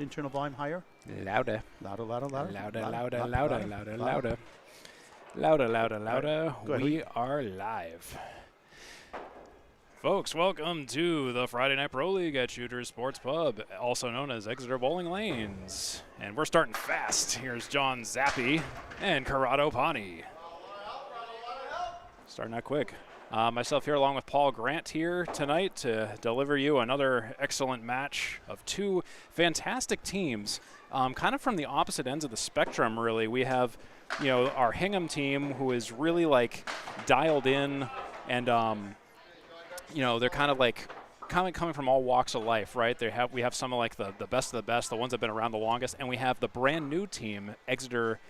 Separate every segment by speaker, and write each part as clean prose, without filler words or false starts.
Speaker 1: internal volume higher?
Speaker 2: Louder.
Speaker 1: Louder, louder, louder.
Speaker 2: Louder, louder, louder, louder, louder. Louder, louder, louder. We are live. Folks, welcome to the Friday Night Pro League at Shooters Sports Pub, also known as Exeter Bowling Lanes. And we're starting fast. Here's John Zappi and Corrado Pani. Starting out quick. Myself here along with Paul Grant here tonight to deliver you another excellent match of two fantastic teams, kind of from the opposite ends of the spectrum, really. We have, our Hingham team, who is really like dialed in, and they're kind of coming from all walks of life, right? We have some of like the best of the best, the ones that have been around the longest, and we have the brand new team, Exeter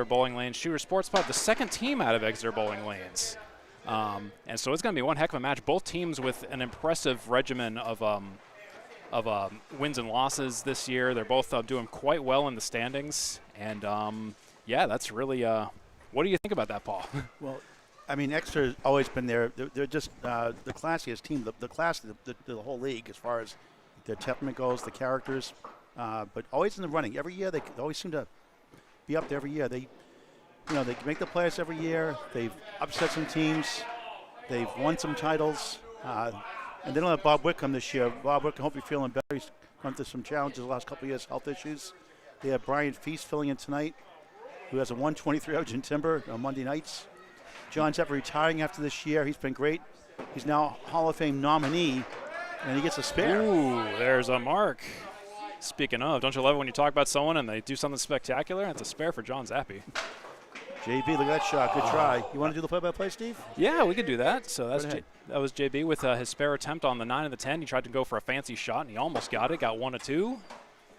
Speaker 2: Bowling Lanes Shooter Sports Pub, the second team out of Exeter Bowling Lanes. And so it's going to be one heck of a match. Both teams with an impressive regimen of wins and losses this year. They're both doing quite well in the standings. And, that's really what do you think about that, Paul?
Speaker 1: Well, I mean, Exeter's always been there. They're just the classiest team, the class of the whole league as far as their temperament goes, the characters. But always in the running. Every year they always seem to be up there every year. They make the playoffs every year. They've upset some teams. They've won some titles. And they don't have Bob Wickham this year. Bob Wickham, hope you're feeling better. He's gone through some challenges the last couple of years, health issues. They have Brian Feast filling in tonight, who has a 123 average in timber on Monday nights. John Zappi retiring after this year. He's been great. He's now Hall of Fame nominee, and he gets a spare.
Speaker 2: Ooh, there's a mark. Speaking of, don't you love it when you talk about someone and they do something spectacular? It's a spare for John Zappi.
Speaker 1: JB, look at that shot. Good try. You want to do the play-by-play, Steve?
Speaker 2: Yeah, we could do that. So that was JB with his spare attempt on the 9 and the 10. He tried to go for a fancy shot, and he almost got it. Got 1 of 2,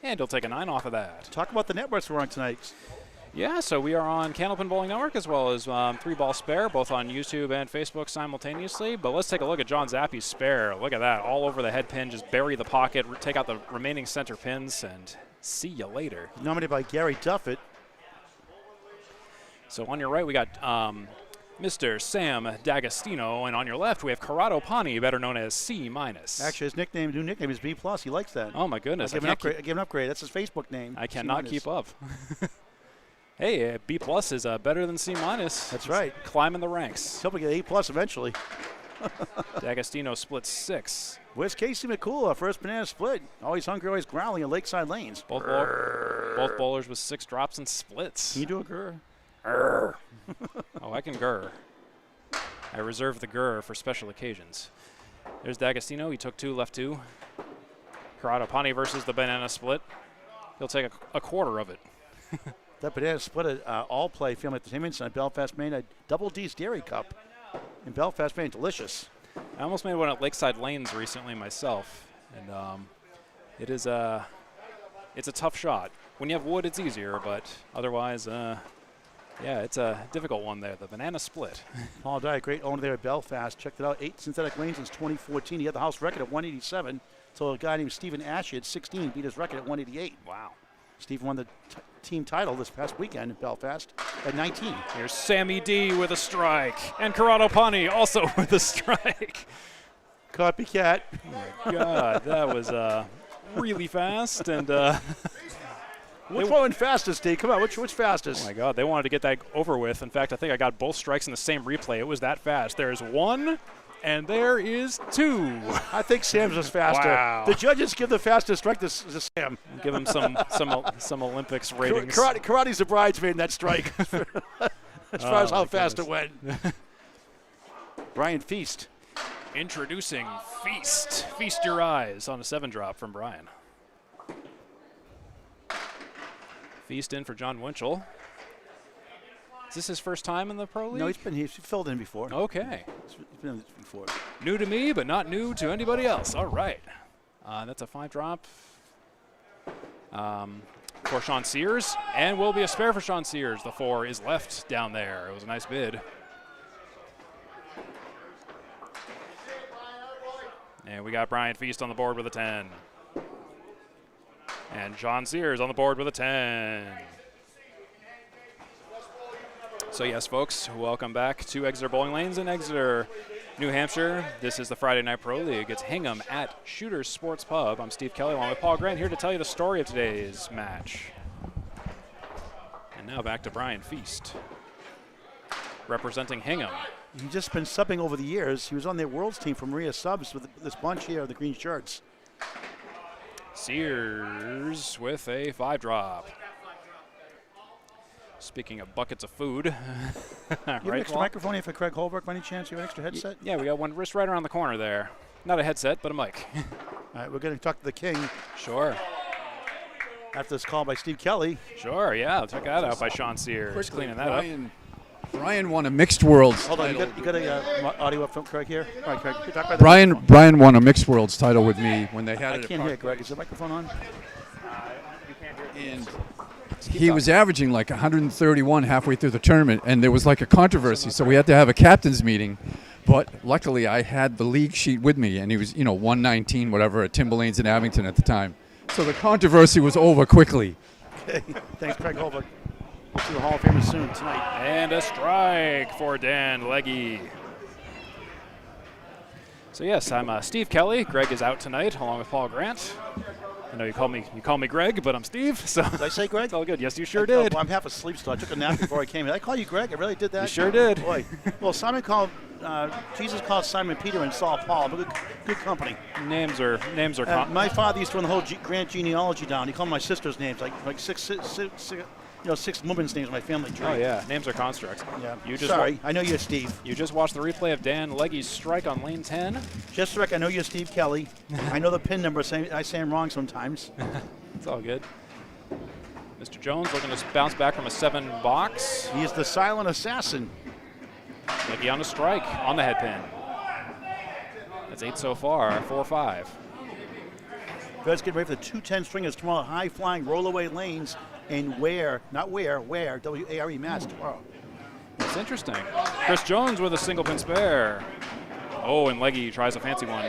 Speaker 2: and he'll take a 9 off of that.
Speaker 1: Talk about the networks we're on tonight.
Speaker 2: Yeah, so we are on Candlepin Bowling Network as well as 3-Ball Spare, both on YouTube and Facebook simultaneously. But let's take a look at John Zappi's spare. Look at that, all over the head pin. Just bury the pocket, take out the remaining center pins, and see you later.
Speaker 1: Nominated by Gary Duffett.
Speaker 2: So on your right, we got Mr. Sam D'Agostino, and on your left, we have Corrado Pani, better known as C-.
Speaker 1: Actually, his new nickname is B+. He likes that.
Speaker 2: Oh, my goodness.
Speaker 1: I gave an upgrade. That's his Facebook name.
Speaker 2: I cannot keep up. Hey, B+ is better than C-.
Speaker 1: That's right.
Speaker 2: Climbing the ranks.
Speaker 1: He'll get A+ eventually.
Speaker 2: D'Agostino split 6.
Speaker 1: Where's Casey McCool, our first banana split? Always hungry, always growling at Lakeside Lanes.
Speaker 2: Both bowlers with 6 drops and splits.
Speaker 1: Can you do a grr?
Speaker 2: Oh, I can grr. I reserve the grr for special occasions. There's D'Agostino. He took 2, left 2. Corrado Pani versus the banana split. He'll take a quarter of it.
Speaker 1: That banana split all play film at the same instant. Belfast Maine, a Double D's Dairy Cup in Belfast Maine. Delicious.
Speaker 2: I almost made one at Lakeside Lanes recently myself, and it's a tough shot. When you have wood, it's easier, but otherwise, it's a difficult one there, the banana split.
Speaker 1: Paul Dye, great owner there at Belfast. Checked it out, 8 synthetic lanes since 2014. He had the house record at 187. So a guy named Stephen Ashe at 16 beat his record at 188.
Speaker 2: Wow.
Speaker 1: Stephen won the team title this past weekend in Belfast at 19.
Speaker 2: Here's Sammy D with a strike, and Corrado Pani also with a strike.
Speaker 1: Copycat.
Speaker 2: Oh my God, that was really fast, and
Speaker 1: which one went fastest, Steve? Come on, which fastest?
Speaker 2: Oh my God, they wanted to get that over with. In fact, I think I got both strikes in the same replay. It was that fast. There's 1, and there is 2.
Speaker 1: I think Sam's was faster.
Speaker 2: Wow.
Speaker 1: The judges give the fastest strike to Sam.
Speaker 2: Give him some Olympics ratings.
Speaker 1: Karate's the bridesmaid in that strike. As far as how fast it went. Brian Feast.
Speaker 2: Introducing Feast. Feast your eyes on a 7-drop from Brian. Feast in for John Winchell. Is this his first time in the Pro League?
Speaker 1: No, he's filled in before.
Speaker 2: Okay.
Speaker 1: He's been in before.
Speaker 2: New to me, but not new to anybody else. All right. That's a 5-drop for Sean Sears, and will be a spare for Sean Sears. The 4 is left down there. It was a nice bid. And we got Brian Feast on the board with a 10. And Sean Sears on the board with a 10. So yes, folks, welcome back to Exeter Bowling Lanes in Exeter. New Hampshire, this is the Friday Night Pro League. It's Hingham at Shooters Sports Pub. I'm Steve Kelly along with Paul Grant here to tell you the story of today's match. And now back to Brian Feast, representing Hingham.
Speaker 1: He's just been subbing over the years. He was on their Worlds team for Maria Subs with this bunch here of the green shirts.
Speaker 2: Sears with a 5-drop. Speaking of buckets of food.
Speaker 1: You have an extra microphone here for Craig Holbrook by any chance? You have an extra headset?
Speaker 2: Yeah, we got one just right around the corner there. Not a headset, but a mic.
Speaker 1: All right, we're going to talk to the King
Speaker 2: Sure.
Speaker 1: after this call by Steve Kelly.
Speaker 2: Sure, yeah. Check that out by Sean Sears. Cleaning that up.
Speaker 3: Brian won a mixed worlds.
Speaker 1: Hold on, you got a audio up from Craig here? All right, Craig, you talk by the
Speaker 3: Brian
Speaker 1: microphone.
Speaker 3: Brian won a mixed worlds title with me when they had
Speaker 1: I
Speaker 3: it.
Speaker 1: can't hear it, Greg. Is the microphone on?
Speaker 3: And he was averaging like 131 halfway through the tournament, and there was like a controversy, so we had to have a captain's meeting. But luckily, I had the league sheet with me, and he was, 119, whatever, at Timberlanes in Abington at the time. So the controversy was over quickly.
Speaker 1: Okay, thanks, Craig Holbrook. We'll see the Hall of Famers soon tonight.
Speaker 2: And a strike for Dan Legge. So yes, I'm Steve Kelly. Greg is out tonight along with Paul Grant. I know you call me Greg, but I'm Steve. So
Speaker 1: Did I say Greg?
Speaker 2: it's all good. Yes, you sure did.
Speaker 1: Well, I'm half asleep still. I took a nap before I came in. Did I call you Greg? I really did that?
Speaker 2: You sure did.
Speaker 1: Boy. Well, Jesus called Simon Peter and Saul Paul. But good company.
Speaker 2: Names are
Speaker 1: My father used to run the whole Grant genealogy down. He called my sister's names, like six women's names in my family tree.
Speaker 2: Oh yeah, names are constructs.
Speaker 1: Yeah.
Speaker 2: You just
Speaker 1: Sorry, I know you're Steve.
Speaker 2: You just watched the replay of Dan Legge's strike on lane 10.
Speaker 1: Just so I know you're Steve Kelly. I know the pin number. I say them wrong sometimes.
Speaker 2: It's all good. Mr. Jones looking to bounce back from a 7 box.
Speaker 1: He is the silent assassin.
Speaker 2: Legge on a strike on the head pin. That's 8 so far, 4-5.
Speaker 1: Let's get ready for the 210 stringers tomorrow. High flying rollaway lanes in where WARE Mass tomorrow.
Speaker 2: That's interesting. Chris Jones with a single pin spare. Oh, and Legge tries a fancy one,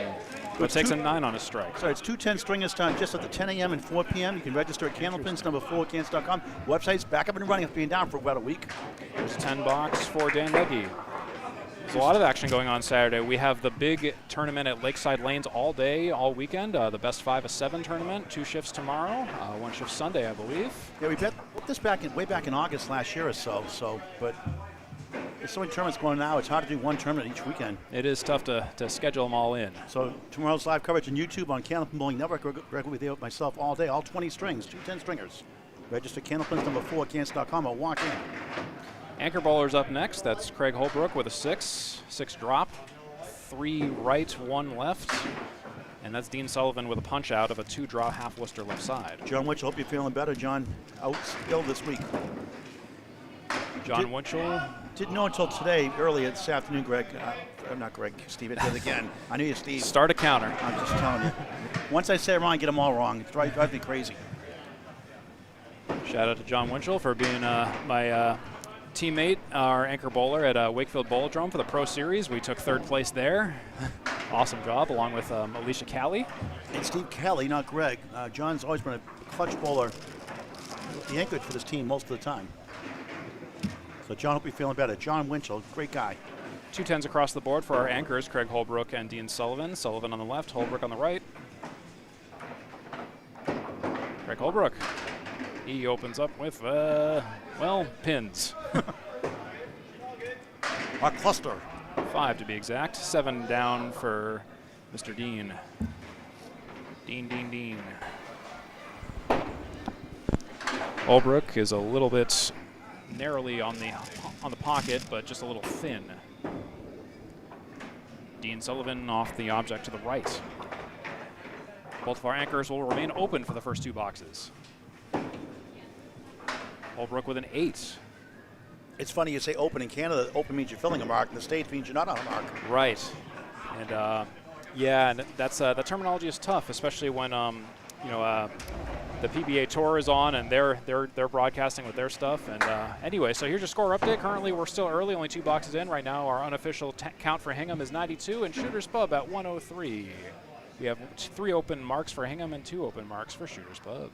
Speaker 2: but takes a 9 on his strike.
Speaker 1: So it's 210 stringers time just at the 10 a.m. and 4 p.m. You can register at candlepins number 4cans.com. Website's back up and running after being down for about a week.
Speaker 2: There's a 10 box for Dan Legge. There's a lot of action going on Saturday. We have the big tournament at Lakeside Lanes all day, all weekend. The best 5 of 7 tournament, 2 shifts tomorrow, 1 shift Sunday, I believe.
Speaker 1: Yeah, we bet this way back in August last year or so. But there's so many tournaments going now. It's hard to do one tournament each weekend.
Speaker 2: It is tough to schedule them all in.
Speaker 1: So tomorrow's live coverage on YouTube on Candlepin Bowling Network. Greg will be there with myself all day, all 20 strings, 210 stringers. Register candlepins number 4cans.com or walk in.
Speaker 2: Anchor bowler's up next. That's Craig Holbrook with a 6 drop, 3 right, 1 left. And that's Dean Sullivan with a punch out of a 2 draw half Worcester left side.
Speaker 1: John Witch, hope you're feeling better. John out ill this week.
Speaker 2: John Winchell.
Speaker 1: Didn't know until today, earlier this afternoon, Greg. Not Greg, Steve, it did again. I knew you, Steve.
Speaker 2: Start a counter.
Speaker 1: I'm just telling you. Once I say it wrong, I get them all wrong. It drives me crazy.
Speaker 2: Shout out to John Winchell for being my teammate, our anchor bowler at Wakefield Bowlodrome for the Pro Series. We took 3rd place there. Awesome job, along with Alicia Callie.
Speaker 1: And Steve Kelly, not Greg. John's always been a clutch bowler. He anchored for this team most of the time. So John, hope you're feeling better. John Winchell, great guy.
Speaker 2: 2 10s across the board for our anchors, Craig Holbrook and Dean Sullivan. Sullivan on the left, Holbrook on the right. Craig Holbrook. He opens up with, pins.
Speaker 1: Our cluster.
Speaker 2: 5 to be exact. 7 down for Mr. Dean. Dean. Holbrook is a little bit narrowly on the pocket, but just a little thin. Dean Sullivan off the object to the right. Both of our anchors will remain open for the first 2 boxes. Holbrook with an 8.
Speaker 1: It's funny you say open in Canada. Open means you're filling a mark. In the States means you're not on a mark.
Speaker 2: Right. And and that's that terminology is tough, especially when the PBA Tour is on and they're broadcasting with their stuff. And anyway, so here's your score update. Currently, we're still early, only 2 boxes in right now. Our unofficial count for Hingham is 92 and Shooters Pub at 103. We have 3 open marks for Hingham and 2 open marks for Shooters Pub.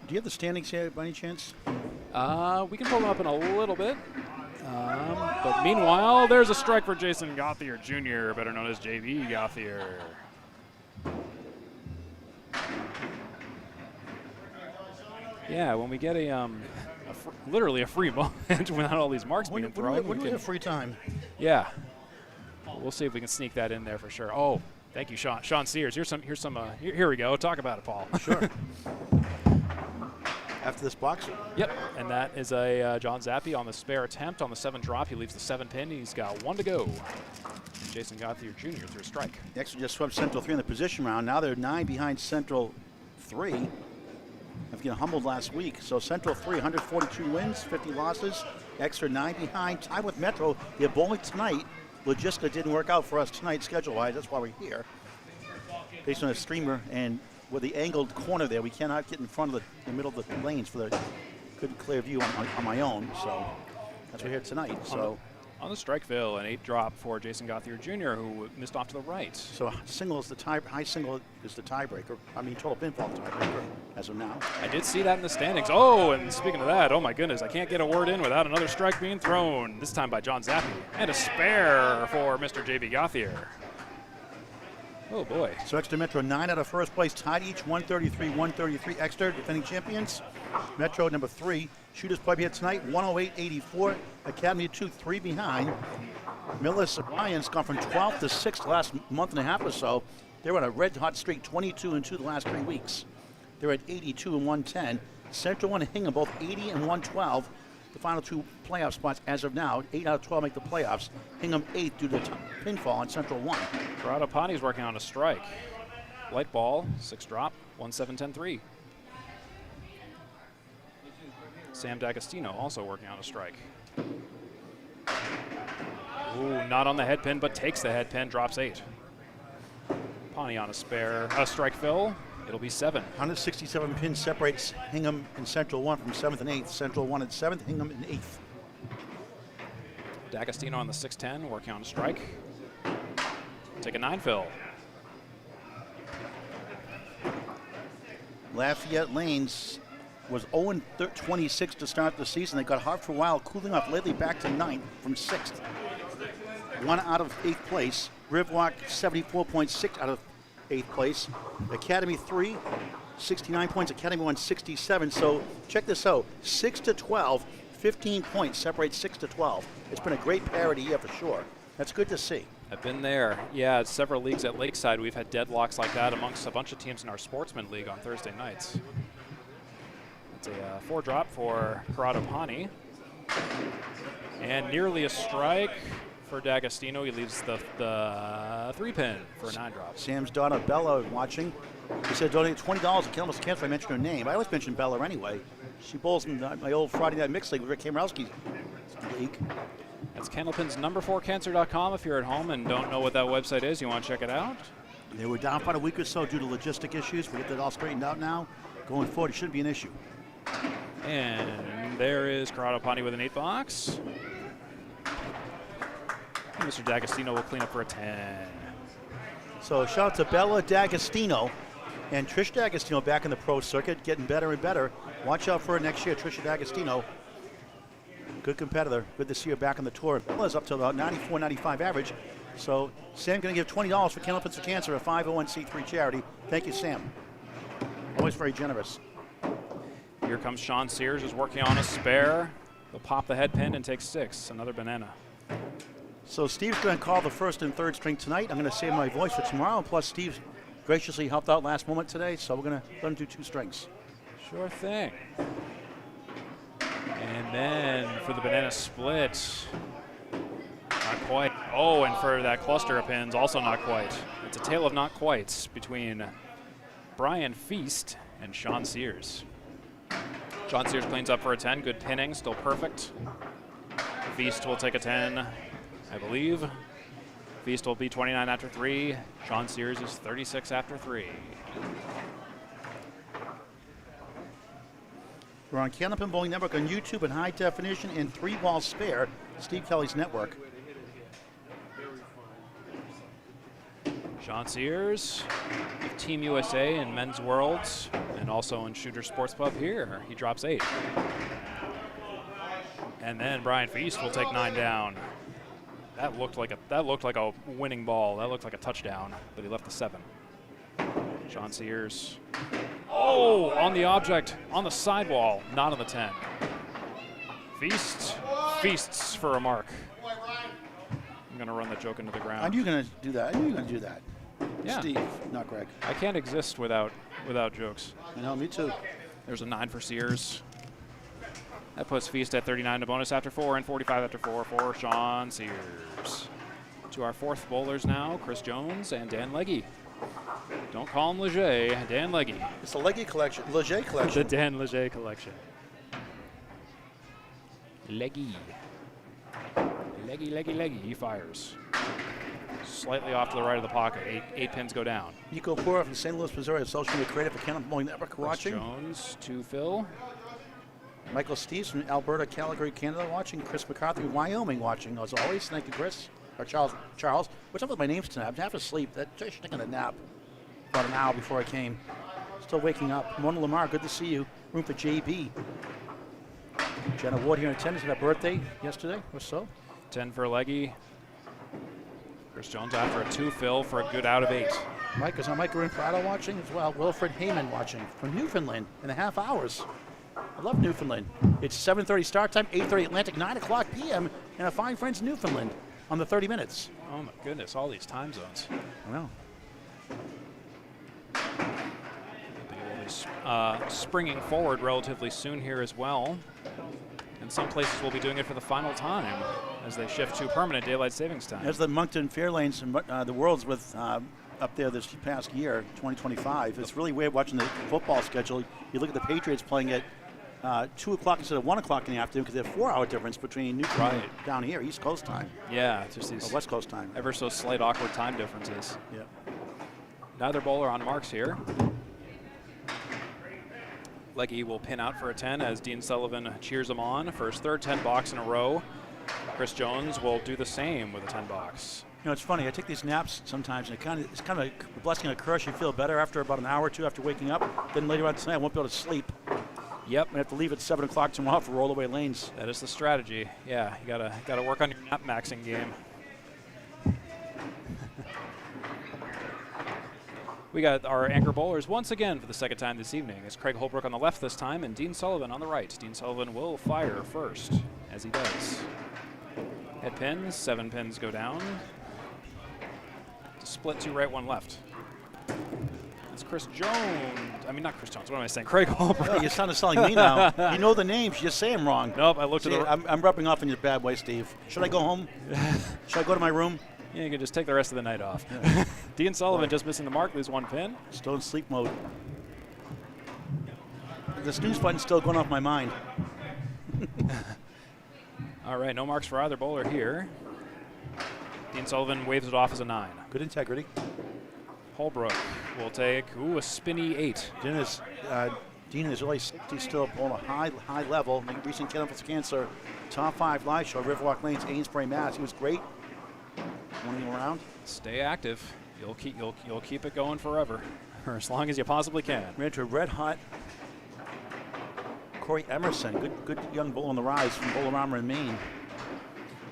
Speaker 1: Do you have the standings here by any chance?
Speaker 2: We can pull them up in a little bit. But meanwhile, there's a strike for Jason Gauthier Jr., better known as JB Gauthier. Yeah, when we get literally a free moment without all these marks being thrown.
Speaker 1: When do we have free time?
Speaker 2: Yeah. We'll see if we can sneak that in there for sure. Oh, thank you, Sean. Sean Sears. Here we go. Talk about it, Paul.
Speaker 1: Sure. After this box?
Speaker 2: Yep. And that is a John Zappi on the spare attempt on the 7 drop. He leaves the 7 pin. He's got 1 to go. Jason Gauthier Jr. through a strike.
Speaker 1: Exeter just swept Central 3 in the position round. Now they're 9 behind Central 3. After getting humbled last week. So Central 3, 142 wins, 50 losses. Exeter 9 behind, tied with Metro. They're bowling tonight. Logistica didn't work out for us tonight schedule-wise. That's why we're here. Based on a streamer and with the angled corner there, we cannot get in front of the middle of the lanes for the good clear view on my own. So that's why we're here tonight. So
Speaker 2: on the strike fill, an 8 drop for Jason Gauthier Jr., who missed off to the right.
Speaker 1: So single is the high single is the tiebreaker. I mean, total pinfall tiebreaker as of now.
Speaker 2: I did see that in the standings. Oh, and speaking of that, oh my goodness, I can't get a word in without another strike being thrown. This time by John Zappi. And a spare for Mr. JB Gauthier. Oh boy.
Speaker 1: So Exeter Metro 9 out of first place, tied each 133-133. Exeter defending champions. Metro number 3. Shooters play here tonight 108-84. Academy 2 3 behind. Millis Lions gone from 12th to 6th last month and a half or so. They're on a red hot streak, 22-2 the last 3 weeks. They're at 82 and 110. Central 1 and Hingham both 80 and 112. The final 2 playoff spots as of now. 8 out of 12 make the playoffs. Hingham 8th due to pinfall on Central 1.
Speaker 2: Paradopani's working on a strike. Light ball, 6 drop, 1-7-10-3. Sam D'Agostino also working on a strike. Ooh, not on the head pin, but takes the head pin, drops 8. Pani on a strike fill. It'll be 7.
Speaker 1: 167 pins separates Hingham and Central 1 from 7th and 8th. Central 1 at 7th, Hingham in 8th.
Speaker 2: D'Agostino on the 6-10, working on a strike. Take a 9 fill.
Speaker 1: Lafayette Lanes was 0-26 to start the season. They got hot for a while, cooling off lately back to 9th from 6th. 1 out of 8th place. Riverwalk 74.6 out of 8th place. Academy 3, 69 points. Academy 1, 67. So check this out. 6 to 12, 15 points separate 6 to 12. It's been a great parity year for sure. That's good to see.
Speaker 2: I've been there. Yeah, several leagues at Lakeside. We've had deadlocks like that amongst a bunch of teams in our Sportsman League on Thursday nights. It's a 4 drop for Paradopani. And nearly a strike for D'Agostino. He leaves the 3 pin for a 9 drop.
Speaker 1: Sam's daughter Bella watching. He said donate $20 to Kelmus Cancer. I mentioned her name. I always mention Bella anyway. She bowls in my old Friday Night Mixed League with Rick Kamerowski's league.
Speaker 2: That's Candlepin's number4cancer.com. If you're at home and don't know what that website is, you want to check it out.
Speaker 1: They were down for a week or so due to logistic issues. We get that all straightened out now. Going forward, it shouldn't be an issue.
Speaker 2: And there is Paradopani with an 8 box. And Mr. D'Agostino will clean up for a 10.
Speaker 1: So shout out to Bella D'Agostino and Trish D'Agostino back in the pro circuit, getting better and better. Watch out for her next year, Trisha D'Agostino. Good competitor. Good to see her back on the tour. Bella's up to about 94, 95 average. So Sam going to give $20 for Candlepins for Cancer, a 501c3 charity. Thank you, Sam. Always very generous.
Speaker 2: Here comes Sean Sears, who's working on a spare. He'll pop the head pin and take 6. Another banana.
Speaker 1: So Steve's going to call the 1st and 3rd string tonight. I'm going to save my voice for tomorrow. Plus, Steve graciously helped out last moment today, so we're going to let him do 2 strings.
Speaker 2: Sure thing. And then for the banana split, not quite. Oh, and for that cluster of pins, also not quite. It's a tale of not quites between Brian Feast and Sean Sears. Sean Sears cleans up for a 10. Good pinning, still perfect. Feast will take a 10, I believe. Feast will be 29 after 3. Sean Sears is 36 after 3.
Speaker 1: We're on Candlepin Bowling Network on YouTube in high definition and 3-ball spare, Steve Kelly's network.
Speaker 2: Sean Sears of Team USA in Men's Worlds and also in Shooter Sports Club here. He drops 8. And then Brian Feast will take 9 down. That looked like a winning ball. That looked like a touchdown, but he left the 7. John Sears. Oh, on the object, on the sidewall, not on the 10. Feasts for a mark. I'm going to run the joke into the ground.
Speaker 1: I knew you were going to do that. I knew you were going to do that.
Speaker 2: Yeah.
Speaker 1: Steve, not Greg.
Speaker 2: I can't exist without jokes.
Speaker 1: I know, me too.
Speaker 2: There's a 9 for Sears. That puts Feast at 39 to bonus after 4 and 45 after 4 for Sean Sears. To our 4th bowlers now, Chris Jones and Dan Legge. Don't call him Leger, Dan Legge.
Speaker 1: It's the Legge collection, Leger collection.
Speaker 2: The Dan Leger collection. Legge. Legge. He fires. Slightly off to the right of the pocket. 8 pins go down.
Speaker 1: Nico Pura from St. Louis, Missouri, a social media creative account bowling network
Speaker 2: Chris
Speaker 1: watching.
Speaker 2: Jones to Phil.
Speaker 1: Michael Steves from Alberta, Calgary, Canada watching. Chris McCarthy, Wyoming watching. As always, thank you, Chris. Or Charles. What's up with my names tonight? I'm half asleep. I should take a nap about an hour before I came. Still waking up. Mona Lamar, good to see you. Room for JB. Jenna Ward here in attendance. Had a birthday yesterday or so.
Speaker 2: 10 for Legge. Chris Jones after a 2 Phil for a good out of 8.
Speaker 1: Mike is on Mike Prado watching as well. Wilfred Heyman watching from Newfoundland in 1/2 hours. I love Newfoundland. It's 7:30 start time, 8:30 Atlantic, 9 o'clock p.m. and our fine friends in Newfoundland on the 30 minutes.
Speaker 2: Oh my goodness, all these time zones.
Speaker 1: I know.
Speaker 2: They will be springing forward relatively soon here as well. And some places will be doing it for the final time as they shift to permanent daylight savings time.
Speaker 1: As the Moncton Fairlanes and the Worlds with up there this past year, 2025, it's really weird watching the football schedule. You look at the Patriots playing at 2 o'clock instead of 1 o'clock in the afternoon because there's a 4-hour difference between Newfoundland and down here, East Coast time.
Speaker 2: Yeah, just these
Speaker 1: West Coast time.
Speaker 2: ever so slight awkward time differences.
Speaker 1: Yeah.
Speaker 2: Neither bowler on marks here. Legge will pin out for a 10 as Dean Sullivan cheers him on for his 3rd 10 box in a row. Chris Jones will do the same with a 10 box.
Speaker 1: You know, it's funny. I take these naps sometimes, and it's kind of a blessing, a curse. You feel better after about an hour or two after waking up. Then later on tonight, I won't be able to sleep.
Speaker 2: Yep.
Speaker 1: I have to leave at 7 o'clock tomorrow for rollaway lanes.
Speaker 2: That is the strategy. Yeah, you gotta work on your nap maxing game. We got our anchor bowlers once again for the 2nd time this evening. It's Craig Holbrook on the left this time and Dean Sullivan on the right. Dean Sullivan will fire first, as he does. Head pins, 7 pins go down. Split 2 right, 1 left. It's Chris Jones. I mean, not Chris Jones. What am I saying? Craig Holbrook.
Speaker 1: Yeah, you're sounding like me now. You know the names. You just say them wrong.
Speaker 2: Nope, I looked at the...
Speaker 1: I'm rubbing off in your bad way, Steve. Should I go home? Should I go to my room?
Speaker 2: Yeah, you can just take the rest of the night off.
Speaker 1: Yeah.
Speaker 2: Dean Sullivan just missing the mark, lose 1 pin.
Speaker 1: Still in sleep mode. The snooze button's still going off my mind.
Speaker 2: All right, no marks for either bowler here. Dean Sullivan waves it off as a 9.
Speaker 1: Good integrity.
Speaker 2: Holbrook will take, a spinny 8.
Speaker 1: Dean is really 60 still on a high level. Recent cancer, top 5 live show, Riverwalk Lanes, Amesbury, Mass. He was great. Running around.
Speaker 2: Stay active. You'll keep it going forever, or as long as you possibly can.
Speaker 1: Ran to a red hot Corey Emerson, good young bull on the rise from Bolorama in Maine.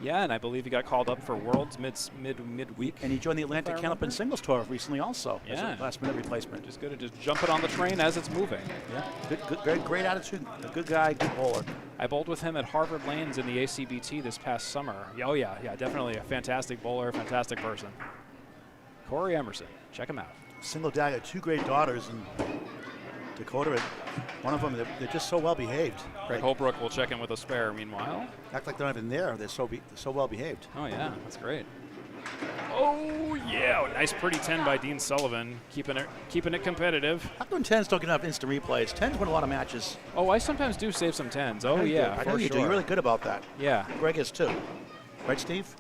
Speaker 2: Yeah, and I believe he got called up for Worlds midweek.
Speaker 1: And he joined the Atlantic Canopian Singles Tour recently also.
Speaker 2: Yeah.
Speaker 1: As a last-minute replacement.
Speaker 2: Just good at just jumping on the train as it's moving.
Speaker 1: Yeah. Great attitude. A good guy, good bowler.
Speaker 2: I bowled with him at Harvard Lanes in the ACBT this past summer. Oh yeah, definitely a fantastic bowler, fantastic person. Corey Emerson, check him out.
Speaker 1: Single dad, had 2 great daughters in Dakota. And one of them, they're just so well behaved.
Speaker 2: Craig Holbrook will check in with a spare. Meanwhile,
Speaker 1: act like they're not even there. They're so well behaved.
Speaker 2: Oh yeah, that's great. Oh yeah, nice pretty 10 by Dean Sullivan, keeping it competitive.
Speaker 1: How come 10s don't get enough instant replays? 10s win a lot of matches.
Speaker 2: Oh, I sometimes do save some 10s. Oh yeah,
Speaker 1: I know you do. You're really good about that.
Speaker 2: Yeah.
Speaker 1: Greg is too. Right, Steve?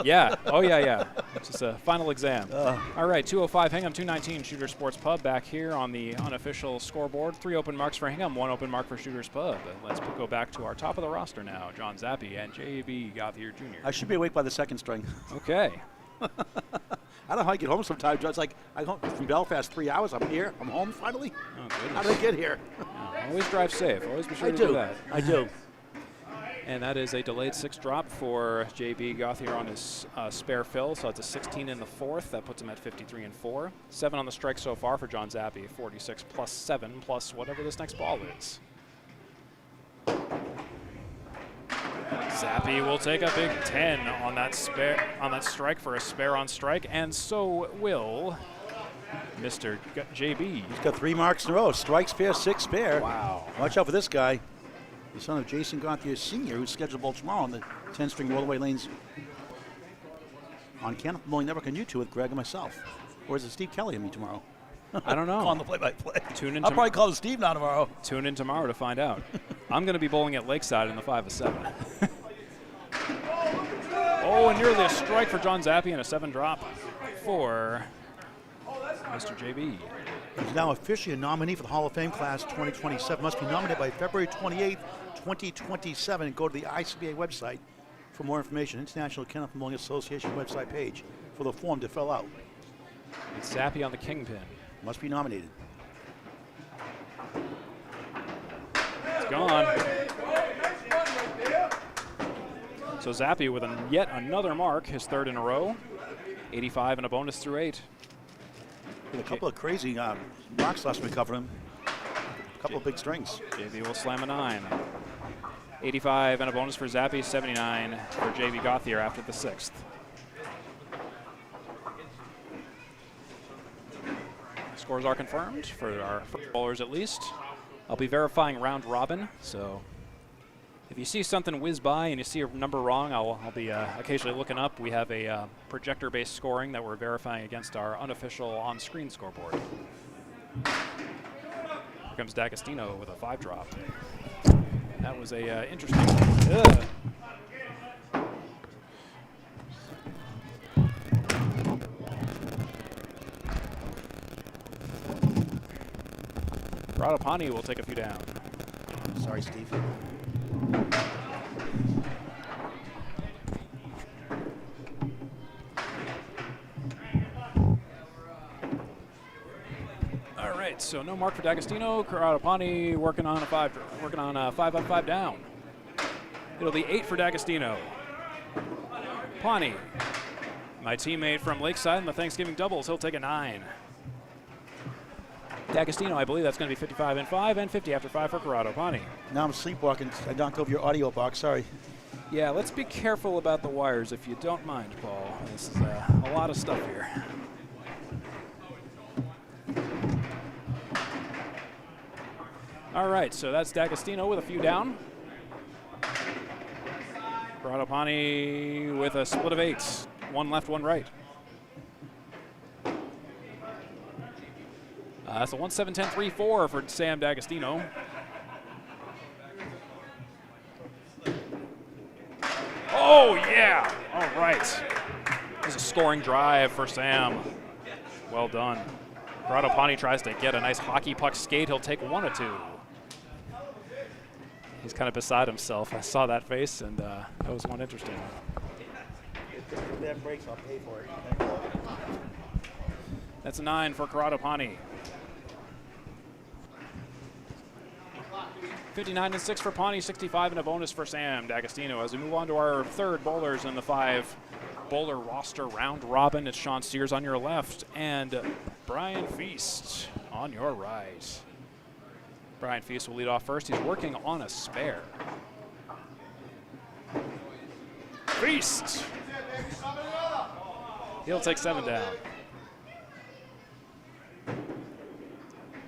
Speaker 2: Yeah. Oh yeah. It's just a final exam. All right, 205 Hingham, 219 Shooter Sports Pub back here on the unofficial scoreboard. 3 open marks for Hingham, 1 open mark for Shooters Pub. Let's go back to our top of the roster now. John Zappi and J.B. Gauthier Jr.
Speaker 1: I should be awake by the 2nd string.
Speaker 2: Okay.
Speaker 1: I don't know how I get home sometimes. It's like I go from Belfast 3 hours. I'm here. I'm home finally.
Speaker 2: Oh, goodness.
Speaker 1: How did I get here?
Speaker 2: Always drive safe. Always be sure to do that.
Speaker 1: I do.
Speaker 2: And that is a delayed 6 drop for JB Gauthier on his spare fill. So it's a 16 in the 4th. That puts him at 53 and 4. 7 on the strike so far for John Zappi. 46 plus 7 plus whatever this next ball is. Zappi will take a big 10 on that strike for a spare on strike, and so will Mr. JB.
Speaker 1: He's got 3 marks in a row. Strike, spare, 6 spare.
Speaker 2: Wow.
Speaker 1: Watch out for this guy. The son of Jason Gauthier Sr., who's scheduled to bowl tomorrow on the 10-string rollaway lanes on Canada Bowling Network on YouTube with Greg and myself. Or is it Steve Kelly and me tomorrow?
Speaker 2: I don't know.
Speaker 1: On the play-by-play.
Speaker 2: Tune in.
Speaker 1: I'll probably call Steve now tomorrow.
Speaker 2: Tune in tomorrow to find out. I'm going to be bowling at Lakeside in the 5 of 7. Oh, and nearly a strike for John Zappi and a 7 drop for Mr. JB.
Speaker 1: He's now officially a nominee for the Hall of Fame class 2027. Must be nominated by February 28th, 2027. And go to the ICBA website for more information. International Kenneth Bowling Association website page for the form to fill out.
Speaker 2: It's Zappi on the kingpin.
Speaker 1: Must be nominated.
Speaker 2: It's gone. So Zappi with yet another mark, his 3rd in a row. 85 and a bonus through 8.
Speaker 1: With a couple of crazy marks last we covered him. A couple of big strings.
Speaker 2: JB will slam a 9. 85 and a bonus for Zappi, 79 for JB Gauthier after the 6th. Scores are confirmed for our first bowlers at least. I'll be verifying round robin, so if you see something whiz by and you see a number wrong, I'll be occasionally looking up. We have a projector-based scoring that we're verifying against our unofficial on-screen scoreboard. Here comes D'Agostino with a 5 drop. That was a interesting. Radapani will take a few down.
Speaker 1: Sorry, Steve.
Speaker 2: All right, so no mark for D'Agostino. Radapani working on a 5 up, 5 down. It'll be 8 for D'Agostino. Pani, my teammate from Lakeside in the Thanksgiving doubles, he'll take a 9. D'Agostino, I believe that's going to be 55 and 5 and 50 after 5 for Corrado Pani.
Speaker 1: Now I'm sleepwalking. I knocked over your audio box. Sorry.
Speaker 2: Yeah, let's be careful about the wires if you don't mind, Paul. This is a lot of stuff here. All right, so that's D'Agostino with a few down. Corrado Pani with a split of 8s. 1 left, 1 right. That's a 1-7-10-3-4 for Sam D'Agostino. Oh, yeah. All right. There's a scoring drive for Sam. Well done. Corrado Pani tries to get a nice hockey puck skate. He'll take 1 or 2. He's kind of beside himself. I saw that face, and that was one interesting.
Speaker 1: If that breaks, I'll pay for it.
Speaker 2: That's a 9 for Corrado Pani. 59 and 6 for Pani, 65 and a bonus for Sam D'Agostino. As we move on to our 3rd bowlers in the 5 bowler roster round robin, it's Sean Sears on your left and Brian Feast on your right. Brian Feast will lead off first. He's working on a spare. Feast! He'll take 7 down.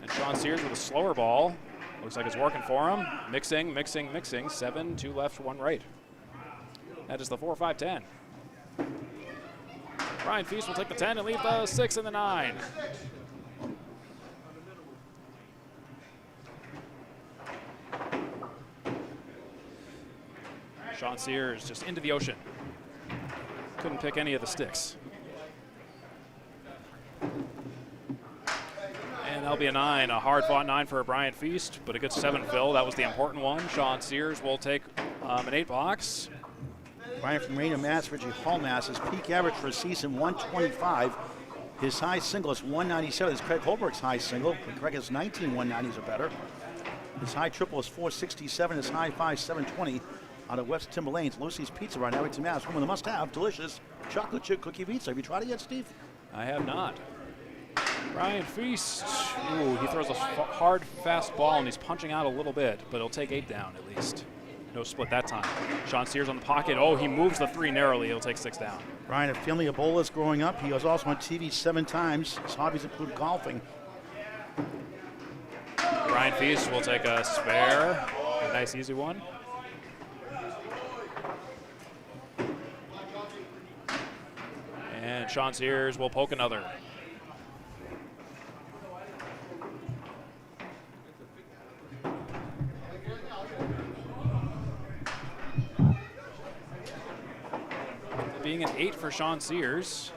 Speaker 2: And Sean Sears with a slower ball. Looks like it's working for him. Mixing. 7, 2 left, 1 right. That is the 4-5-10. Brian Feast will take the 10 and leave the 6 and the 9. Sean Sears just into the ocean. Couldn't pick any of the sticks. And that'll be a 9, a hard-fought 9 for Brian Feast, but a good 7 fill. That was the important one. Sean Sears will take an 8 box.
Speaker 1: Brian from Rainier, Mass, Ridgey Hall, Mass. His peak average for a season, 125. His high single is 197. This is Craig Holberg's high single. Craig has 19 190s or better. His high triple is 467. His high 5, 720. out of West Timber Lanes, Lucy's Pizza on Abington, Mass. Home of the must-have, delicious chocolate chip cookie pizza. Have you tried it yet, Steve?
Speaker 2: I have not. Ryan Feast. Ooh, he throws a hard, fast ball, and he's punching out a little bit, but he'll take 8 down at least. No split that time. Sean Sears on the pocket. Oh, he moves the 3 narrowly. He'll take 6 down.
Speaker 1: Ryan, a family of bowlers growing up. He was also on TV 7 times. His hobbies include golfing.
Speaker 2: Ryan Feast will take a spare. A nice, easy one. And Sean Sears will poke another. Being an 8 for Sean Sears.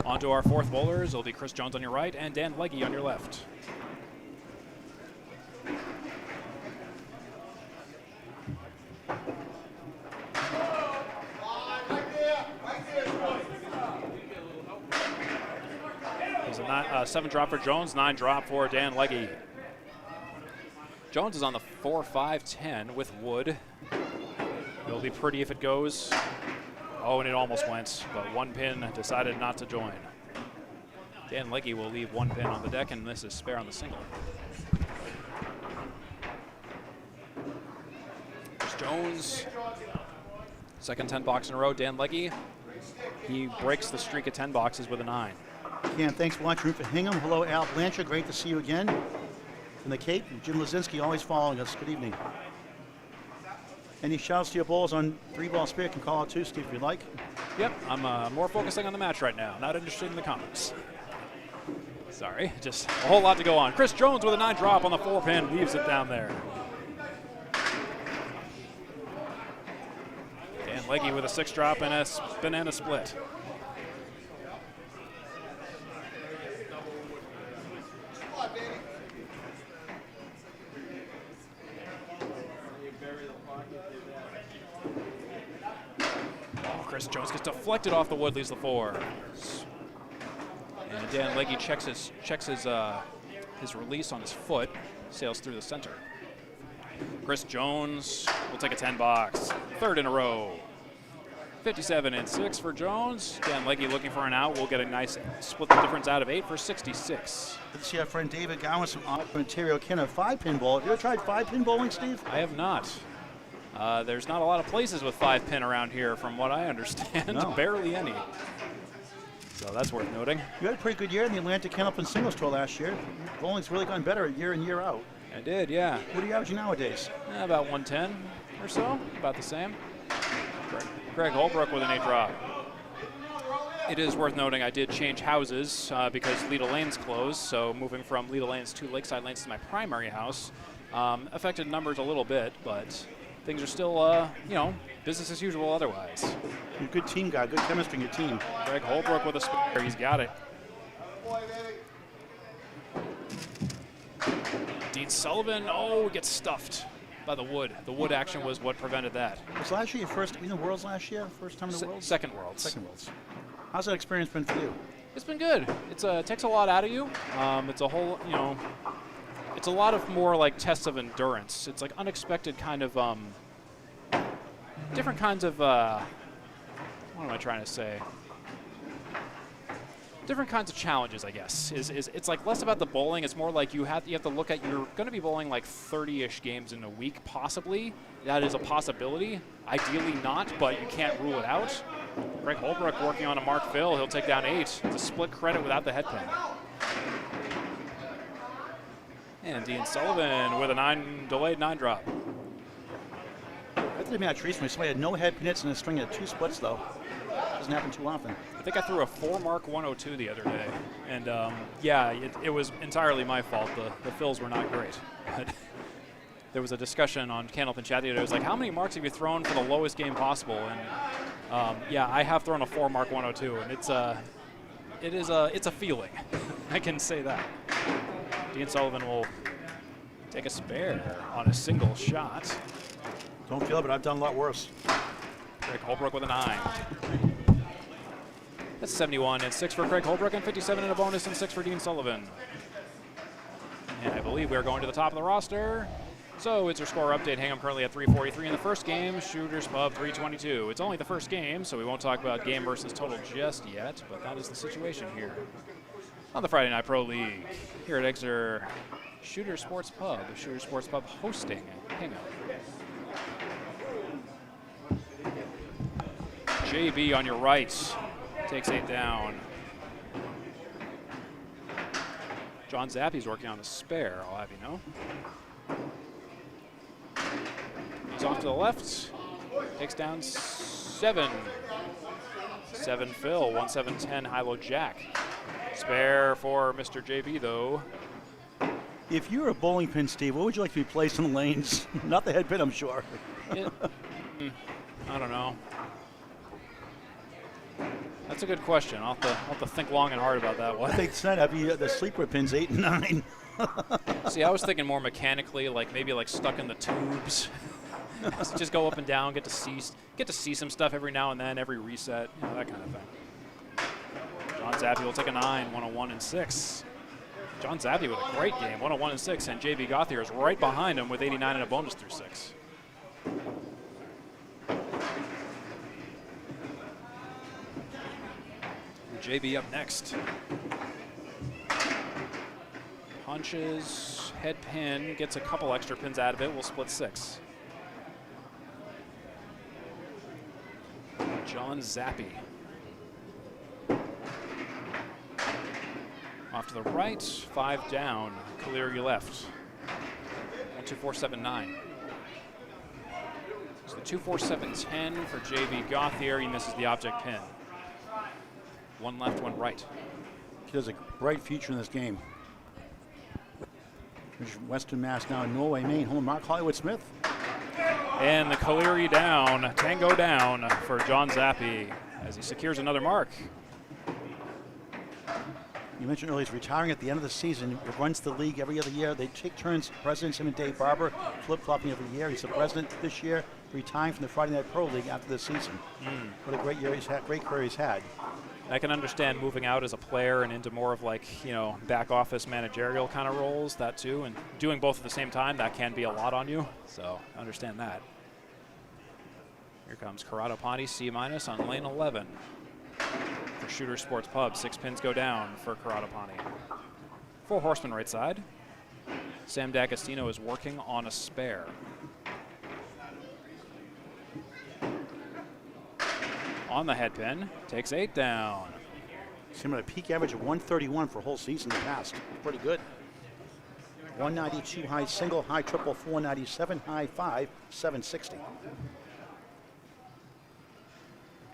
Speaker 2: On to our 4th bowlers. It'll be Chris Jones on your right and Dan Legge on your left. There's a 7 drop for Jones, 9 drop for Dan Legge. Jones is on the 4-5-10 with Wood. It'll be pretty if it goes. Oh, and it almost went, but 1 pin decided not to join. Dan Legge will leave 1 pin on the deck, and this is spare on the single. There's Jones. Second 10 box in a row, Dan Legge. He breaks the streak of 10 boxes with a 9.
Speaker 1: Ken, thanks for watching Root for Hingham. Hello, Al Blanchard. Great to see you again. From the Cape, Jim Lazinski always following us. Good evening. Any shouts to your bowls on 3-ball spare? Can call out too, Steve, if you'd like.
Speaker 2: Yep, I'm more focusing on the match right now. Not interested in the comments. Sorry, just a whole lot to go on. Chris Jones with a 9 drop on the 4 pin, leaves it down there. Dan Legge with a 6 drop and a banana split. Chris Jones gets deflected off the wood, leaves the 4. And Dan Legge checks his release on his foot, sails through the center. Chris Jones will take a 10 box, 3rd in a row. 57 and 6 for Jones. Dan Legge looking for an out. We'll get a nice split the difference out of 8 for 66.
Speaker 1: Good to see our friend David Gowan from Ontario, Canada. 5-pin ball. Have you ever tried 5-pin bowling, Steve?
Speaker 2: I have not. There's not a lot of places with 5-pin around here, from what I understand.
Speaker 1: No.
Speaker 2: Barely any. So that's worth noting.
Speaker 1: You had a pretty good year in the Atlantic Kennelton Singles Tour last year. Bowling's really gotten better year in, year out.
Speaker 2: I did, yeah.
Speaker 1: What are you averaging nowadays?
Speaker 2: About 110 or so, about the same. Greg Holbrook with an 8 drop. It is worth noting I did change houses because Leda Lanes closed, so moving from Leda Lanes to Lakeside Lanes to my primary house affected numbers a little bit, but things are still, business as usual otherwise.
Speaker 1: You're a good team guy, good chemistry in your team.
Speaker 2: Greg Holbrook with a spare, he's got it. Dean Sullivan, gets stuffed by the wood. The wood action was what prevented that.
Speaker 1: Was last year your first in the Worlds last year? First time in the Worlds?
Speaker 2: Second Worlds.
Speaker 1: Second Worlds. How's that experience been for you?
Speaker 2: It's been good. It takes a lot out of you. It's a whole, it's a lot of more like tests of endurance. It's like unexpected kind of, different kinds of, what am I trying to say? Different kinds of challenges, I guess. It's like less about the bowling. It's more like you have to look at, you're going to be bowling like 30-ish games in a week, possibly. That is a possibility. Ideally not, but you can't rule it out. Greg Holbrook working on a Mark Phil. He'll take down 8. It's a split credit without the head pin. And Dean Sullivan with a delayed 9 drop.
Speaker 1: I did a match recently. Somebody had no head pins and a string of 2 splits, though. Doesn't happen too often.
Speaker 2: I think I threw a 4 mark 102 the other day. And it was entirely my fault. The fills were not great. But there was a discussion on Candlepin Chat the other day. It was like, how many marks have you thrown for the lowest game possible? And I have thrown a 4 mark 102, and it's a feeling. I can say that. Dean Sullivan will take a spare on a single shot.
Speaker 1: Don't feel it, but I've done a lot worse.
Speaker 2: Craig Holbrook with a 9. That's 71 and 6 for Craig Holbrook, and 57 in a bonus and 6 for Dean Sullivan. And I believe we're going to the top of the roster. So it's your score update. Hingham currently at 343 in the first game. Shooters Pub 322. It's only the first game, so we won't talk about game versus total just yet, but that is the situation here on the Friday Night Pro League here at Exeter Shooter Sports Pub. Shooter Sports Pub hosting Hingham. JB on your right takes 8 down. John Zappy's working on a spare, I'll have you know. He's off to the left, takes down 7. 7 Phil, 1-7-10 high-low jack. Spare for Mr. JB though.
Speaker 1: If you were a bowling pin, Steve, what would you like to be placed in the lanes? Not the head pin, I'm sure.
Speaker 2: I don't know. That's a good question. I'll have to think long and hard about that one.
Speaker 1: I think tonight I'd be the sleeper pins 8 and 9.
Speaker 2: See, I was thinking more mechanically, like maybe like stuck in the tubes. Just go up and down, get to see some stuff every now and then, every reset, you know, that kind of thing. John Zappy will take a 9, 101 and 6. John Zappy with a great game, 101 and 6, and JB Gauthier is right behind him with 89 and a bonus through 6. JB up next. Punches, head pin, gets a couple extra pins out of it. We'll split 6. John Zappy. Off to the right, 5 down. Caleri left. 1-2-4-7-9. So the 2-4-7-10 for JB Gauthier. He misses the object pin. 1 left, 1 right.
Speaker 1: He has a bright future in this game. There's Western Mass now in Norway, Maine, home of Mark Hollywood Smith.
Speaker 2: And the Caleri down, tango down for John Zappy as he secures another mark.
Speaker 1: You mentioned earlier he's retiring at the end of the season. He runs the league every other year. They take turns, presidents, him and Dave Barber, flip-flopping every year. He's the president this year, retiring from the Friday Night Pro League after this season. What a great year he's had, great career he's had.
Speaker 2: I can understand moving out as a player and into more of like, you know, back office managerial kind of roles, that too, and doing both at the same time, that can be a lot on you, so I understand that. Here comes Corrado Ponte, C- on lane 11 for Shooter Sports Pub. 6 pins go down for Corrado Ponte. 4 horsemen right side. Sam D'Agostino is working on a spare. On the head pin, takes 8 down.
Speaker 1: He's him at a peak average of 131 for a whole season in the past. Pretty good. 192 high single, high triple, 497, high 5, 760.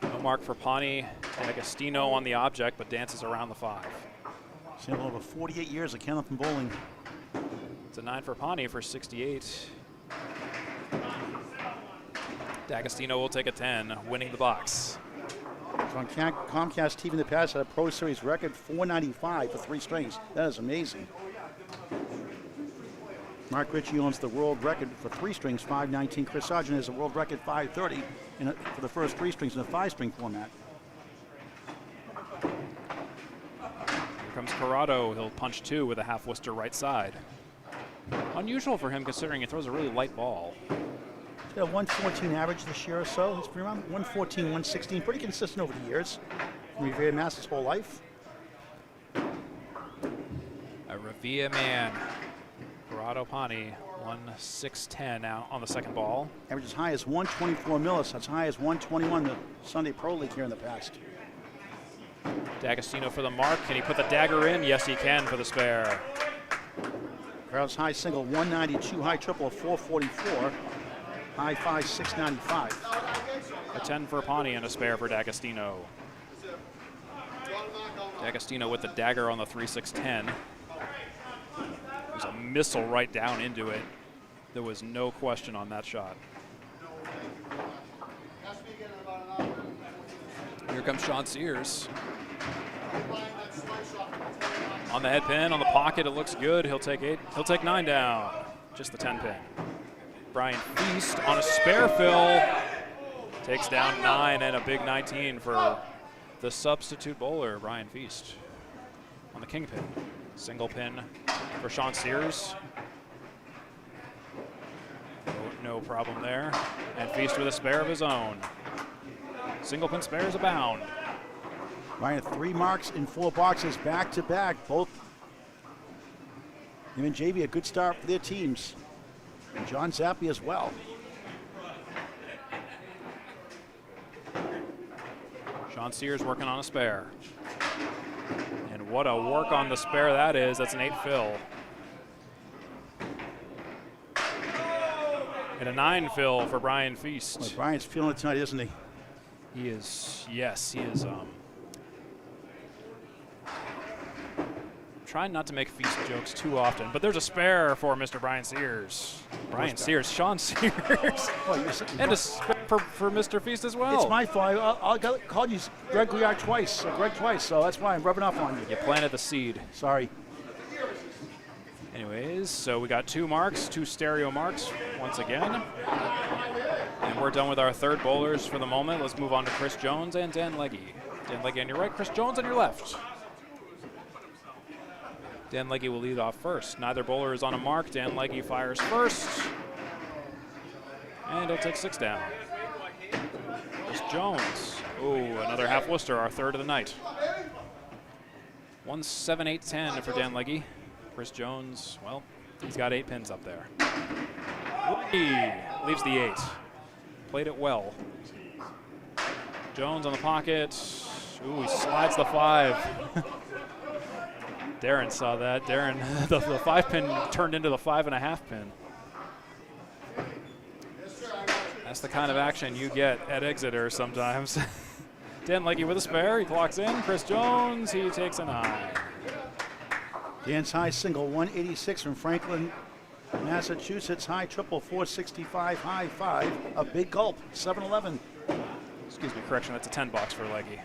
Speaker 2: No mark for Ponte. D'Agostino on the object, but dances around the 5.
Speaker 1: He's had over 48 years of Kenneth bowling.
Speaker 2: It's a 9 for Ponte for 68. D'Agostino will take a 10, winning the box.
Speaker 1: On Comcast TV in the past, had a Pro Series record 495 for 3 strings. That is amazing. Mark Ritchie owns the world record for 3 strings, 519. Chris Sargent has a world record 530 for the first 3 strings in a 5-string format.
Speaker 2: Here comes Corrado. He'll punch 2 with a half Worcester right side. Unusual for him considering he throws a really light ball.
Speaker 1: He's got a 114 average this year or so. He's been around 114, 116, pretty consistent over the years. Revere Mass his whole life.
Speaker 2: A Revere man. Corrado Ponte, 1-6-10 now on the second ball.
Speaker 1: Average as high as 124 millis, as high as 121 the Sunday Pro League here in the past.
Speaker 2: D'Agostino for the mark. Can he put the dagger in? Yes, he can for the spare.
Speaker 1: Crowd's high single 192, high triple 444, high 5 695.
Speaker 2: A 10 for Ponte and a spare for D'Agostino. D'Agostino with the dagger on the 3-6-10. There's a missile right down into it. There was no question on that shot. Here comes Sean Sears. On the head pin, on the pocket, it looks good. He'll take 8. He'll take 9 down. Just the 10 pin. Brian Feast on a spare fill. Takes down 9 and a big 19 for the substitute bowler, Brian Feast. On the king pin. Single pin for Sean Sears. No problem there. And Feast with a spare of his own. Single pin spares abound.
Speaker 1: Ryan, 3 marks in 4 boxes back to back. Both him and JB, a good start for their teams. And John Zappi as well.
Speaker 2: Sean Sears working on a spare. And what a work on the spare that is. That's an 8 fill. And a 9 fill for Brian Feast.
Speaker 1: Well, Brian's feeling it tonight, isn't he?
Speaker 2: He is, yes, he is. Trying not to make Feast jokes too often, but there's a spare for Mr. Brian Sears. Brian Sears, Sean Sears.
Speaker 1: Well,
Speaker 2: And a spare for Mr. Feast as well.
Speaker 1: it's my fault. I called you Greg twice, so that's why I'm rubbing off on you.
Speaker 2: You planted the seed.
Speaker 1: Sorry.
Speaker 2: Anyways, so we got 2 marks, 2 stereo marks once again. And we're done with our third bowlers for the moment. Let's move on to Chris Jones and Dan Legge. Dan Legge on your right, Chris Jones on your left. Dan Legge will lead off first. Neither bowler is on a mark. Dan Legge fires first. And he'll take 6 down. Chris Jones. Oh, another half Worcester, our third of the night. 1-7-8-10 for Dan Legge. Chris Jones, well, he's got 8 pins up there. He leaves the 8. Played it well. Jones on the pocket. Ooh, he slides the 5. Darren saw that. Darren, the 5 pin turned into the 5.5 pin. That's the kind of action you get at Exeter sometimes. Dan Legge with a spare. He clocks in. Chris Jones, he takes a 9.
Speaker 1: Dan's high single, 186 from Franklin, Massachusetts. High triple, 465. High 5. A big gulp, 711.
Speaker 2: Excuse me, correction, that's a 10 box for Legge.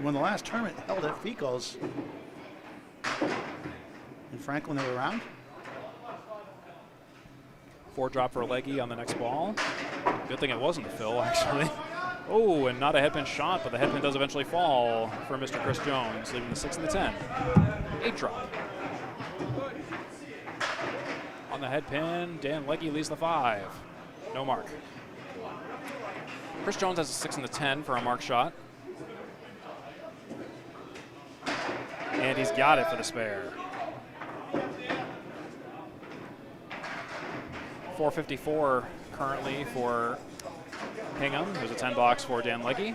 Speaker 1: When the last tournament held at Fico's in Franklin, they were around.
Speaker 2: 4 drop for Legge on the next ball. Good thing it wasn't a fill, actually. Oh, and not a headpin shot, but the headpin does eventually fall for Mr. Chris Jones, leaving the 6 and the 10. 8 drop. On the headpin, Dan Legge leads the 5. No mark. Chris Jones has a 6 and the 10 for a mark shot. And he's got it for the spare. 454 currently for Hingham. There's a 10 box for Dan Legge.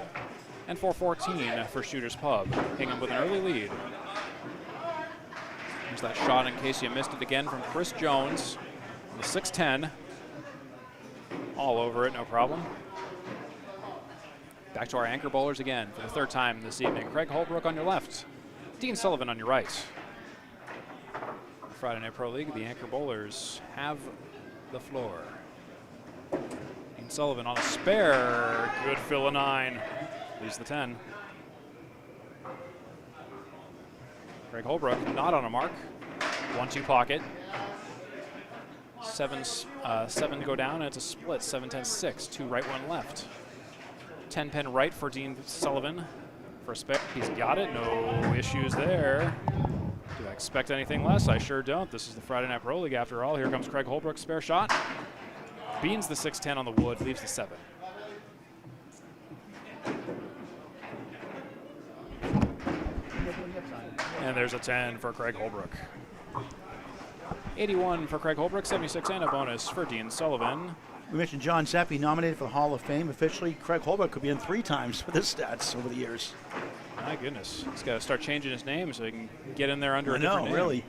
Speaker 2: And 414 for Shooter's Pub. Hingham with an early lead. There's that shot in case you missed it again from Chris Jones. The 6-10. All over it, no problem. Back to our anchor bowlers again for the 3rd time this evening. Craig Holbrook on your left. Dean Sullivan on your right. Friday Night Pro League, the anchor bowlers have the floor. Dean Sullivan on a spare. Good fill, a 9. Leaves the 10. Craig Holbrook not on a mark. 1-2 pocket. 7 to go down, and it's a split. 7-10-6. 2 right, 1 left. 10 pin right for Dean Sullivan. For a spare, he's got it, no issues there. Do I expect anything less? I sure don't. This is the Friday Night Pro League after all. Here comes Craig Holbrook's spare shot. Beans the 6-10 on the wood, leaves the 7. And there's a 10 for Craig Holbrook. 81 for Craig Holbrook, 76 and a bonus for Dean Sullivan.
Speaker 1: We mentioned John Zappi nominated for the Hall of Fame. Officially, Craig Holbrook could be in 3 times for his stats over the years.
Speaker 2: My goodness. He's got to start changing his name so he can get in there under a
Speaker 1: I
Speaker 2: different
Speaker 1: know,
Speaker 2: name.
Speaker 1: really.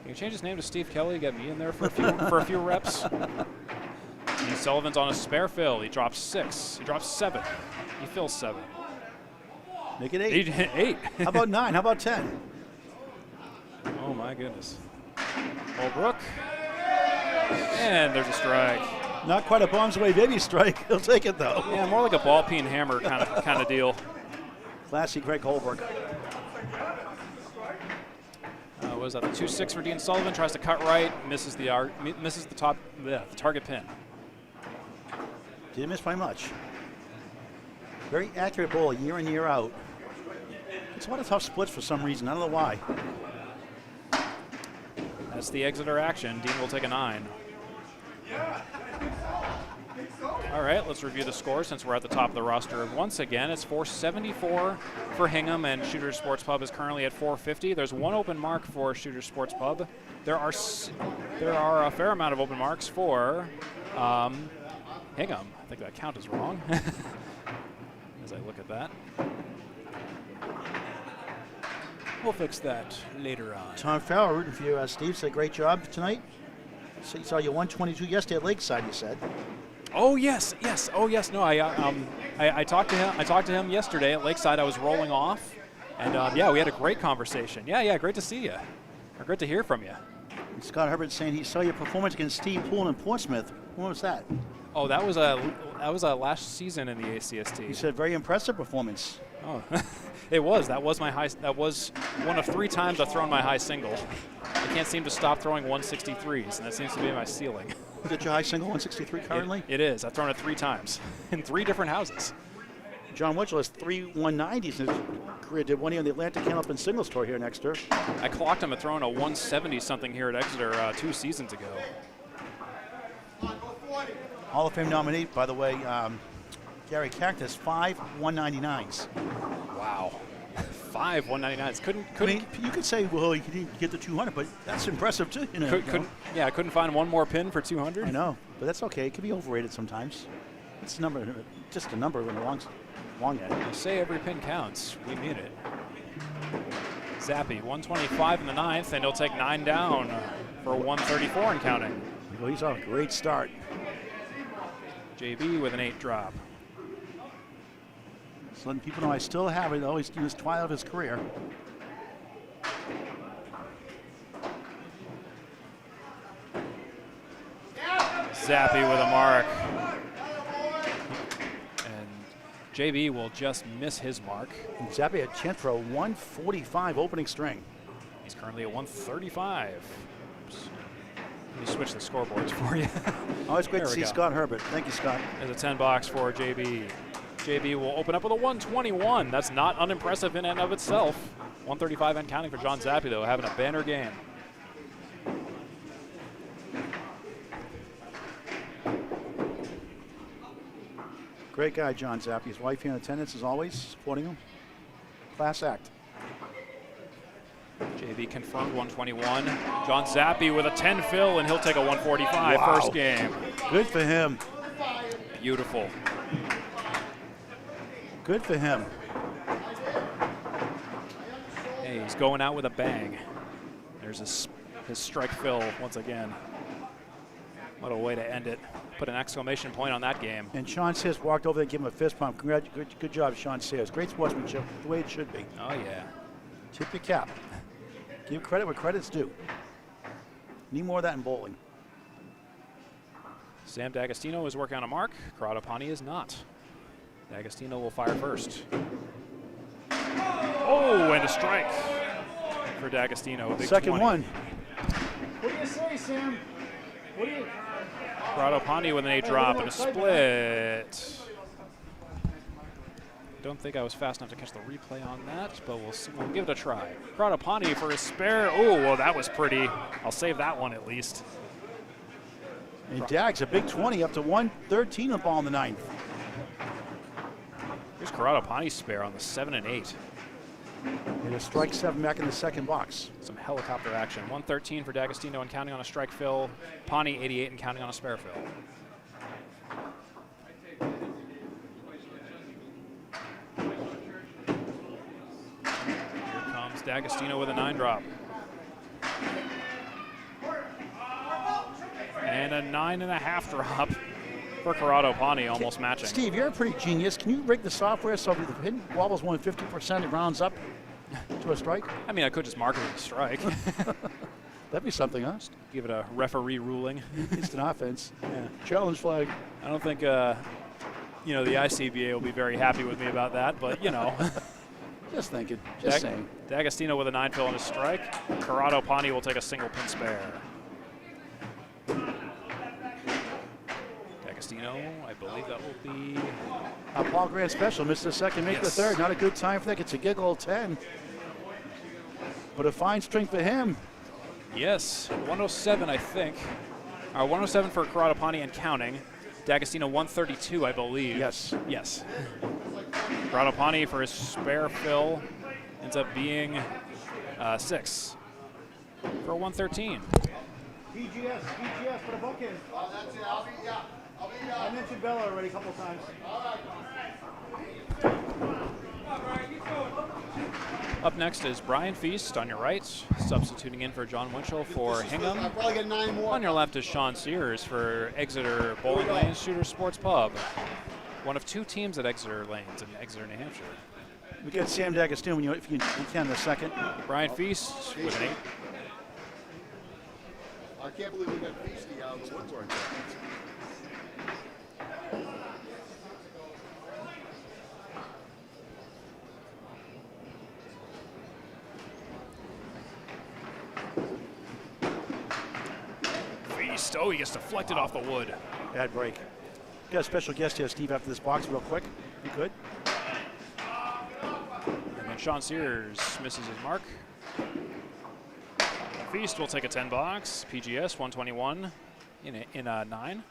Speaker 2: Can you change his name to Steve Kelly, get me in there for a few reps? Dean Sullivan's on a spare fill. He drops 6. He drops 7. He fills 7.
Speaker 1: Make it 8.
Speaker 2: 8.
Speaker 1: How about 9? How about 10?
Speaker 2: Oh, my goodness. Holbrook. And there's a strike.
Speaker 1: Not quite a bombs away baby strike. He'll take it, though.
Speaker 2: Yeah, more like a ball peen hammer kind of deal.
Speaker 1: Classy Craig Holbrook.
Speaker 2: What was that? The 2-6 for Dean Sullivan. Tries to cut right. Misses the target pin.
Speaker 1: Didn't miss by much. Very accurate bowl year in, year out. It's a lot of tough splits for some reason. I don't know why.
Speaker 2: That's the Exeter action. Dean will take a 9. All right, let's review the score since we're at the top of the roster. Once again, it's 474 for Hingham, and Shooters Sports Pub is currently at 450. There's one open mark for Shooters Sports Pub. There are a fair amount of open marks for Hingham. I think that count is wrong as I look at that. We'll fix that later on.
Speaker 1: Tom Farrell rooting for you, Steve. Said great job tonight. So you saw you 122 yesterday at Lakeside, you said.
Speaker 2: Oh yes. Oh yes. No, I talked to him. I talked to him yesterday at Lakeside. I was rolling off, and yeah, we had a great conversation. Yeah, great to see you. Or great to hear from you.
Speaker 1: And Scott Herbert saying he saw your performance against Steve Poole in Portsmouth. When was that?
Speaker 2: Oh, that was a last season in the ACST.
Speaker 1: He said very impressive performance.
Speaker 2: Oh, it was. That was my high. That was one of 3 times I've thrown my high single. I can't seem to stop throwing 163s, and that seems to be my ceiling.
Speaker 1: Is it your high single 163 currently?
Speaker 2: It is. I've thrown it 3 times in 3 different houses.
Speaker 1: John Winchell has 3 190s in his career. Did one here in the Atlantic Candlepin and Single Store here in Exeter.
Speaker 2: I clocked him at throwing a 170 something here at Exeter 2 seasons ago.
Speaker 1: Hall of Fame nominee, by the way, Gary Cactus, 5 199s.
Speaker 2: Wow. 5 199s. Couldn't.
Speaker 1: I mean, you could say, well, you didn't get the 200, but that's impressive too. You know,
Speaker 2: I couldn't find one more pin for 200.
Speaker 1: I know, but that's okay. It can be overrated sometimes. It's a number, just a number when it belongs long at it.
Speaker 2: Say every pin counts. We mean it. Zappy, 125 in the 9th, and he'll take 9 down for 134 and counting.
Speaker 1: Well, he's off a great start.
Speaker 2: JB with an 8 drop.
Speaker 1: So letting people know I still have it. Always in his twilight of his career.
Speaker 2: Zappy with a mark. And JB will just miss his mark.
Speaker 1: And Zappy had a chance for a 145 opening string.
Speaker 2: He's currently at 135. Oops. Let me switch the scoreboards for you.
Speaker 1: Always great to see Scott Herbert. Thank you, Scott.
Speaker 2: There's a 10 box for JB. JB will open up with a 121. That's not unimpressive in and of itself. 135 and counting for John Zappy, though, having a banner game.
Speaker 1: Great guy, John Zappy. His wife here in attendance, as always, supporting him. Class act.
Speaker 2: JB confirmed 121. John Zappy with a 10 fill, and he'll take a 145
Speaker 1: wow.
Speaker 2: First game.
Speaker 1: Good for him.
Speaker 2: Beautiful.
Speaker 1: Good for him.
Speaker 2: Hey, he's going out with a bang. There's his strike fill once again. What a way to end it. Put an exclamation point on that game.
Speaker 1: And Sean Sears walked over there and gave him a fist pump. Good job, Sean Sears. Great sportsmanship, the way it should be.
Speaker 2: Oh, yeah.
Speaker 1: Tip your cap. Give credit where credit's due. Need more of that in bowling.
Speaker 2: Sam D'Agostino is working on a mark. Corrado Pani is not. D'Agostino will fire first. Oh, and a strike for D'Agostino.
Speaker 1: Second
Speaker 2: 20.
Speaker 1: one.
Speaker 4: What do you say, Sam? What do you?
Speaker 2: Corrado Pani with an 8 drop and a split. Don't think I was fast enough to catch the replay on that, but we'll give it a try. Corrado Pani for his spare. Oh, well, that was pretty. I'll save that one at least.
Speaker 1: And Dags, a big 20 up to 113 on the ball in the 9th.
Speaker 2: Here's Corrado Pani's spare on the 7 and 8.
Speaker 1: And a strike 7 back in the second box.
Speaker 2: Some helicopter action. 113 for D'Agostino and counting on a strike fill. Pani 88 and counting on a spare fill. Here comes D'Agostino with a 9 drop. And a 9.5 drop for Corrado Pani, almost matching.
Speaker 1: Steve, you're a pretty genius. Can you rig the software so if the pin wobbles more than 50%, it rounds up to a strike?
Speaker 2: I mean, I could just mark it as a strike.
Speaker 1: That'd be something, huh?
Speaker 2: Give it a referee ruling.
Speaker 1: Instant offense. Yeah. Challenge flag.
Speaker 2: I don't think, the ICBA will be very happy with me about that, but,
Speaker 1: Just thinking. Just saying.
Speaker 2: D'Agostino with a 9 fill and a strike. Corrado Pani will take a single pin spare. D'Agostino. I believe that will be.
Speaker 1: Paul Grant special, missed the second, make the
Speaker 2: Yes.
Speaker 1: third. Not a good time for that. It's a giggle 10. But a fine string for him.
Speaker 2: Yes, 107, I think. 107 for Karatapani and counting. D'Agostino 132, I believe.
Speaker 1: Yes.
Speaker 2: Yes. Karatapani for his spare fill ends up being 6 for 113.
Speaker 4: PGS for the bookend.
Speaker 5: Oh, that's it. I'll be down.
Speaker 4: I mentioned Bella already a couple times.
Speaker 2: Up next is Brian Feast on your right, substituting in for John Winchell for Hingham.
Speaker 5: I'll probably get 9 more.
Speaker 2: On your left is Sean Sears for Exeter Bowling Lanes Shooter Sports Pub. One of 2 teams at Exeter Lanes in Exeter, New Hampshire.
Speaker 1: We get Sam D'Agostino if you can in a second.
Speaker 2: Brian Feast with an 8.
Speaker 5: I can't believe we got Feasty out of the woodwork.
Speaker 2: Feast, oh, he gets deflected off the wood.
Speaker 1: Bad break. Got a special guest here, Steve, after this box real quick. You good?
Speaker 2: And then Sean Sears misses his mark. Feast will take a 10 box. PGS 121 in a 9.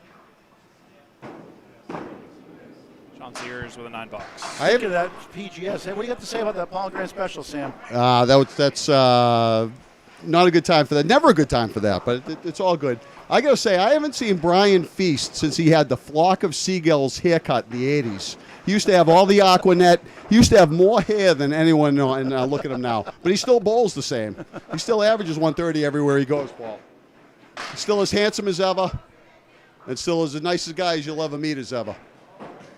Speaker 2: Sean Sears with a 9 box.
Speaker 1: Look at that PGS. Hey, what do you have to say about that Paul Grant special, Sam?
Speaker 5: That's not a good time for that. Never a good time for that, but it's all good. I got to say, I haven't seen Brian Feast since he had the Flock of Seagulls haircut in the 80s. He used to have all the Aquanet. He used to have more hair than anyone, and look at him now. But he still bowls the same. He still averages 130 everywhere he goes, Paul. He's still as handsome as ever, and still as nice a guy as you'll ever meet as ever.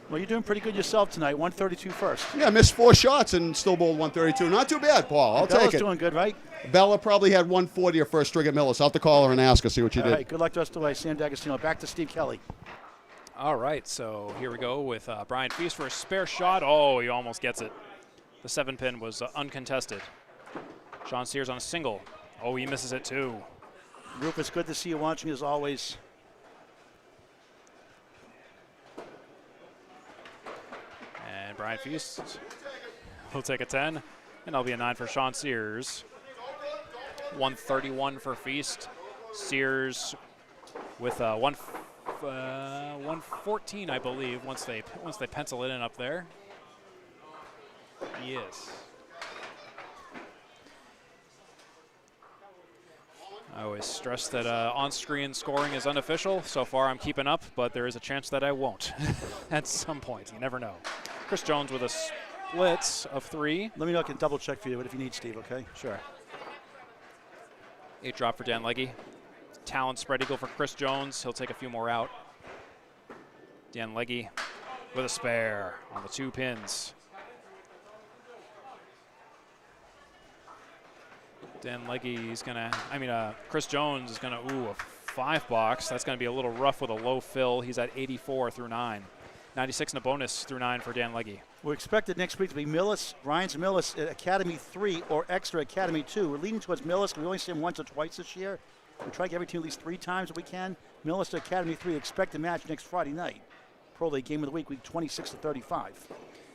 Speaker 1: Well, you're doing pretty good yourself tonight. 132 first.
Speaker 5: Yeah, missed 4 shots and still bowled 132. Not too bad, Paul. I'll
Speaker 1: Bella's
Speaker 5: take it.
Speaker 1: doing good, right?
Speaker 5: Bella probably had 140 her first string at Millis. I'll have to call her and ask her, see what she
Speaker 1: All
Speaker 5: did.
Speaker 1: right, good luck to us today, Sam D'Agostino. Back to Steve Kelly.
Speaker 2: All right, so here we go with Brian Feast for a spare shot. Oh, he almost gets it. The 7-pin was uncontested. Sean Sears on a single. Oh, he misses it too.
Speaker 1: Rufus, good to see you watching as always.
Speaker 2: And Brian Feast will take a 10, and that'll be a 9 for Sean Sears. 131 for Feast. Sears with 114, I believe, once they pencil it in up there. Yes. I always stress that on-screen scoring is unofficial. So far, I'm keeping up, but there is a chance that I won't at some point. You never know. Chris Jones with a split of 3.
Speaker 1: Let me know. I can double check for you if you need, Steve, okay?
Speaker 2: Sure. 8 drop for Dan Legge. Talon spread eagle for Chris Jones. He'll take a few more out. Dan Legge with a spare on the 2 pins. Dan Legge is Chris Jones is gonna, a 5 box. That's gonna be a little rough with a low fill. He's at 84 through 9. 96 and a bonus through 9 for Dan Legge.
Speaker 1: We're expected next week to be Ryan's Millis at Academy 3 or Exeter Academy 2. We're leaning towards Millis. We only see him once or twice this year. We try to get every team at least 3 times if we can. Millis to Academy 3. Expect a match next Friday night. Pro League Game of the Week, week 26 to 35.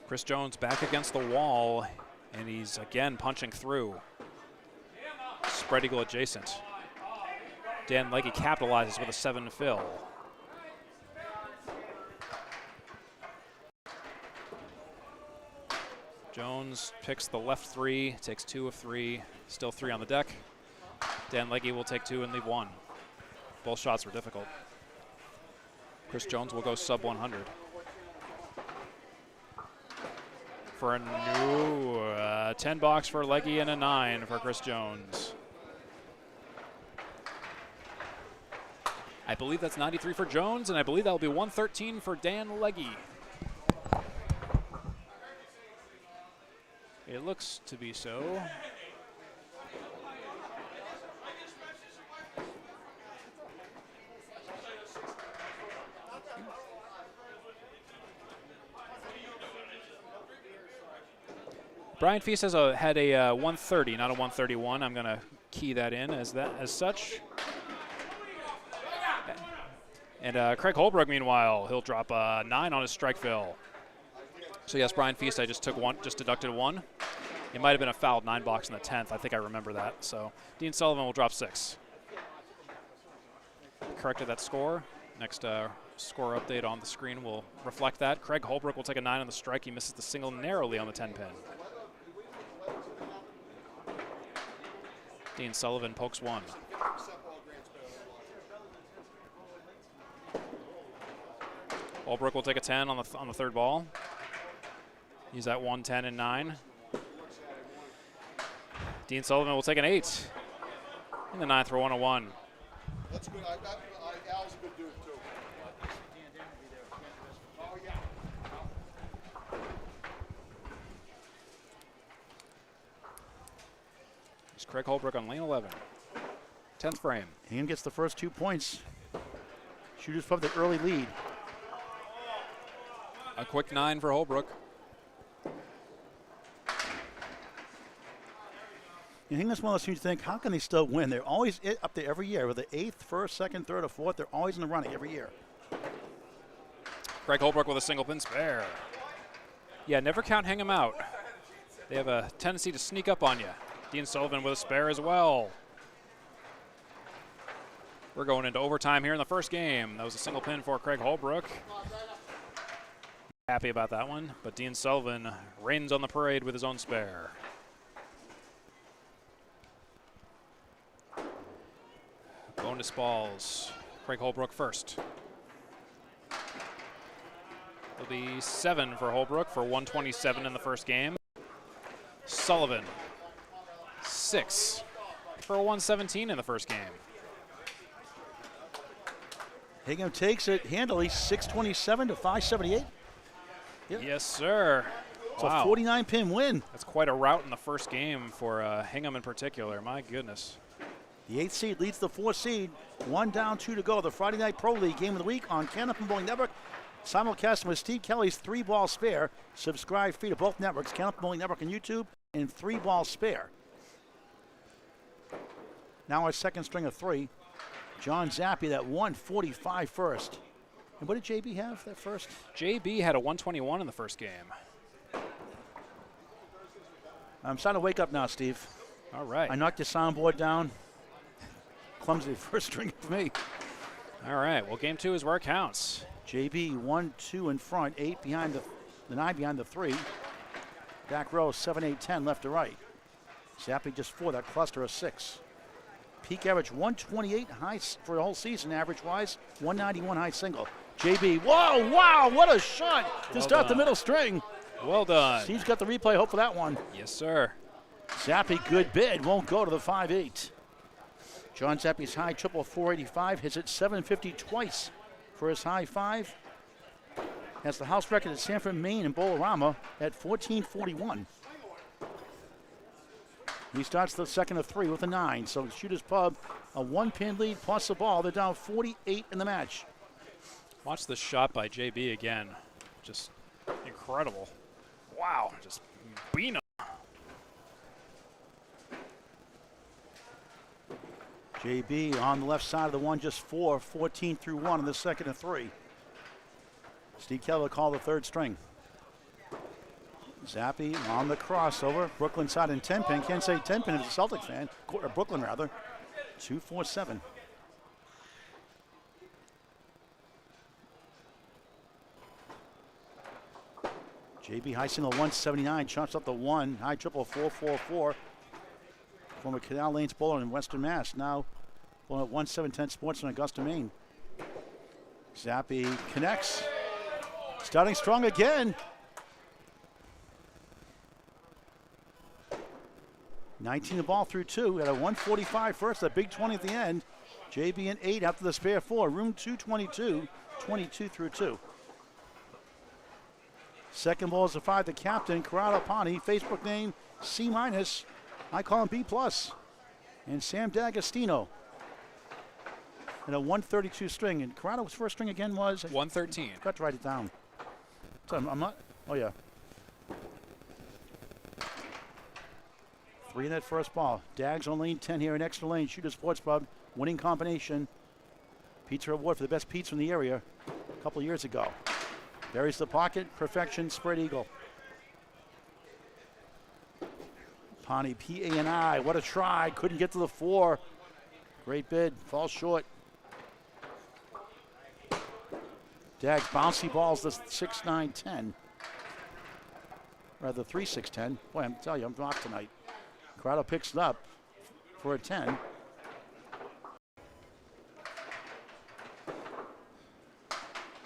Speaker 2: Chris Jones back against the wall, and he's again punching through. Spread eagle adjacent. Dan Legge capitalizes with a 7 fill. Jones picks the left 3, takes 2 of 3, still 3 on the deck. Dan Legge will take 2 and leave 1. Both shots were difficult. Chris Jones will go sub 100. For a new 10 box for Legge and a 9 for Chris Jones. I believe that's 93 for Jones, and I believe that'll be 113 for Dan Legge. It looks to be so. Brian Feast has had a 130, not a 131. I'm going to key that in as such. And Craig Holbrook, meanwhile, he'll drop a 9 on his strike fill. So yes, Brian Feast, I just deducted 1. It might have been a fouled 9 box in the 10th. I think I remember that. So Dean Sullivan will drop 6. Corrected that score. Next score update on the screen will reflect that. Craig Holbrook will take a 9 on the strike. He misses the single narrowly on the 10 pin. Dean Sullivan pokes 1. Holbrook will take a 10 on the third ball. He's at 110 and 9. Dean Sullivan will take an 8 in the 9th for 101.
Speaker 5: That's good. Al's a good dude, too. Oh, yeah.
Speaker 2: It's Craig Holbrook on lane 11. 10th frame.
Speaker 1: Hingham gets the first 2 points. Shooters from the early lead.
Speaker 2: A quick 9 for Holbrook.
Speaker 1: And Hingham's one of those teams you think, how can they still win? They're always up there every year with the 8th, 1st, 2nd, 3rd, or 4th. They're always in the running every year.
Speaker 2: Craig Holbrook with a single pin spare. Yeah, never count Hingham out. They have a tendency to sneak up on you. Dean Sullivan with a spare as well. We're going into overtime here in the first game. That was a single pin for Craig Holbrook. Happy about that one, but Dean Sullivan rains on the parade with his own spare. Bonus balls. Craig Holbrook first. It'll be 7 for Holbrook for 127 in the first game. Sullivan, 6 for 117 in the first game.
Speaker 1: Hingham takes it handily, 627 to 578. Yep.
Speaker 2: Yes, sir.
Speaker 1: It's
Speaker 2: Wow.
Speaker 1: a 49-pin win.
Speaker 2: That's quite a rout in the first game for Hingham in particular. My goodness.
Speaker 1: The 8th seed leads the 4th seed. 1 down, 2 to go. The Friday Night Pro League Game of the Week on Canopy Bowling Network. Simulcast with Steve Kelly's 3-ball spare. Subscribe free to both networks, Canopy Bowling Network and YouTube, and 3-ball spare. Now our second string of 3. John Zappi, that 145 first. And what did JB have that first?
Speaker 2: JB had a 121 in the first game.
Speaker 1: I'm starting to wake up now, Steve.
Speaker 2: All right.
Speaker 1: I knocked your soundboard down. Clumsy first string for me.
Speaker 2: All right. Well, game 2 is where it counts.
Speaker 1: JB 1, 2 in front, 8 behind the 9 behind the 3. Back row 7, 8, 10 left to right. Zappi just 4, that cluster of 6. Peak average 128 high for the whole season, average wise 191 high single. JB, whoa, wow, what a shot to
Speaker 2: Well
Speaker 1: start the
Speaker 2: done.
Speaker 1: middle string.
Speaker 2: Well done.
Speaker 1: Steve's got the replay, hope for that one.
Speaker 2: Yes, sir.
Speaker 1: Zappi, good bid, won't go to the 5-8. John Zappi's high triple 485, hits it 750 twice for his high 5. Has the house record at Sanford, Maine and Bolorama at 1441. He starts the second of 3 with a 9. So Shooters Pub, a 1-pin lead plus the ball. They're down 48 in the match.
Speaker 2: Watch this shot by JB again. Just incredible. Wow. Just bean him.
Speaker 1: JB on the left side of the 1, just 4, 14 through 1 in the second of 3. Steve Keller called the third string. Zappi on the crossover. Brooklyn side and 10-pin. Can't say 10-pin if it's a Celtic fan. Or Brooklyn, rather. 2-4-7. JB high single 179. Chomps up the 1. High triple 4-4-4. Former Canal Lanes bowler in Western Mass. Now bowling at 1710 Sports in Augusta, Maine. Zappi connects. Starting strong again. 19 the ball through 2 at a 145 first, a big 20 at the end. JB an 8 after the spare 4. Room 222, 22 through 2. Second ball is a 5, the captain, Corrado Pani. Facebook name C-. I call him B+. And Sam D'Agostino. And a 132 string. And Corrado's first string again was?
Speaker 2: 113.
Speaker 1: I forgot to write it down. So I'm not, oh yeah. 3 in that first ball. Dags on lane 10 here in Exeter Lane. Shooter Sports Pub. Winning combination. Pizza award for the best pizza in the area a couple years ago. Buries the pocket, perfection, spread eagle. Pawnee, P-A-N-I, what a try, couldn't get to the 4. Great bid, falls short. Dags bouncy balls the 6-9-10. Rather 3-6-10. Boy, I'm telling you, I'm off tonight. Corrado picks it up for a 10.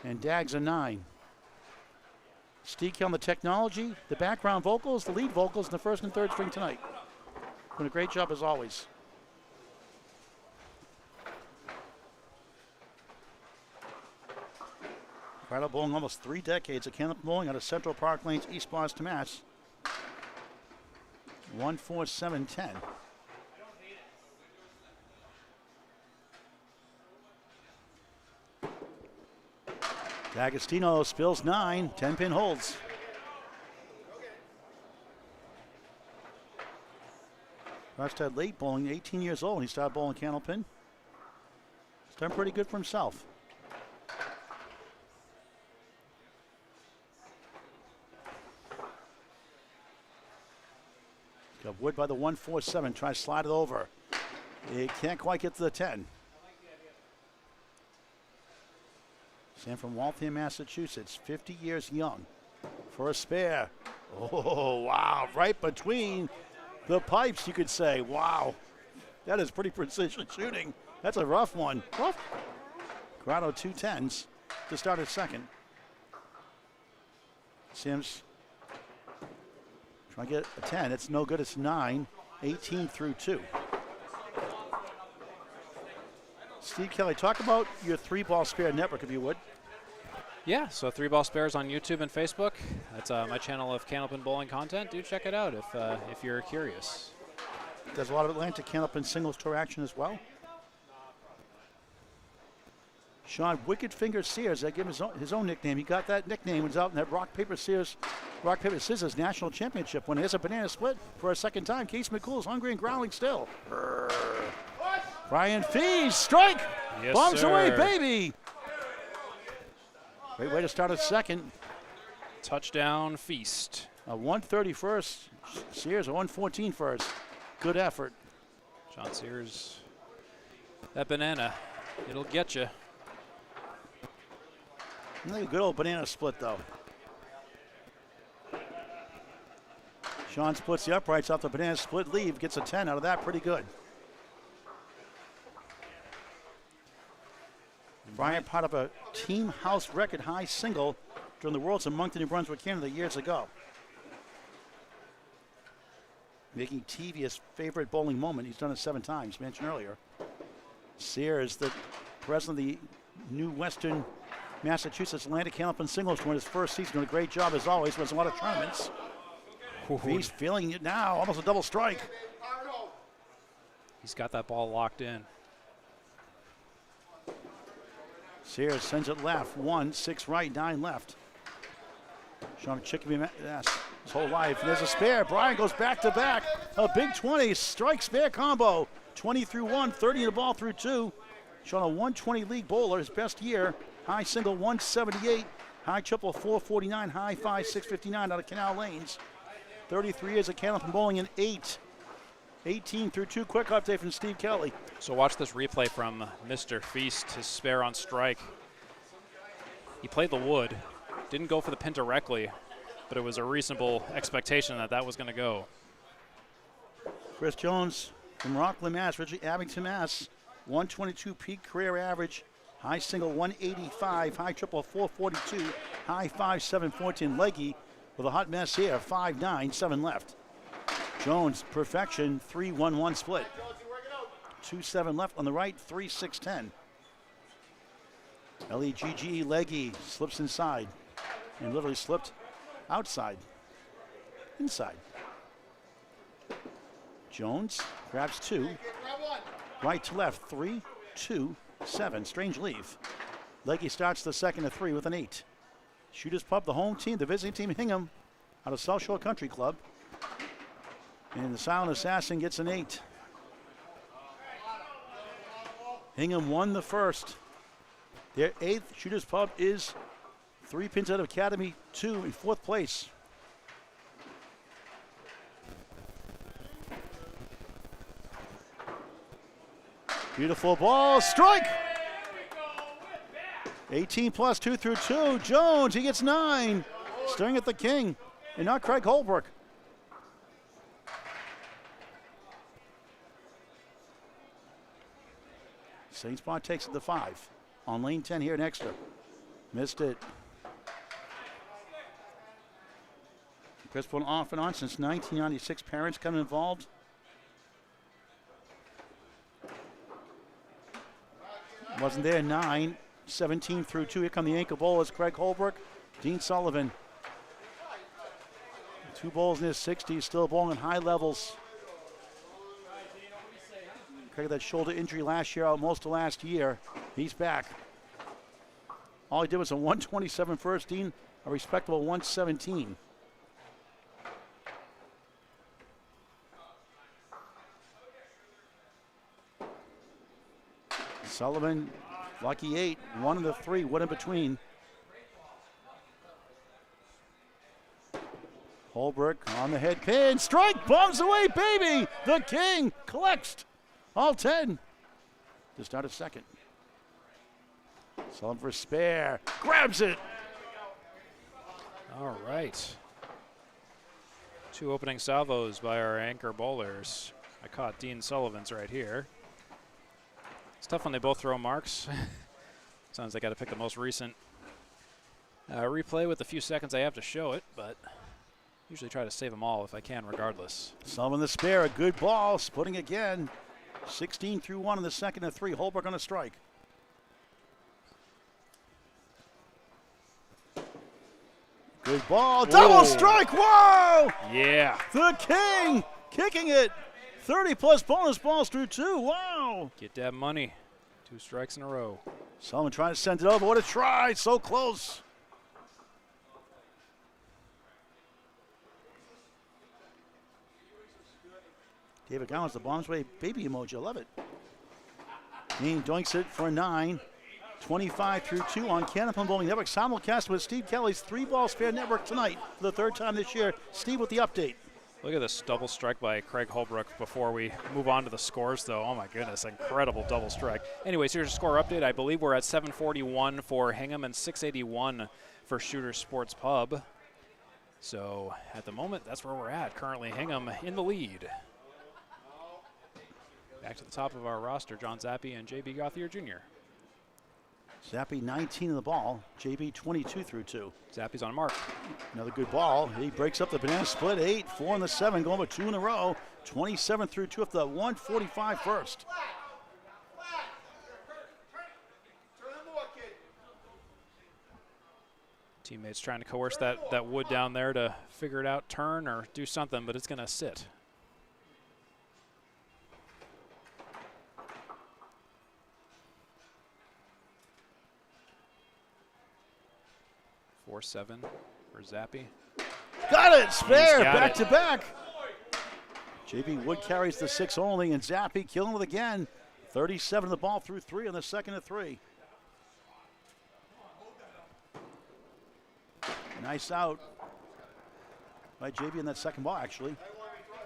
Speaker 1: And Dags a 9. Steak on the technology, the background vocals, the lead vocals in the first and third string tonight. Doing a great job as always. Corrado bowling almost 3 decades of Canada bowling out of Central Park Lanes, East Boston, Mass. 1-4-7-10. D'Agostino spills 9, 10-pin holds. Rostad late bowling, 18 years old when he started bowling candlepin. He's done pretty good for himself. Got Wood by the 1-4-7, tries to slide it over. He can't quite get to the 10. Sam from Waltham, Massachusetts, 50 years young for a spare. Oh, wow, right between the pipes, you could say. Wow, that is pretty precision shooting. That's a rough one. Rough. Corrado 2 10s to start at second. Sam's trying to get a 10. It's no good. It's 9, 18 through 2. Steve Kelly, talk about your 3-ball spare network, if you would.
Speaker 2: Yeah, so 3-ball spares on YouTube and Facebook. That's my channel of candlepin bowling content. Do check it out if you're curious.
Speaker 1: Does a lot of Atlantic candlepin singles tour action as well. Sean Wicked Finger Sears, I give him his own nickname. He got that nickname when he was out in that Rock Paper Scissors National Championship when there's a banana split for a second time. Case McCool's hungry and growling still. Brian Fees, strike!
Speaker 2: Yes,
Speaker 1: Bombs
Speaker 2: sir.
Speaker 1: away, baby! Great way to start a second.
Speaker 2: Touchdown feast.
Speaker 1: A 130 first. Sears a 114 first. Good effort.
Speaker 2: John Sears. That banana, it'll get you.
Speaker 1: A good old banana split, though. Sean splits the uprights off the banana split leave. Gets a 10 out of that. Pretty good. Brian part of a team house record high single during the Worlds in Moncton, New Brunswick, Canada years ago. Making TV his favorite bowling moment. He's done it 7 times, mentioned earlier. Sears, the president of the New Western Massachusetts Atlantic Candlepin Singles Tour in his first season, doing a great job as always. Wins a lot of tournaments. He's feeling it now, almost a double strike.
Speaker 2: He's got that ball locked in.
Speaker 1: Sears sends it left. 1, 6 right, 9 left. Sean Chickaby his whole life. And there's a spare. Brian goes back to back. A big 20 strike spare combo. 20 through 1, 30 in the ball through 2. Sean a 120 league bowler, his best year. High single 178, high triple 449, high 5 659 out of Canal Lanes. 33 years of candlepin bowling in 8. 18 through 2. Quick update from Steve Kelly.
Speaker 2: So watch this replay from Mr. Feast, his spare on strike. He played the wood, didn't go for the pin directly, but it was a reasonable expectation that that was going to go.
Speaker 1: Chris Jones from Rockland, Mass. Richie Abington, Mass. 122 peak career average. High single 185, high triple 442, high 5 714. Leggy with a hot mess here. 5-9, 7 left. Jones, perfection, 3-1-1 split. 2-7 left on the right, 3-6-10. Legge Leggy slips inside and literally slipped outside. Inside. Jones grabs 2. Right to left, 3, 2, 7. Strange leave. Leggy starts the second of 3 with an 8. Shooters Pub, the home team, the visiting team, Hingham, out of South Shore Country Club. And the Silent Assassin gets an 8. Hingham won the first. Their 8th. Shooters Pub is 3 pins out of Academy 2 in 4th place. Beautiful ball, strike! 18 plus 2 through 2. Jones, he gets 9. Staring at the king, and not Craig Holbrook. St. Spot takes it to 5. On lane 10 here in Exeter. Missed it. Chris been off and on since 1996. Parents come involved. Wasn't there. 9. 17 through 2. Here come the ankle bowlers. Craig Holbrook, Dean Sullivan. 2 bowls in his 60s, still bowling at high levels. Craig had that shoulder injury last year, out most of last year. He's back. All he did was a 127 first, Dean, a respectable 117. Sullivan, lucky 8, 1 of the 3, one in between. Holbrook on the head pin, strike, bombs away, baby! The king collects all 10 to start a second. Sullivan for spare, grabs it.
Speaker 2: All right. 2 opening salvos by our anchor bowlers. I caught Dean Sullivan's right here. It's tough when they both throw marks. Sometimes they got to pick the most recent replay with the few seconds I have to show it, but usually try to save them all if I can, regardless.
Speaker 1: Sullivan the spare, a good ball, splitting again. 16 through 1 in the second of 3. Holbrook on a strike. Good ball, double strike, whoa!
Speaker 2: Yeah.
Speaker 1: The king kicking it. 30 plus bonus balls through 2, wow!
Speaker 2: Get that money. 2 strikes in a row.
Speaker 1: Sullivan trying to send it over, what a try, so close. David Gowans, the bombs way baby emoji, I love it. Dean doinks it for 9. 25 through 2 on Canopy Bowling Network. Simulcast with Steve Kelly's 3-ball spare network tonight for the 3rd time this year. Steve with the update.
Speaker 2: Look at this double strike by Craig Holbrook before we move on to the scores, though. Oh, my goodness, incredible double strike. Anyways, here's a score update. I believe we're at 741 for Hingham and 681 for Shooters Sports Pub. So at the moment, that's where we're at. Currently, Hingham in the lead. Back to the top of our roster, John Zappi and J.B. Gauthier Jr.
Speaker 1: Zappi 19 in the ball. JB 22 through 2.
Speaker 2: Zappi's on mark.
Speaker 1: Another good ball. He breaks up the banana split. 8, 4 in the 7, going with 2 in a row. 27 through 2 up the 145 first.
Speaker 2: Teammates trying to coerce that wood down there to figure it out, turn or do something, but it's going to sit. Four, 7 for Zappi.
Speaker 1: Got it, spare,
Speaker 2: got
Speaker 1: back
Speaker 2: it.
Speaker 1: to back. JB Wood carries the 6 only, and Zappi killing it again. 37 the ball through 3 on the second of 3. Nice out by JB in that second ball, actually.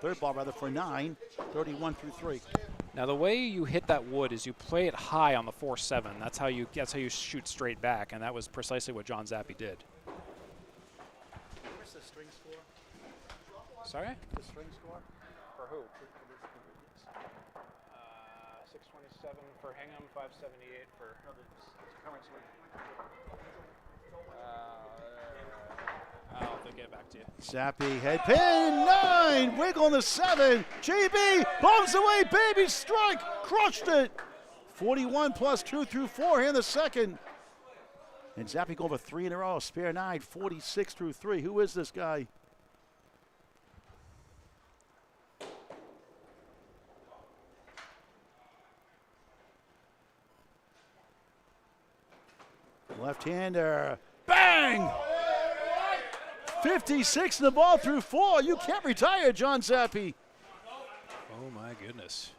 Speaker 1: 3rd ball, rather, for 9, 31 through 3.
Speaker 2: Now the way you hit that wood is you play it high on the 4-7. That's how you shoot straight back, and that was precisely what John Zappi did.
Speaker 1: Where's the string score?
Speaker 2: Sorry?
Speaker 1: The string score?
Speaker 2: For who? 627 for Hingham, 578 for
Speaker 1: Current swing.
Speaker 2: I'll have to get back to you.
Speaker 1: Zappi, head pin, 9, wiggle on the 7. JB, bombs away, baby, strike, crushed it. 41 plus 2 through 4 here in the second. And Zappi go over 3 in a row, spare 9, 46 through 3. Who is this guy? Left-hander, bang! 56 in the ball through 4. You can't retire, John Zappi.
Speaker 2: Oh my goodness.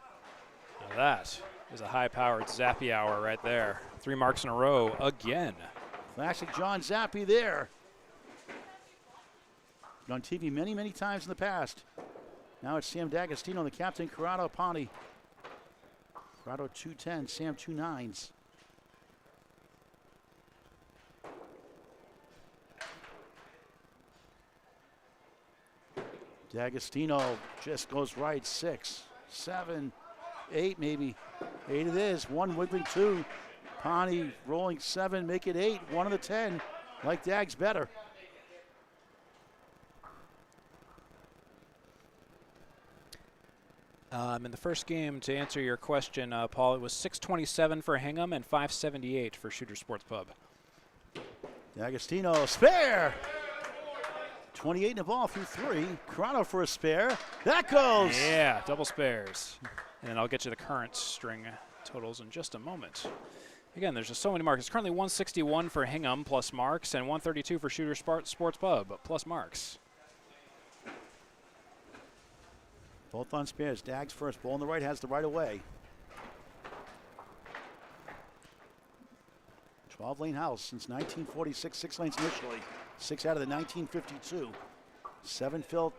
Speaker 2: Now that is a high-powered Zappi hour right there. 3 marks in a row again.
Speaker 1: Classic John Zappi there. Been on TV many, many times in the past. Now it's Sam D'Agostino, the captain, Corrado Ponte. Corrado 210, Sam 2.9s. D'Agostino just goes right, 6, 7, 8 maybe. 8 it is, 1 wiggling 2. Ponte rolling 7, make it 8, 1 of the 10. Like Dags better.
Speaker 2: In the first game, to answer your question, Paul, it was 627 for Hingham and 578 for Shooter Sports Pub.
Speaker 1: D'Agostino, spare! 28 in the ball through 3. Corrado for a spare. That goes!
Speaker 2: Yeah, double spares. And I'll get you the current string totals in just a moment. Again, there's just so many marks. It's currently 161 for Hingham plus marks and 132 for Shooter Sports Pub plus marks.
Speaker 1: Both on spares. Dags first. Ball on the right has the right away. 12-lane house since 1946. 6 lanes initially. 6 out of the 1952. 7 filled.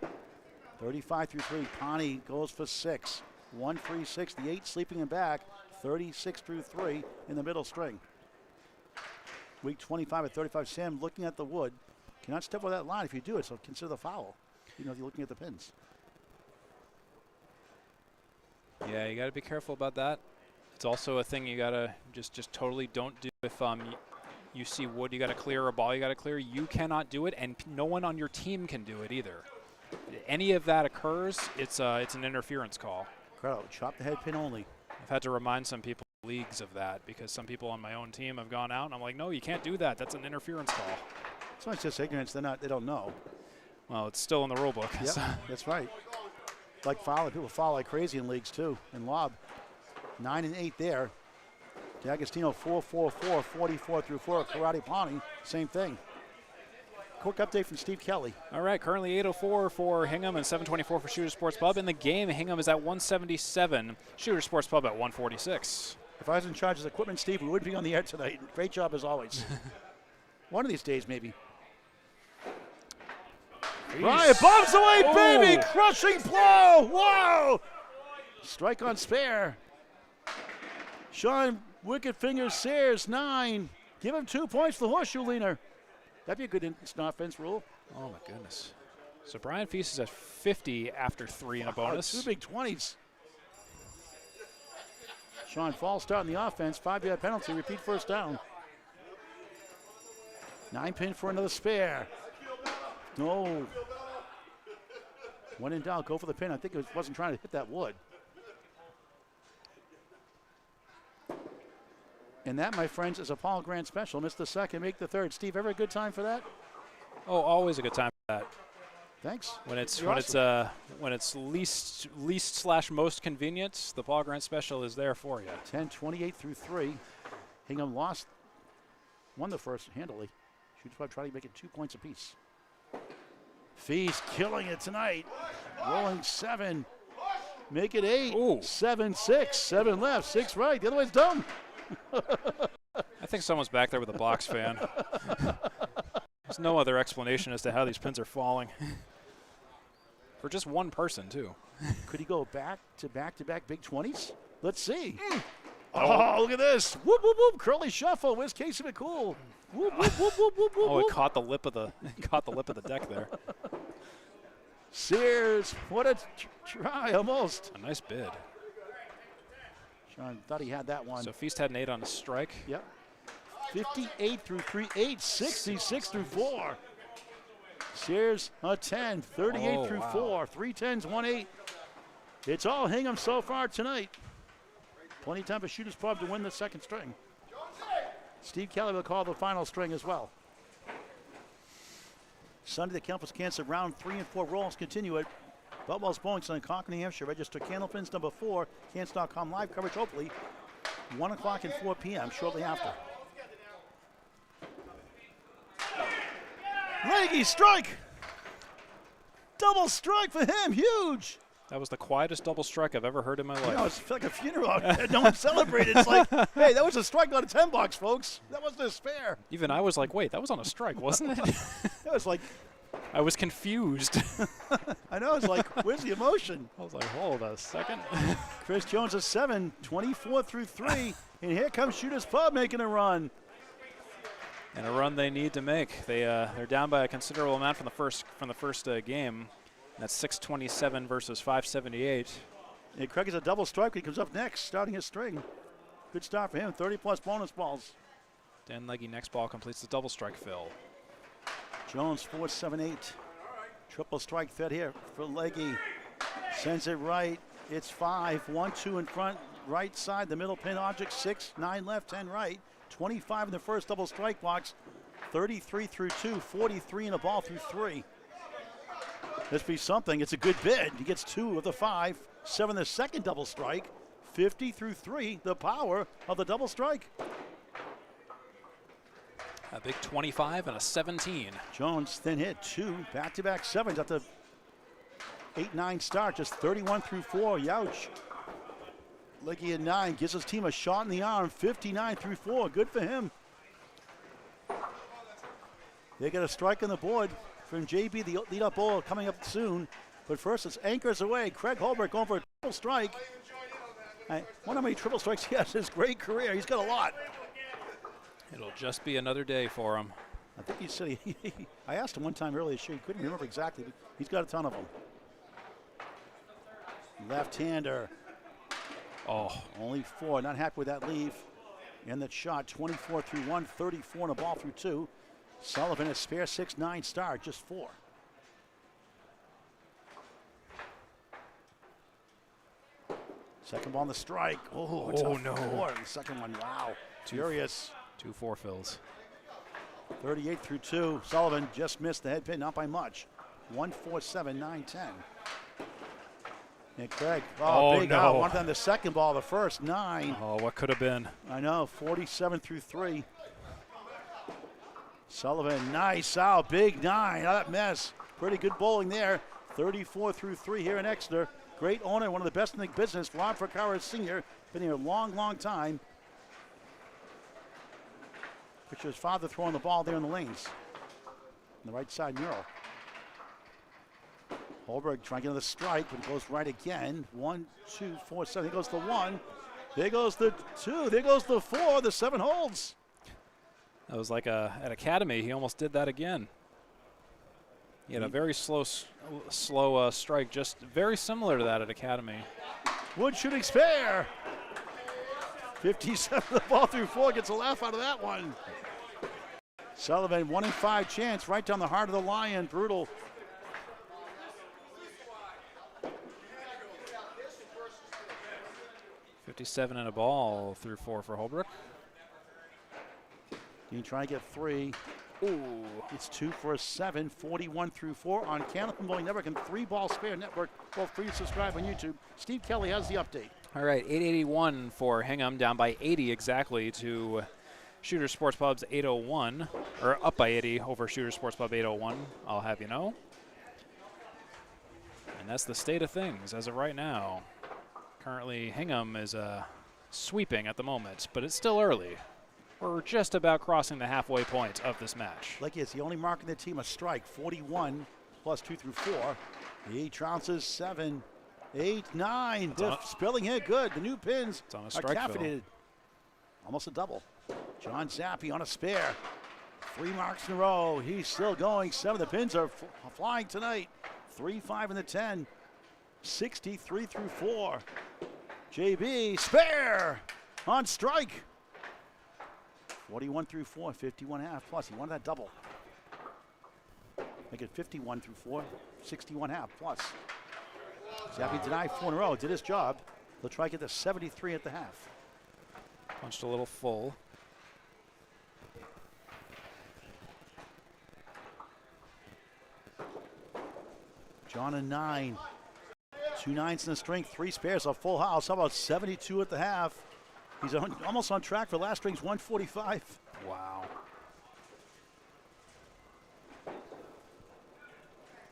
Speaker 1: 35 through 3. Ponte goes for 6. 1 free 6. The 8 sleeping in back. 36 through 3 in the middle string. Week 25 at 35. Sam looking at the wood. Cannot step over that line. If you do it, so consider the foul. You know, if you're looking at the pins.
Speaker 2: Yeah, you got to be careful about that. It's also a thing you got to just totally don't do. If you see wood you got to clear, a ball you got to clear, you cannot do it, and no one on your team can do it either. Any of that occurs, it's an interference call.
Speaker 1: Crowd, chop the head pin only.
Speaker 2: I've had to remind some people in leagues of that because some people on my own team have gone out, and I'm like, no, you can't do that. That's an interference call.
Speaker 1: It's not just ignorance. They don't know.
Speaker 2: Well, it's still in the rule book.
Speaker 1: Yeah,
Speaker 2: So.
Speaker 1: that's right. Like foul, people foul like crazy in leagues too. And lob, 9 and 8 there. D'Agostino 4-4-4, 44 through 4. Karate Ponte, same thing. Quick update from Steve Kelly.
Speaker 2: All right, currently 8:04 for Hingham and 7:24 for Shooter Sports Pub. In the game, Hingham is at 177. Shooter Sports Pub at 146.
Speaker 1: If I was in charge of the equipment, Steve, we would be on the air tonight. Great job as always. One of these days, maybe. Right, bombs away, baby! Crushing blow! Whoa! Strike on spare. Sean Wicked Fingers Sayers, 9. Give him 2 points for the horseshoe leaner. That'd be a good instant offense rule.
Speaker 2: Oh, my goodness. So Brian Feast is at 50 after 3 in a bonus.
Speaker 1: 2 big 20s. Sean Falls starting the offense. 5-yard penalty. Repeat first down. 9 pin for another spare. No. When in doubt, go for the pin. I think it wasn't trying to hit that wood. And that, my friends, is a Paul Grant special. Miss the second, make the third. Steve, ever a good time for that?
Speaker 2: Oh, always a good time for that.
Speaker 1: Thanks.
Speaker 2: When it's
Speaker 1: You're
Speaker 2: when
Speaker 1: awesome.
Speaker 2: it's least / most convenient, the Paul Grant special is there for you.
Speaker 1: 10-28 through 3. Hingham won the first handily. Shoots by trying to make it 2 points apiece. Feast killing it tonight. Rolling 7. Make it 8.
Speaker 2: Ooh.
Speaker 1: 7-6. 7 left. 6 right. The other way's dumb.
Speaker 2: I think someone's back there with a box fan. There's no other explanation as to how these pins are falling. For just one person, too.
Speaker 1: Could he go back to back big 20s? Let's see. Oh, look at this. Whoop, whoop, whoop. Curly shuffle. Where's Casey McCool? Whoop, whoop, whoop, whoop, whoop,
Speaker 2: Oh,
Speaker 1: whoop.
Speaker 2: it caught the lip of the deck there.
Speaker 1: Sears, what a try, almost.
Speaker 2: A nice bid.
Speaker 1: Sean thought he had that one.
Speaker 2: So Feast had an 8 on a strike.
Speaker 1: Yep. 58 through 3, 8, 66 through 4. Sears a 10, 38 through 4, 3 10s, 1 8. It's all Hingham so far tonight. Plenty of time for Shooter's Pub to win the second string. Steve Kelly will call the final string as well. Sunday, the Campus Cancer round 3 and 4 rolls continue at Beltwell's Bowling Center in Concord, New Hampshire. Register Candlepins number 4, Cans.com live coverage, hopefully 1 o'clock and 4 p.m. shortly after. Leahy strike! Double strike for him, huge!
Speaker 2: That was the quietest double strike I've ever heard in my life.
Speaker 1: You know, it's like a funeral out there. No one celebrated. It's like, hey, that was a strike on a 10 bucks, folks. That wasn't a spare.
Speaker 2: Even I was like, wait, that was on a strike, wasn't it?
Speaker 1: That was like,
Speaker 2: I was confused.
Speaker 1: I know. It's like, where's the emotion?
Speaker 2: I was like, hold a second.
Speaker 1: Chris Jones is 7, 24 through 3. And here comes Shooters Pub making a run.
Speaker 2: And a run they need to make. They're down by a considerable amount from the first game. That's 627 versus 578.
Speaker 1: And Craig is a double strike. He comes up next, starting his string. Good start for him. 30-plus bonus balls.
Speaker 2: Dan Legge next ball completes the double strike fill.
Speaker 1: Jones 4-7-8. Triple strike fed here for Legge. Sends it right. It's 5. 1-2 in front. Right side. The middle pin object. 6, 9 left, 10 right. 25 in the first double strike box. 33 through 2. 43 in a ball through 3. This be something. It's a good bid. He gets 2 of the 5. 7 the second double strike. 50 through 3. The power of the double strike.
Speaker 2: A big 25 and a 17.
Speaker 1: Jones thin hit. 2 back-to-back 7s at the 8-9 start. Just 31 through 4. Youch. Legge at 9 gives his team a shot in the arm. 59 through 4. Good for him. They get a strike on the board from JB, the lead-up bowler, coming up soon. But first, it's anchors away. Craig Holbrook going for a triple strike. I wonder how many triple strikes he has in his great career. He's got a lot.
Speaker 2: It'll just be another day for him.
Speaker 1: I think he said I asked him one time earlier this year. He couldn't remember exactly, but he's got a ton of them. Left-hander.
Speaker 2: Oh,
Speaker 1: Only 4. Not happy with that leave. And that shot, 24 through 1, 34 in a ball through 2. Sullivan a spare 6-9 start, just 4. Second ball on the strike. Oh, it's a
Speaker 2: no.
Speaker 1: 4. The second one, wow. Furious.
Speaker 2: 2 4 fills.
Speaker 1: 38 through 2. Sullivan just missed the head pin, not by much. 1-4-7, 9-10. And Craig, big
Speaker 2: no.
Speaker 1: out. Wanted on the second ball, the first 9.
Speaker 2: Oh, what could have been?
Speaker 1: I know, 47 through 3. Sullivan, nice out, big 9. That mess. Pretty good bowling there. 34 through 3 here in Exeter. Great owner, one of the best in the business. Ron Fraccara Sr. Been here a long, long time. Picture his father throwing the ball there in the lanes. On the right side mural. Holberg trying to get another strike, but it goes right again. 1, 2, 4, 7. There goes the 1. There goes the 2. There goes the 4. The 7 holds.
Speaker 2: That was like at Academy. He almost did that again. He had a very slow strike, just very similar to that at Academy.
Speaker 1: Wood shooting spare. 57 the ball through 4. Gets a laugh out of that one. Sullivan 1 in 5 chance right down the heart of the Lion. Brutal.
Speaker 2: $57 and a ball through 4 for Holbrook.
Speaker 1: You can try to get 3. Ooh, it's 2 for a 7. 41 through 4 on Canopy Bowling Network and 3 Ball Spare Network. Both free to subscribe on YouTube. Steve Kelly has the update.
Speaker 2: All right, 881 for Hingham, down by 80 exactly to Shooter Sports Pub's 801, or up by 80 over Shooter Sports Pub 801, I'll have you know. And that's the state of things as of right now. Currently, Hingham is sweeping at the moment, but it's still early. We're just about crossing the halfway point of this match.
Speaker 1: Like it's the only mark in the team, a strike. 41 plus 2 through 4. He trounces 7, 8, 9. Spilling hit good. The new pins
Speaker 2: on a
Speaker 1: are
Speaker 2: strike
Speaker 1: caffeinated. Almost a double. John Zappi on a spare. 3 marks in a row. He's still going. 7. The pins are flying tonight. 3, 5 in the 10. 63 through 4. JB spare on strike. 41 through 4, 51.5 plus. He wanted that double. Make it 51 through 4, 61.5 plus. Zappi denied 4 in a row. Did his job. He'll try to get to 73 at the half.
Speaker 2: Punched a little full.
Speaker 1: John and 9. 2 9s in the string, 3 spares, a full house. How about 72 at the half? He's almost on track for last string's 145.
Speaker 2: Wow.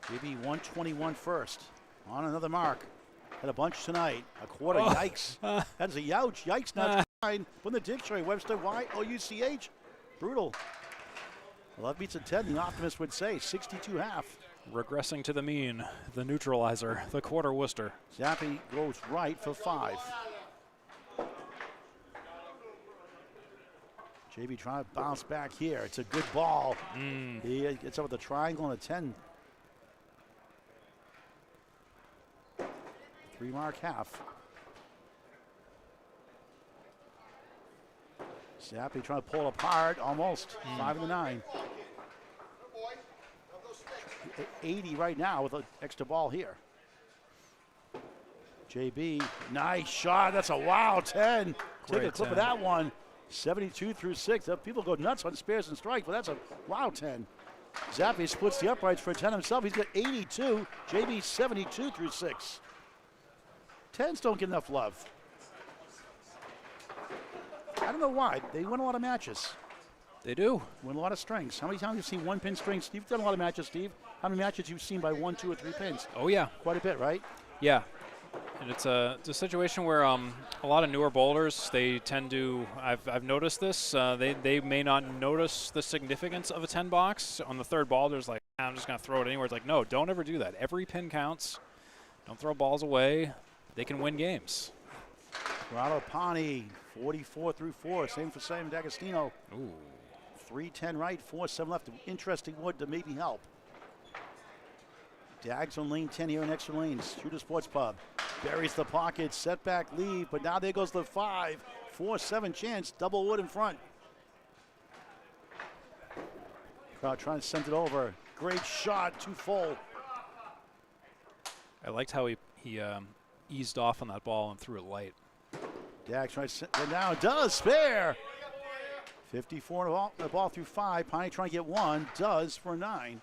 Speaker 1: JB 121 first. On another mark. Had a bunch tonight. A quarter, yikes. That's a youch. Yikes, not fine. From the dictionary, Webster, Y-O-U-C-H. Brutal. 11 beats a 10, the optimist would say. 62.5.
Speaker 2: Regressing to the mean, the neutralizer, the quarter Worcester.
Speaker 1: Zappi goes right for 5. JB trying to bounce back here. It's a good ball. He gets up with the triangle and a 10. 3-mark half. Zappi trying to pull it apart. Almost. 5 and 9. 80 right now with an extra ball here. JB, nice shot. That's a wow 10. Take a clip
Speaker 2: 10.
Speaker 1: of that one. 72 through 6. People go nuts on spares and strike, but that's a wow 10. Zappi splits the uprights for a 10 himself. He's got 82. JB 72 through 6. 10s don't get enough love. I don't know why. They win a lot of matches.
Speaker 2: They do.
Speaker 1: Win a lot of strings. How many times have you seen 1 pin strings? You've done a lot of matches, Steve. How many matches you've seen by 1, 2, or 3 pins?
Speaker 2: Oh, yeah.
Speaker 1: Quite a bit, right?
Speaker 2: Yeah. And it's a situation where a lot of newer bowlers, they tend to, I've noticed this, they may not notice the significance of a 10 box. On the third ball, there's like, I'm just going to throw it anywhere. It's like, no, don't ever do that. Every pin counts. Don't throw balls away. They can win games.
Speaker 1: Corrado Pani, 44 through 4. Same for Sam D'Agostino.
Speaker 2: Ooh.
Speaker 1: 3-10 right, 4-7 left. Interesting wood to maybe help. Dags on lane 10 here in extra lanes. Shooter Sports Pub. Buries the pocket, setback lead, but now there goes the 5. 4-7 chance, double wood in front. Crowd trying to send it over. Great shot, too full.
Speaker 2: I liked how he eased off on that ball and threw it light.
Speaker 1: Dags trying to send it down, does spare. 54 the ball through 5. Piney trying to get 1, does for 9.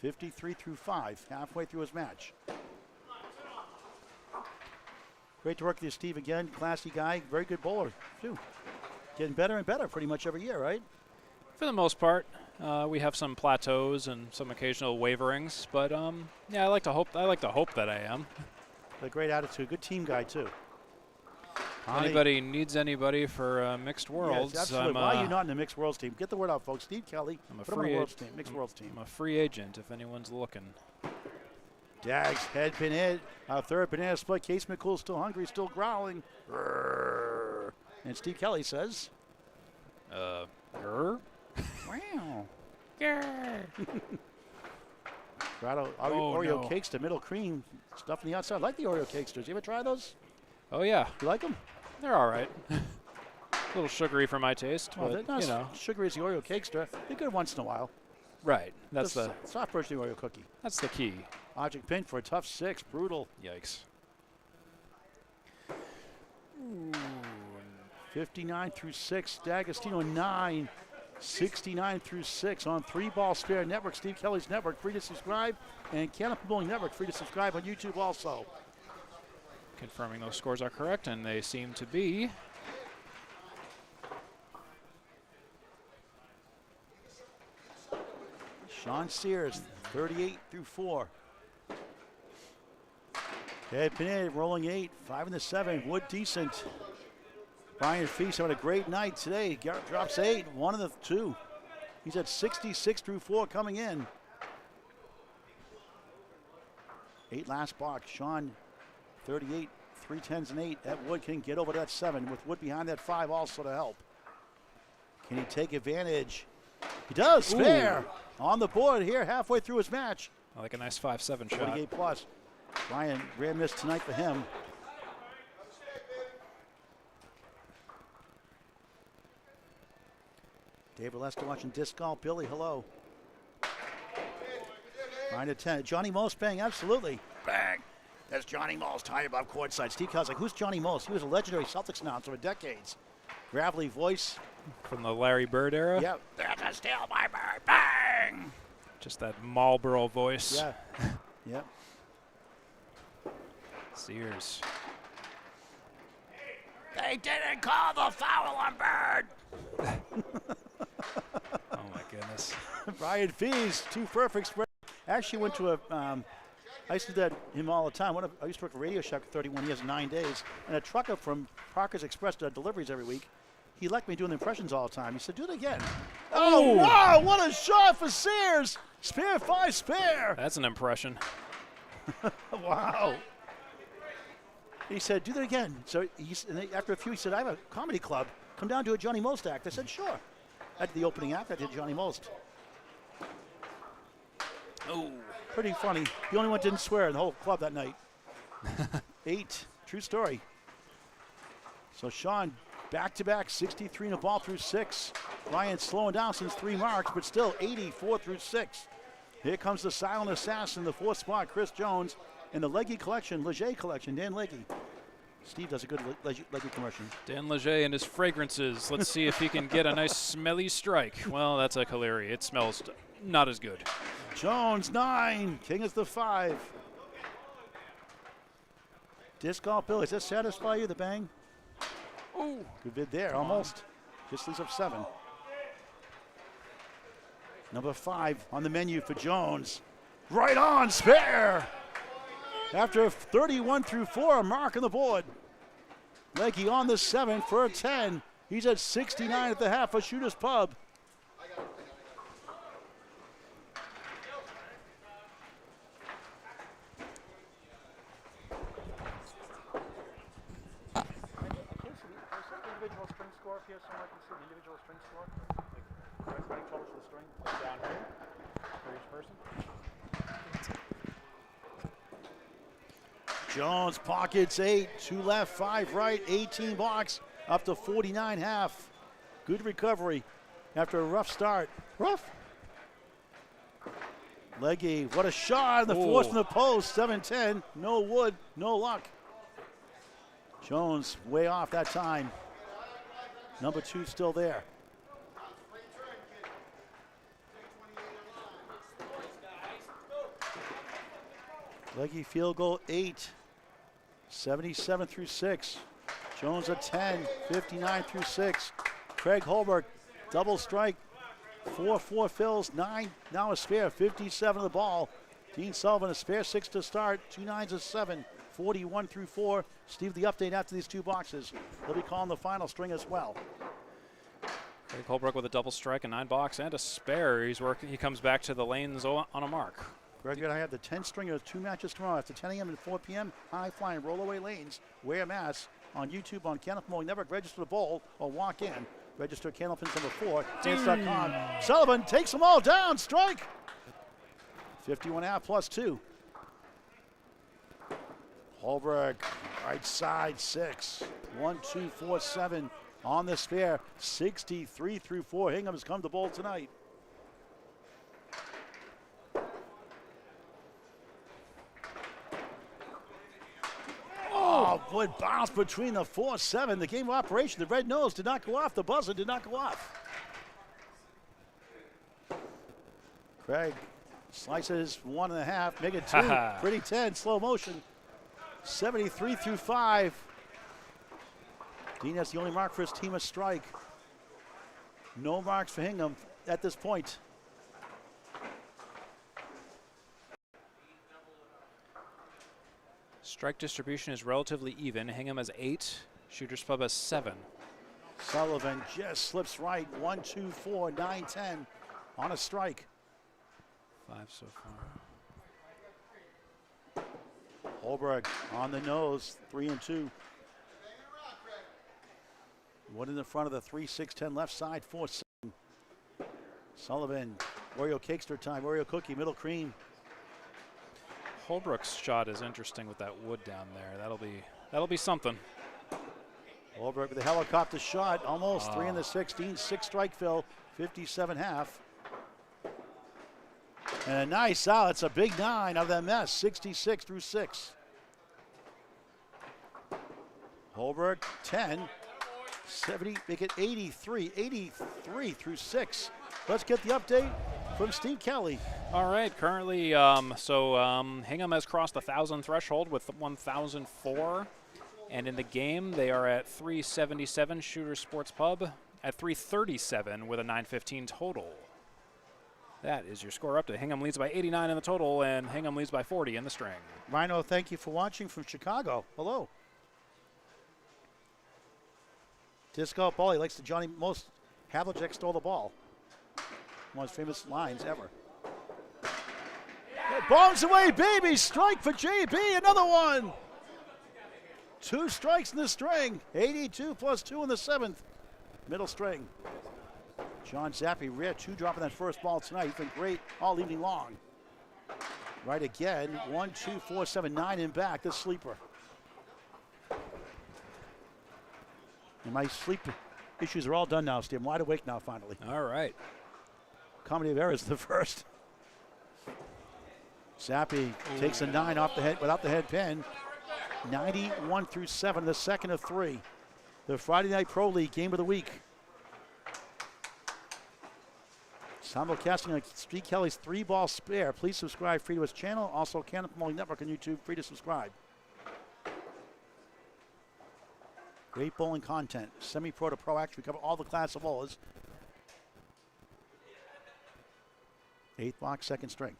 Speaker 1: 53 through 5, halfway through his match. Great to work with you, Steve, again. Classy guy, very good bowler, too. Getting better and better pretty much every year, right?
Speaker 2: For the most part, we have some plateaus and some occasional waverings, but yeah, I like to hope that I am.
Speaker 1: A great attitude, good team guy, too.
Speaker 2: Anybody needs anybody for mixed worlds.
Speaker 1: Yes, absolutely. Why are you not in the mixed worlds team? Get the word out, folks. Steve Kelly,
Speaker 2: I'm a
Speaker 1: put him on the worlds team, mixed worlds team.
Speaker 2: I'm a free agent if anyone's looking.
Speaker 1: Dags, head pin hit. Third banana split. Case McCool still hungry, still growling. Grrr. And Steve Kelly says,
Speaker 2: Grr?
Speaker 1: wow.
Speaker 2: Grr.
Speaker 1: Oreo cakes to middle cream. Stuff on the outside. I like the Oreo cakesters. You ever try those?
Speaker 2: Oh, yeah.
Speaker 1: You like them?
Speaker 2: They're all right. A little sugary for my taste,
Speaker 1: Well,
Speaker 2: but,
Speaker 1: they're not
Speaker 2: you know.
Speaker 1: sugary as the Oreo cakester. They're good once in a while.
Speaker 2: Right. That's
Speaker 1: Just soft version of the Oreo cookie.
Speaker 2: That's the key.
Speaker 1: Object pin for a tough 6. Brutal.
Speaker 2: Yikes.
Speaker 1: 59 through 6. D'Agostino 9. 69 through 6 on 3-ball spare network. Steve Kelly's network. Free to subscribe. And Canopy Bowling Network. Free to subscribe on YouTube also.
Speaker 2: Confirming those scores are correct, and they seem to be.
Speaker 1: Sean Sears, 38 through 4. Ed Pineda rolling 8, 5 and the 7. Wood decent. Brian Feast having a great night today. Drops 8, 1 of the 2. He's at 66 through 4 coming in. 8 last box. Sean, 38, 3 10s and 8. That Wood can get over that 7 with Wood behind that 5 also to help. Can he take advantage? He does. Spare on the board here halfway through his match.
Speaker 2: I like a nice 5-7 shot.
Speaker 1: 48 plus. Brian, rare miss tonight for him. David Lester watching disc golf. Billy, hello. 9 to 10. Johnny Most bang, absolutely. Bang. That's Johnny Most, high above courtside. Steve Kelly's like, who's Johnny Most? He was a legendary Celtics announcer for decades. Gravelly voice.
Speaker 2: From the Larry Bird era?
Speaker 1: Yep. That's still my bird. Bang!
Speaker 2: Just that Marlboro voice.
Speaker 1: Yeah. Yep.
Speaker 2: Sears.
Speaker 1: They didn't call the foul on Bird.
Speaker 2: Oh, my goodness.
Speaker 1: Brian Fees, 2 perfect spread. Actually went to I used to do that him all the time. I used to work for Radio Shack for 31 years, 9 days, and a trucker from Parker's Express deliveries every week. He liked me doing the impressions all the time. He said, "Do it again." Oh, wow! What a shot for Sears! Spare 5, spare.
Speaker 2: That's an impression.
Speaker 1: Wow. He said, "Do that again." So after a few, he said, "I have a comedy club. Come down to a Johnny Most act." I said, "Sure." At the opening act, I did Johnny Most. Oh, pretty funny. The only one didn't swear in the whole club that night. 8, true story. So Sean, back-to-back 63 in the ball through 6. Ryan slowing down since 3 marks, but still 84 through 6. Here comes the silent assassin, the 4th spot, Chris Jones, and the Leggy collection, Leger collection, Dan Leggy. Steve does a good Leggy commercial.
Speaker 2: Dan Leger and his fragrances. Let's see if he can get a nice smelly strike. Well, that's a Caleri. It smells not as good.
Speaker 1: Jones, 9. King is the 5. Disc golf, Billy. Does that satisfy you, the bang?
Speaker 2: Ooh.
Speaker 1: Good bid there, almost. Just leaves up 7. Number 5 on the menu for Jones. Right on, spare. After 31 through 4, a mark on the board. Leggy on the 7 for a 10. He's at 69 at the half for Shooter's Pub. Individual string score here, so I can see the individual string score. Like, running totals for the string down here for each person. Jones pockets 8, 2 left, 5 right, 18 box, up to 49 half. Good recovery after a rough start. Rough. Leggy, what a shot in the force from the post, 7-10, no wood, no luck. Jones way off that time. Number 2 still there. Leggy field goal 8. 77 through 6. Jones at 10. 59 through 6. Craig Holbrook double strike. 4 fills. 9 now a spare. 57 of the ball. Dean Sullivan a spare 6 to start. 2 9s a 7. 41 through 4. Steve, the update after these 2 boxes. He'll be calling the final string as well.
Speaker 2: Craig Holbrook with a double strike, a 9 box, and a spare. He comes back to the lanes on a mark.
Speaker 1: Greg, I have the 10 stringer of 2 matches tomorrow after 10 a.m. and 4 p.m. High flying rollaway lanes. Wear a mask on YouTube on Candlepin Mowing Network. Register to bowl or walk in. Register Candlepins number 4. Dance.com. Sullivan takes them all down. Strike. 51 out plus 2. Holbrook, right side 6. 1, 2, 4, 7 on the spare. 63 through 4. Hingham has come to bowl tonight. Oh, would bounce between the 4-7. The game of operation, the red nose did not go off. The buzzer did not go off. Craig slices 1.5, make it 2. Pretty 10, slow motion. 73 through 5. Dean has the only mark for his team, a strike. No marks for Hingham at this point.
Speaker 2: Strike distribution is relatively even. Hingham has 8. Shooter's Pub has 7.
Speaker 1: Sullivan just slips right. 1, 2, 4, 9, 10 on a strike.
Speaker 2: 5 so far.
Speaker 1: Holbrook on the nose, 3 and 2. 1 in the front of the 3, 6, 10 left side, 4, 7. Sullivan, Oreo Cakester time, Oreo cookie, middle cream.
Speaker 2: Holbrook's shot is interesting with that wood down there. That'll be something.
Speaker 1: Holbrook with a helicopter shot, almost 3 in the 16, 6 strike fill, 57 half. And a nice out. It's a big 9 out of that mess, 66 through 6. Holbrook 10, 70, make it 83 through 6. Let's get the update from Steve Kelly.
Speaker 2: All right, currently, Hingham has crossed the 1,000 threshold with 1,004. And in the game, they are at 377, Shooter Sports Pub at 337 with a 915 total. That is your score update. Hingham leads by 89 in the total, and Hingham leads by 40 in the string.
Speaker 1: Rhino, thank you for watching from Chicago. Hello. Disco ball. He likes the Johnny most. Havlicek stole the ball. One of his famous lines ever. Bombs away, baby. Strike for JB. Another one. 2 strikes in the string. 82 plus 2 in the 7th. Middle string. John Zappi, rare 2 dropping that first ball tonight. He's been great all evening long. Right again. 1, 2, 4, 7, 9 in back. The sleeper. And my sleep issues are all done now, Steve. I'm wide awake now, finally.
Speaker 2: All right.
Speaker 1: Comedy of errors, the first. Zappi takes a 9 off the head without the head pin. 91 through 7, the second of 3. The Friday Night Pro League game of the week. Simulcasting on Steve Kelly's 3-ball spare. Please subscribe free to his channel. Also, Cannon Promoting Network on YouTube, free to subscribe. Great bowling content. Semi-pro to pro action. We cover all the class of bowlers. 8th box, second string.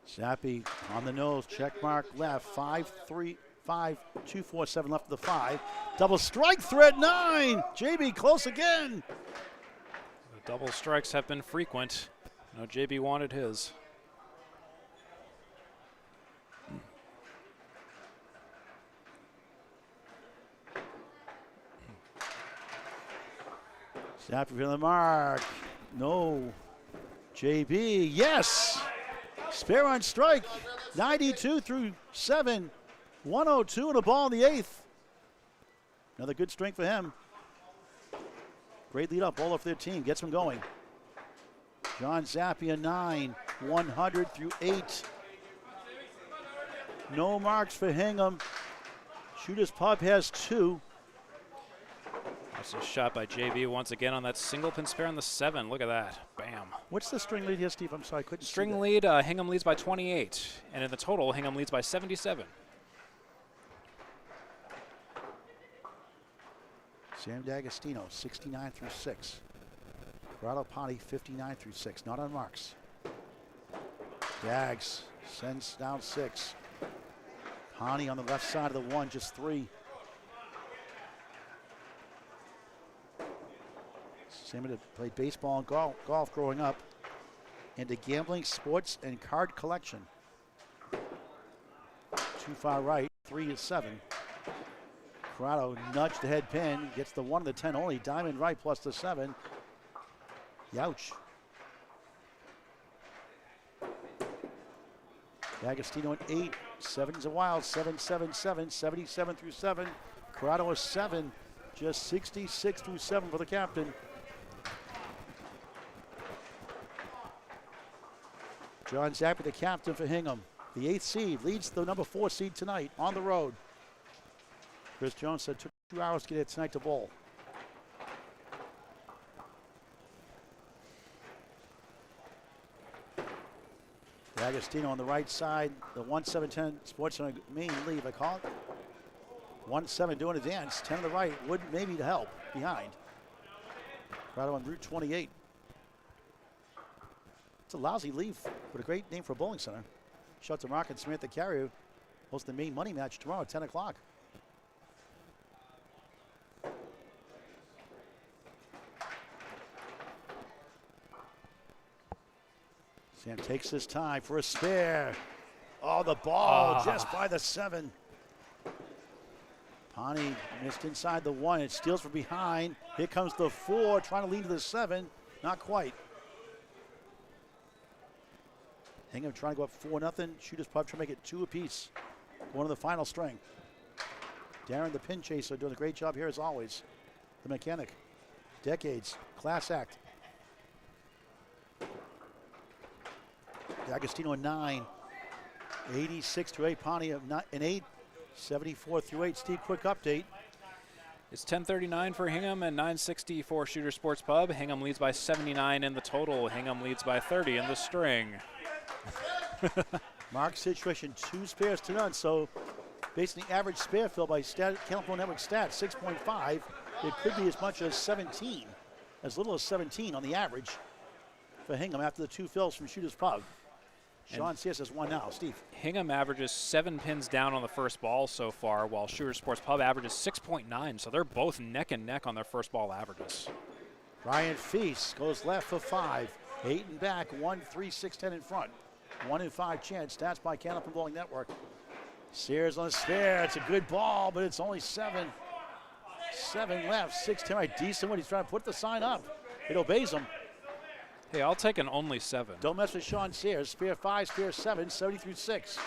Speaker 1: Zappi on the nose, check mark left, 5, 3, 5, 2, 4, 7 left of the 5. Double strike threat 9. JB close again.
Speaker 2: The double strikes have been frequent. No, JB wanted his.
Speaker 1: Zappi for the mark. No. JB, yes. Spare on strike. 92 through 7. 102 and a ball in the 8th. Another good string for him. Great lead up bowler for their team. Gets them going. John Zappi a 9. 100 through 8. No marks for Hingham. Shooter's Pub has 2.
Speaker 2: That's a shot by JB once again on that single pin spare on the 7. Look at that. Bam.
Speaker 1: What's the string lead here, Steve? I'm sorry, I couldn't see
Speaker 2: String
Speaker 1: that.
Speaker 2: lead, Hingham leads by 28. And in the total, Hingham leads by 77.
Speaker 1: Sam D'Agostino, 69 through 6. Corrado Ponte, 59 through 6. Not on marks. Dags sends down 6. Ponte on the left side of the 1, just 3. Sam had played baseball and golf growing up. Into gambling, sports, and card collection. 2 far right, 3 is 7. Corrado nudged the head pin, gets the 1 and the 10 only. Diamond right plus the 7. Youch. D'Agostino at 8. 7's a wild. 7, 7, 7. 77 through 7. Corrado a 7. Just 66 through 7 for the captain. John Zappi, the captain for Hingham. The 8th seed leads the number 4 seed tonight on the road. Chris Jones said it took 2 hours to get here tonight to bowl. D'Agostino on the right side. The 1-7-10 Sports Center main lead, I call it. 1-7 doing a dance. 10 on the right. Would maybe to help behind. Corrado on Route 28. It's a lousy leave, but a great name for a bowling center. Shout out to Mark and Samantha Carrier. Host the main money match tomorrow at 10 o'clock. Sam takes his time for a spare. Oh, the ball just by the 7. Ponte missed inside the 1. It steals from behind. Here comes the 4, trying to lean to the 7. Not quite. Hingham trying to go up 4-0. Shooter's Pub trying to make it 2 apiece. Going to the final string. Darren, the pin chaser, doing a great job here as always. The mechanic. Decades. Class act. D'Agostino a 9. 86 through 8. Ponte an 8. 74 through 8. Steve, quick update.
Speaker 2: It's 10:39 for Hingham and 9:60 for Shooter Sports Pub. Hingham leads by 79 in the total. Hingham leads by 30 in the string.
Speaker 1: Mark's situation, 2 spares to none. So basically average spare fill by California Network stats, 6.5. it could be as much as 17, as little as 17 on the average for Hingham after the 2 fills from Shooter's Pub. Sean Sears has 1 now. Steve.
Speaker 2: Hingham averages 7 pins down on the first ball so far, while Shooter Sports Pub averages 6.9, so they're both neck and neck on their first ball averages.
Speaker 1: Brian Feast goes left for 5. 8 and back, 1, 3, 6, 10 in front. 1 and 5 chance. Stats by Candlepin Bowling Network. Sears on a spare. It's a good ball, but it's only 7. 7 left, 6, 10 right. Decent one. He's trying to put the sign up. It obeys him.
Speaker 2: Hey, I'll take an only 7.
Speaker 1: Don't mess with Sean Sears. Spare 5, spare 7, 70 through 6.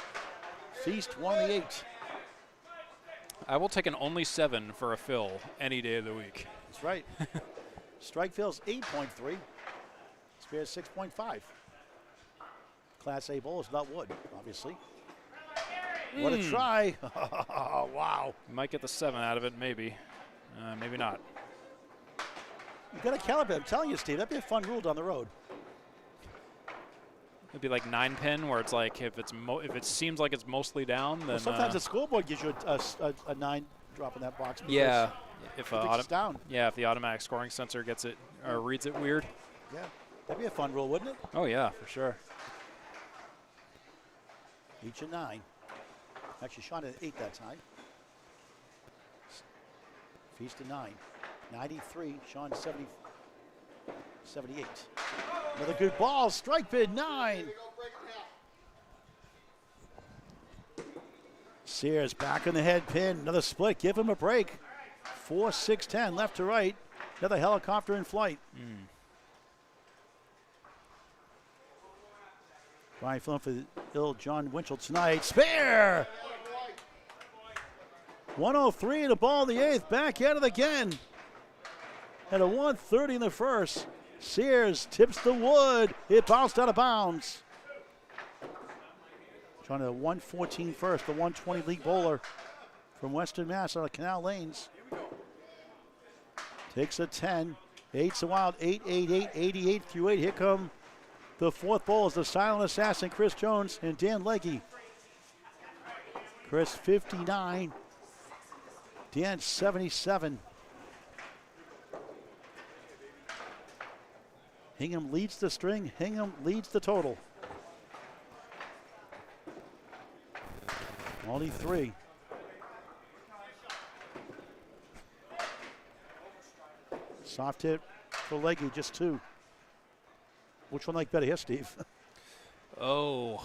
Speaker 1: Feast 1 on the 8.
Speaker 2: I will take an only 7 for a fill any day of the week.
Speaker 1: That's right. Strike fills 8.3. Spare 6.5. Class A bowl is not wood, obviously. What a try. Wow.
Speaker 2: Might get the 7 out of it, maybe. Maybe not.
Speaker 1: You got to calibrate. I'm telling you, Steve, that'd be a fun rule down the road.
Speaker 2: It'd be like 9 pin, where it's like if it seems like it's mostly down, then
Speaker 1: Well, sometimes the scoreboard gives you a 9 drop in that box.
Speaker 2: yeah. If
Speaker 1: it's down.
Speaker 2: Yeah, if the automatic scoring sensor gets it or reads it weird.
Speaker 1: Yeah, that'd be a fun rule, wouldn't it?
Speaker 2: Oh yeah, for sure.
Speaker 1: Each a 9. Actually, Sean had 8 that time. Feast a 9. 93. Sean 70. 78. Another good ball. Strike bid 9. Sears back on the head pin. Another split. Give him a break. 4, 6, 10 left to right. Another helicopter in flight. Brian filling for the ill John Winchell tonight. Spare! 103 and a ball in the 8th. Back at it again. At a 130 in the first. Sears tips the wood. It bounced out of bounds. Trying to 114 first, the 120 league bowler from Western Mass out of Canal Lanes. Takes a 10. 8's a wild. 8, 8, 8, 88 through 8. Here come the 4th bowlers, the silent assassin, Chris Jones and Dan Legge. Chris 59. Dan 77. Hingham leads the string. Hingham leads the total. Only 3. Soft hit for Legge, just 2. Which one like better here, Steve?
Speaker 2: Oh.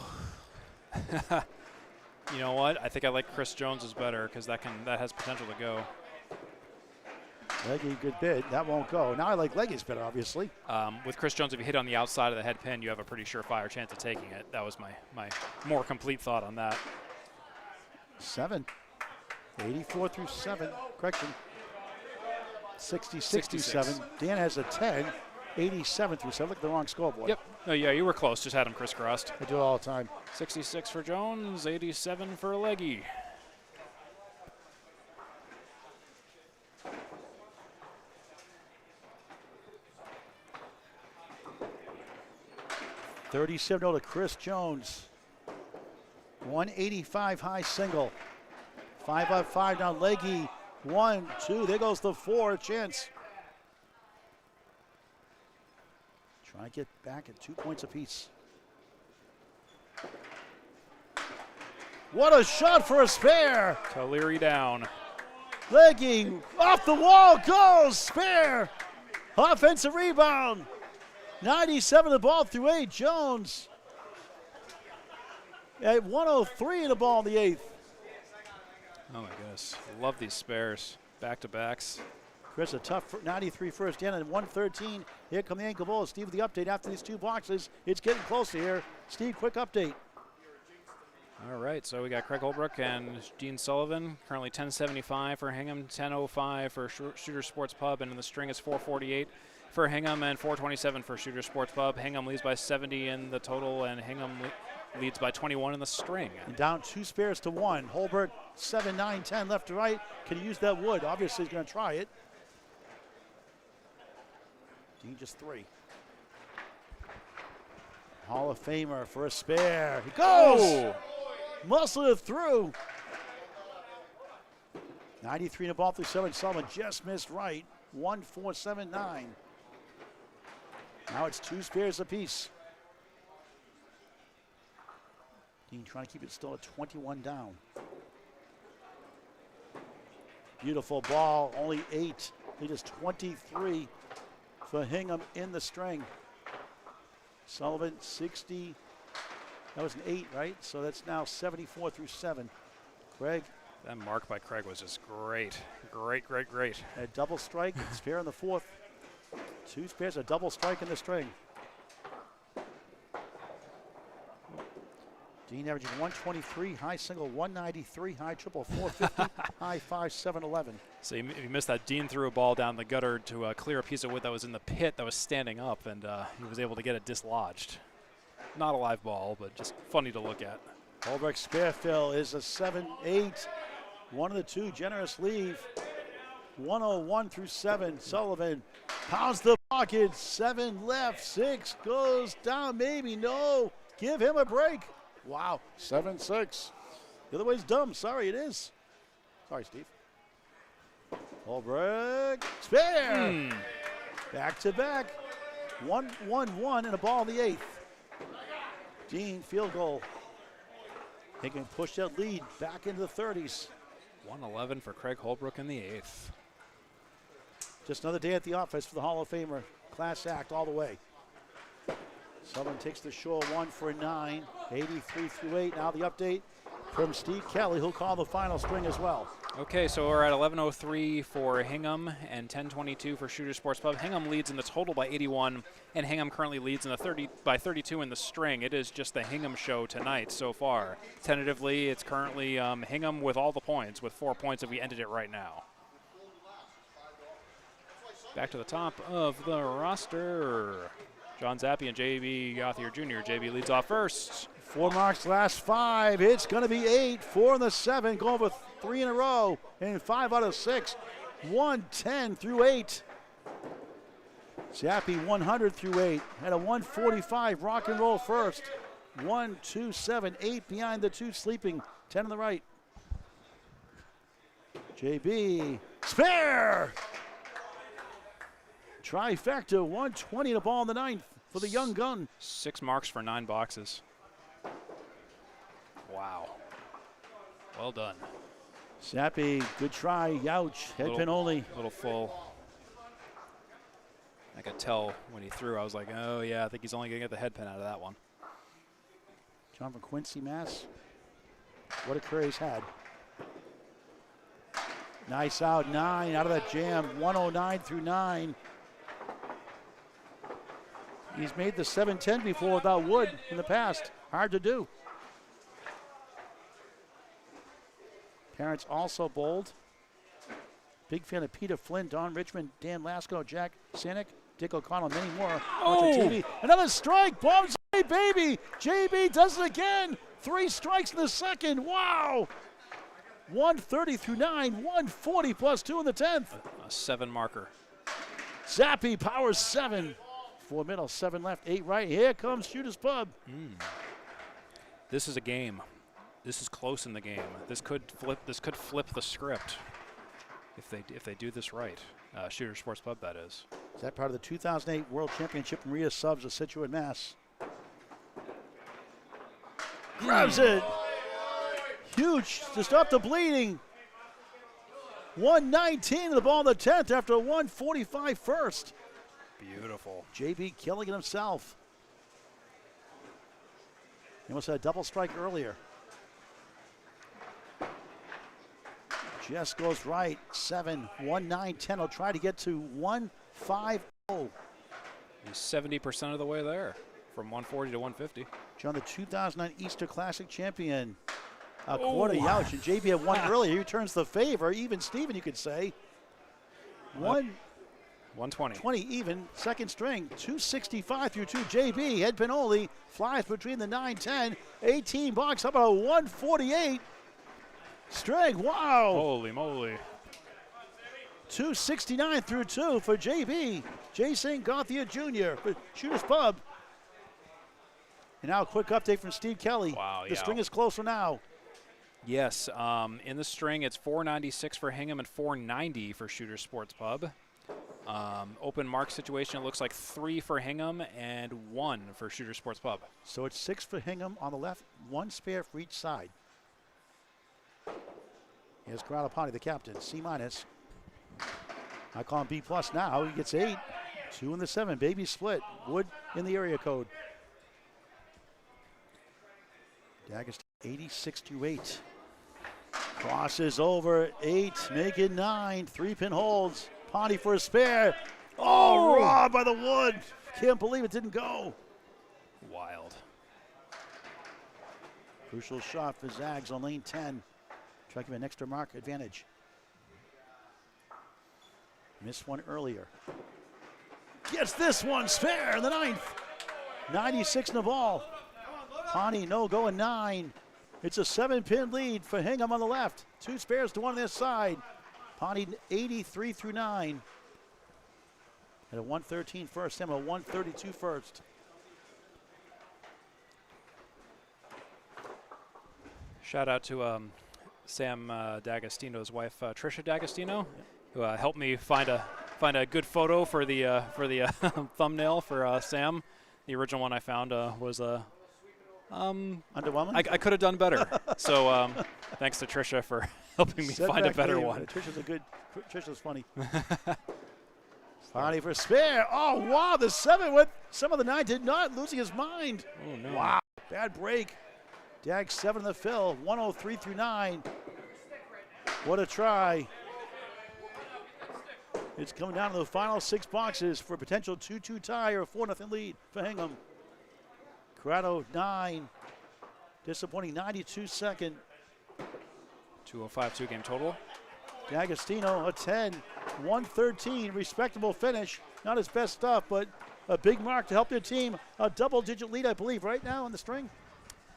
Speaker 2: You know what? I think I like Chris Jones is better because that has potential to go.
Speaker 1: Legge, good bid. That won't go. Now I like Legge's better, obviously.
Speaker 2: With Chris Jones, if you hit on the outside of the head pin, you have a pretty surefire chance of taking it. That was my more complete thought on that.
Speaker 1: 7. 84 through 7. Correction. 66 through 7. Dan has a 10. 87 through 7. Look at the wrong scoreboard.
Speaker 2: Yep. No, yeah, you were close. Just had him crisscrossed.
Speaker 1: I do it all the time.
Speaker 2: 66 for Jones, 87 for Legge.
Speaker 1: $37 to Chris Jones. 185 high single. 5 up 5 now. Legge. 1, 2. There goes the 4. Chance. Try to get back at 2 points apiece. What a shot for a spare.
Speaker 2: O'Leary down.
Speaker 1: Legge off the wall goes. Spare. Offensive rebound. 97 the ball through 8. Jones at 103 in the ball in the 8th.
Speaker 2: Oh my goodness. Love these spares. Back-to-backs.
Speaker 1: Chris, a tough 93 first in and 113. Here come the ankle bowlers. Steve with the update after these 2 boxes. It's getting closer here. Steve, quick update.
Speaker 2: All right, so we got Craig Holbrook and Gene Sullivan. Currently 1075 for Hingham, 1005 for Shooter Sports Pub, and in the string is 448 for Hingham and 427 for Shooter Sports Pub. Hingham leads by 70 in the total, and Hingham leads by 21 in the string.
Speaker 1: And down 2 spares to 1. Holbrook 7, 9, 10 left to right. Can he use that wood? Obviously, he's going to try it. Dean just 3. Hall of Famer for a spare. He goes!
Speaker 2: Oh.
Speaker 1: Muscle it through. 93 in the ball through 7. Sullivan just missed right. 1-4-7-9. Now it's 2 spares apiece. Dean trying to keep it still at 21 down. Beautiful ball, only 8. It is 23 for Hingham in the string. Sullivan 60. That was an 8, right? So that's now 74 through 7. Craig.
Speaker 2: That mark by Craig was just great. Great.
Speaker 1: A double strike, spare in the 4th. 2 spares, a double strike in the string. Dean averaging 123, high single 193, high triple 450, high 5-7-11.
Speaker 2: So you missed that. Dean threw a ball down the gutter to clear a piece of wood that was in the pit that was standing up, and he was able to get it dislodged. Not a live ball, but just funny to look at.
Speaker 1: Holbrook Sparefill is a 7-8. One of the 2, generous leave. 101 through 7. Sullivan pounds the pocket. 7 left, 6 goes down. Maybe no. Give him a break. Wow, 7-6. The other way's dumb. Sorry, it is. Sorry, Steve. Holbrook spare. Back to back. 1-1-1 and a ball in the 8th. Dean field goal. They can push that lead back into the 30s.
Speaker 2: 111 for Craig Holbrook in the 8th.
Speaker 1: Just another day at the office for the Hall of Famer. Class act all the way. Sullivan takes the shore 1 for a 9. 83 through 8. Now the update from Steve Kelly, who'll call the final string as well.
Speaker 2: Okay, so we're at 11:03 for Hingham and 10:22 for Shooter Sports Pub. Hingham leads in the total by 81, and Hingham currently leads in the by 32 in the string. It is just the Hingham show tonight so far. Tentatively, it's currently Hingham with all the points, with 4 points if we ended it right now. Back to the top of the roster. John Zappi and J.B. Gothier Jr. J.B. leads off first.
Speaker 1: 4 marks, last 5. It's going to be 8. 4 in the 7. Going for 3 in a row. And 5 out of 6. 110 through 8. Zappi 100 through 8. Had a 145 rock and roll first. 1, 2, 7, 8 behind the 2 sleeping. 10 on the right. J.B. spare. Trifecta, 120 to ball in the 9th for the young gun.
Speaker 2: 6 marks for 9 boxes. Wow. Well done.
Speaker 1: Zappi, good try. Youch, head pin only.
Speaker 2: A little full. I could tell when he threw. I was like, oh, yeah, I think he's only going to get the head pin out of that one.
Speaker 1: John from Quincy, Mass. What a career he's had. Nice out, 9 out of that jam. 109 through 9. He's made the 710 before without wood in the past. Hard to do. Parents also bold. Big fan of Peter Flynn, Don Richmond, Dan Lasko, Jack Sanick, Dick O'Connell, many more. Watch on TV. Another strike. Bombs, baby. JB does it again. 3 strikes in the 2nd. Wow. 130 through 9. 140 plus 2 in the 10th.
Speaker 2: A 7 marker.
Speaker 1: Zappi powers 7. 4 middle, 7 left, 8 right. Here comes Shooter's Pub.
Speaker 2: This is a game. This is close in the game. This could flip the script if they do this right. Shooter Sports Pub, that is.
Speaker 1: Is that part of the 2008 World Championship Maria Subs of Situate, Mass? Grabs it. Huge to stop the bleeding. 119 to the ball in the 10th after 145 first.
Speaker 2: Beautiful.
Speaker 1: JB killing it himself. He almost had a double strike earlier. Just goes right. 7, 1, 9, 10. He'll try to get to 150.
Speaker 2: He's 70% of the way there, from 140 to 150.
Speaker 1: John, the 2009 Easter Classic champion. A quarter Youch, and JB had 1 earlier. He returns the favor. Even Steven, you could say.
Speaker 2: 120.
Speaker 1: 20 even, 2nd string, 265 through 2. JB, head pin only, flies between the 9, 10, 18 box. How about a 148 string? Wow.
Speaker 2: Holy moly.
Speaker 1: 269 through 2 for JB. Jason Gothier Jr. for Shooter's Pub. And now a quick update from Steve Kelly.
Speaker 2: Wow,
Speaker 1: the string is closer now.
Speaker 2: Yes, in the string, it's 496 for Hingham and 490 for Shooter Sports Pub. Open mark situation, it looks like 3 for Hingham and 1 for Shooter Sports Pub.
Speaker 1: So it's 6 for Hingham on the left, 1 spare for each side. Here's Gratapani, the captain, C-. I call him B+ now. He gets 8. 2 in the 7. Baby split. Wood in the area code. Daggers 86-8. Crosses over 8. Make it 9. 3-pin holds. Ponty for a spare. Oh, robbed by the wood. Can't believe it didn't go.
Speaker 2: Wild.
Speaker 1: Crucial shot for Zags on lane 10. Try to give an extra mark advantage. Missed one earlier. Gets this one, spare in the 9th. 96 in the ball. Pawnee, no, going 9. It's a 7-pin lead for Hingham on the left. 2 spares to 1 on their side. Pawnee 83 through 9. At a 113 first, him a 132 first.
Speaker 2: Shout out to Sam D'Agostino's wife, Trisha D'Agostino, who helped me find a good photo for the thumbnail for Sam. The original one I found was
Speaker 1: Underwhelming?
Speaker 2: I could have done better. So thanks to Trisha for helping me find a better one.
Speaker 1: Trisha's funny. Pawnee for spare. Oh, wow, the 7 with some of the 9 did not, losing his mind.
Speaker 2: Oh, no.
Speaker 1: Wow, bad break. Dag 7 in the fill, 103 through 9. What a try. It's coming down to the final 6 boxes for a potential 2-2 tie or a 4-0 lead for Hingham. Corrado 9. Disappointing 92 second.
Speaker 2: 205 2-game total.
Speaker 1: D'Agostino a 10. 113. Respectable finish. Not his best stuff, but a big mark to help their team. A double-digit lead, I believe, right now in the string.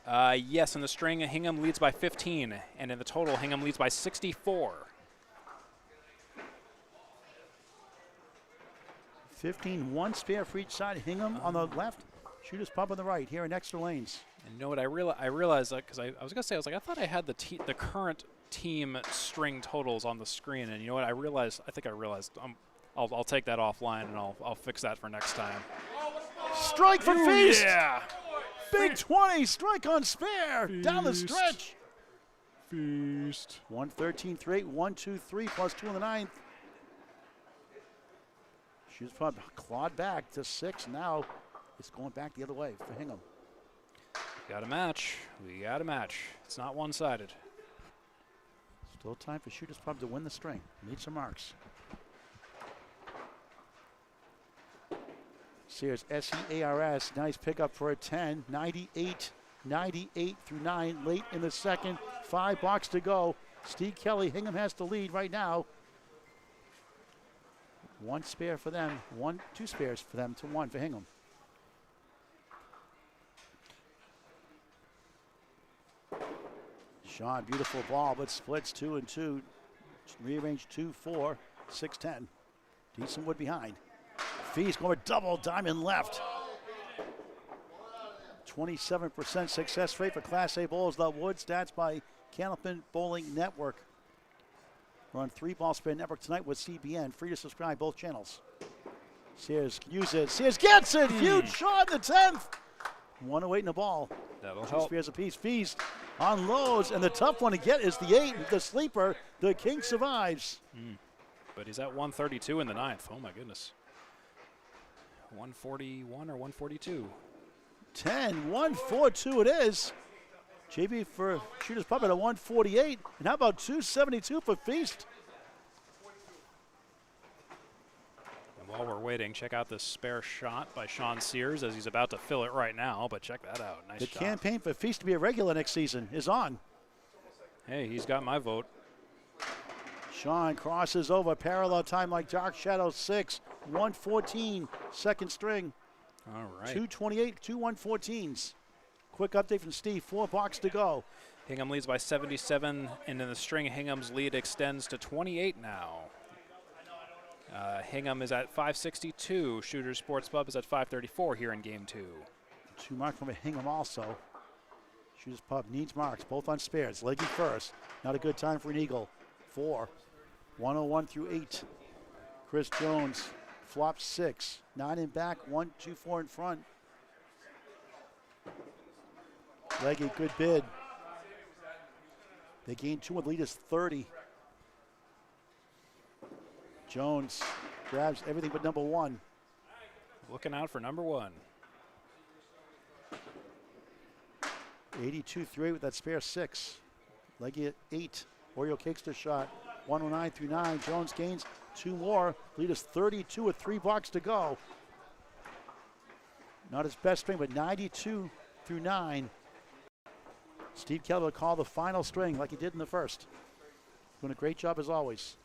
Speaker 2: Yes, in the string, Hingham leads by 15, and in the total, Hingham leads by 64.
Speaker 1: 15, 1 spare for each side. Hingham on the left, Shooters Pub on the right, here in extra lanes.
Speaker 2: And you know what, I realized that, because I was going to say, I thought I had the current team string totals on the screen, and you know what, I think I realized, I'll take that offline, and I'll fix that for next time.
Speaker 1: Strike for Feast!
Speaker 2: Yeah!
Speaker 1: Big 20, strike on spare, down the stretch.
Speaker 2: Feast.
Speaker 1: 113 through 8, 1, 2, 3, plus 2 in the 9th. Shooters Pub clawed back to 6. Now it's going back the other way for Hingham.
Speaker 2: Got a match. We got a match. It's not one-sided.
Speaker 1: Still time for Shooters Pub to win the string. Need some marks. Sears, S-E-A-R-S, nice pickup for a 10, 98 through 9, late in the second, 5 box to go. Steve Kelly, Hingham has the lead right now. 1 spare for them, 2 spares for them to 1 for Hingham. Sean, beautiful ball, but splits 2 and 2. Rearrange 2, 4, 6, 10. Decent wood behind. Feast going double diamond left. 27% success rate for Class A bowlers. The wood stats by Candlepin Bowling Network. We're on 3-ball spin network tonight with CBN. Free to subscribe both channels. Sears can use it. Sears gets it. Huge shot in the 10th. 108 in the ball.
Speaker 2: That'll
Speaker 1: 2
Speaker 2: help.
Speaker 1: spares apiece. Feast unloads, and the tough one to get is the 8, the sleeper. The King survives.
Speaker 2: But he's at 132 in the 9th. Oh, my goodness. 141 or 142.
Speaker 1: 10, 142 it is. JB for Shooters Pub at a 148. And how about 272 for Feast?
Speaker 2: And while we're waiting, check out this spare shot by Sean Sears as he's about to fill it right now. But check that out. Nice
Speaker 1: The
Speaker 2: shot.
Speaker 1: campaign for Feast to be a regular next season is on.
Speaker 2: Hey, he's got my vote.
Speaker 1: Sean crosses over, parallel time like Dark Shadow 6, 114, second string.
Speaker 2: All right.
Speaker 1: 228, 2 114s. Quick update from Steve, 4 box to go.
Speaker 2: Hingham leads by 77, and in the string, Hingham's lead extends to 28 now. Hingham is at 562. Shooters Sports Pub is at 534 here in Game 2.
Speaker 1: 2 mark from a Hingham also. Shooter's pub needs marks, both on spares. Leggy first. Not a good time for an eagle. 4. 101 through 8. Chris Jones flops 6. 9 in back, 1, 2, 4 in front. Leggy, good bid. They gain 2 and lead is 30. Jones grabs everything but number 1.
Speaker 2: Looking out for number 1.
Speaker 1: 82-3 with that spare 6. Leggy at 8. Oreo Cakes to shot. 109 through 9. Jones gains 2 more. Lead is 32 with 3 blocks to go. Not his best string, but 92 through 9. Steve Kelly will call the final string like he did in the first. Doing a great job as always.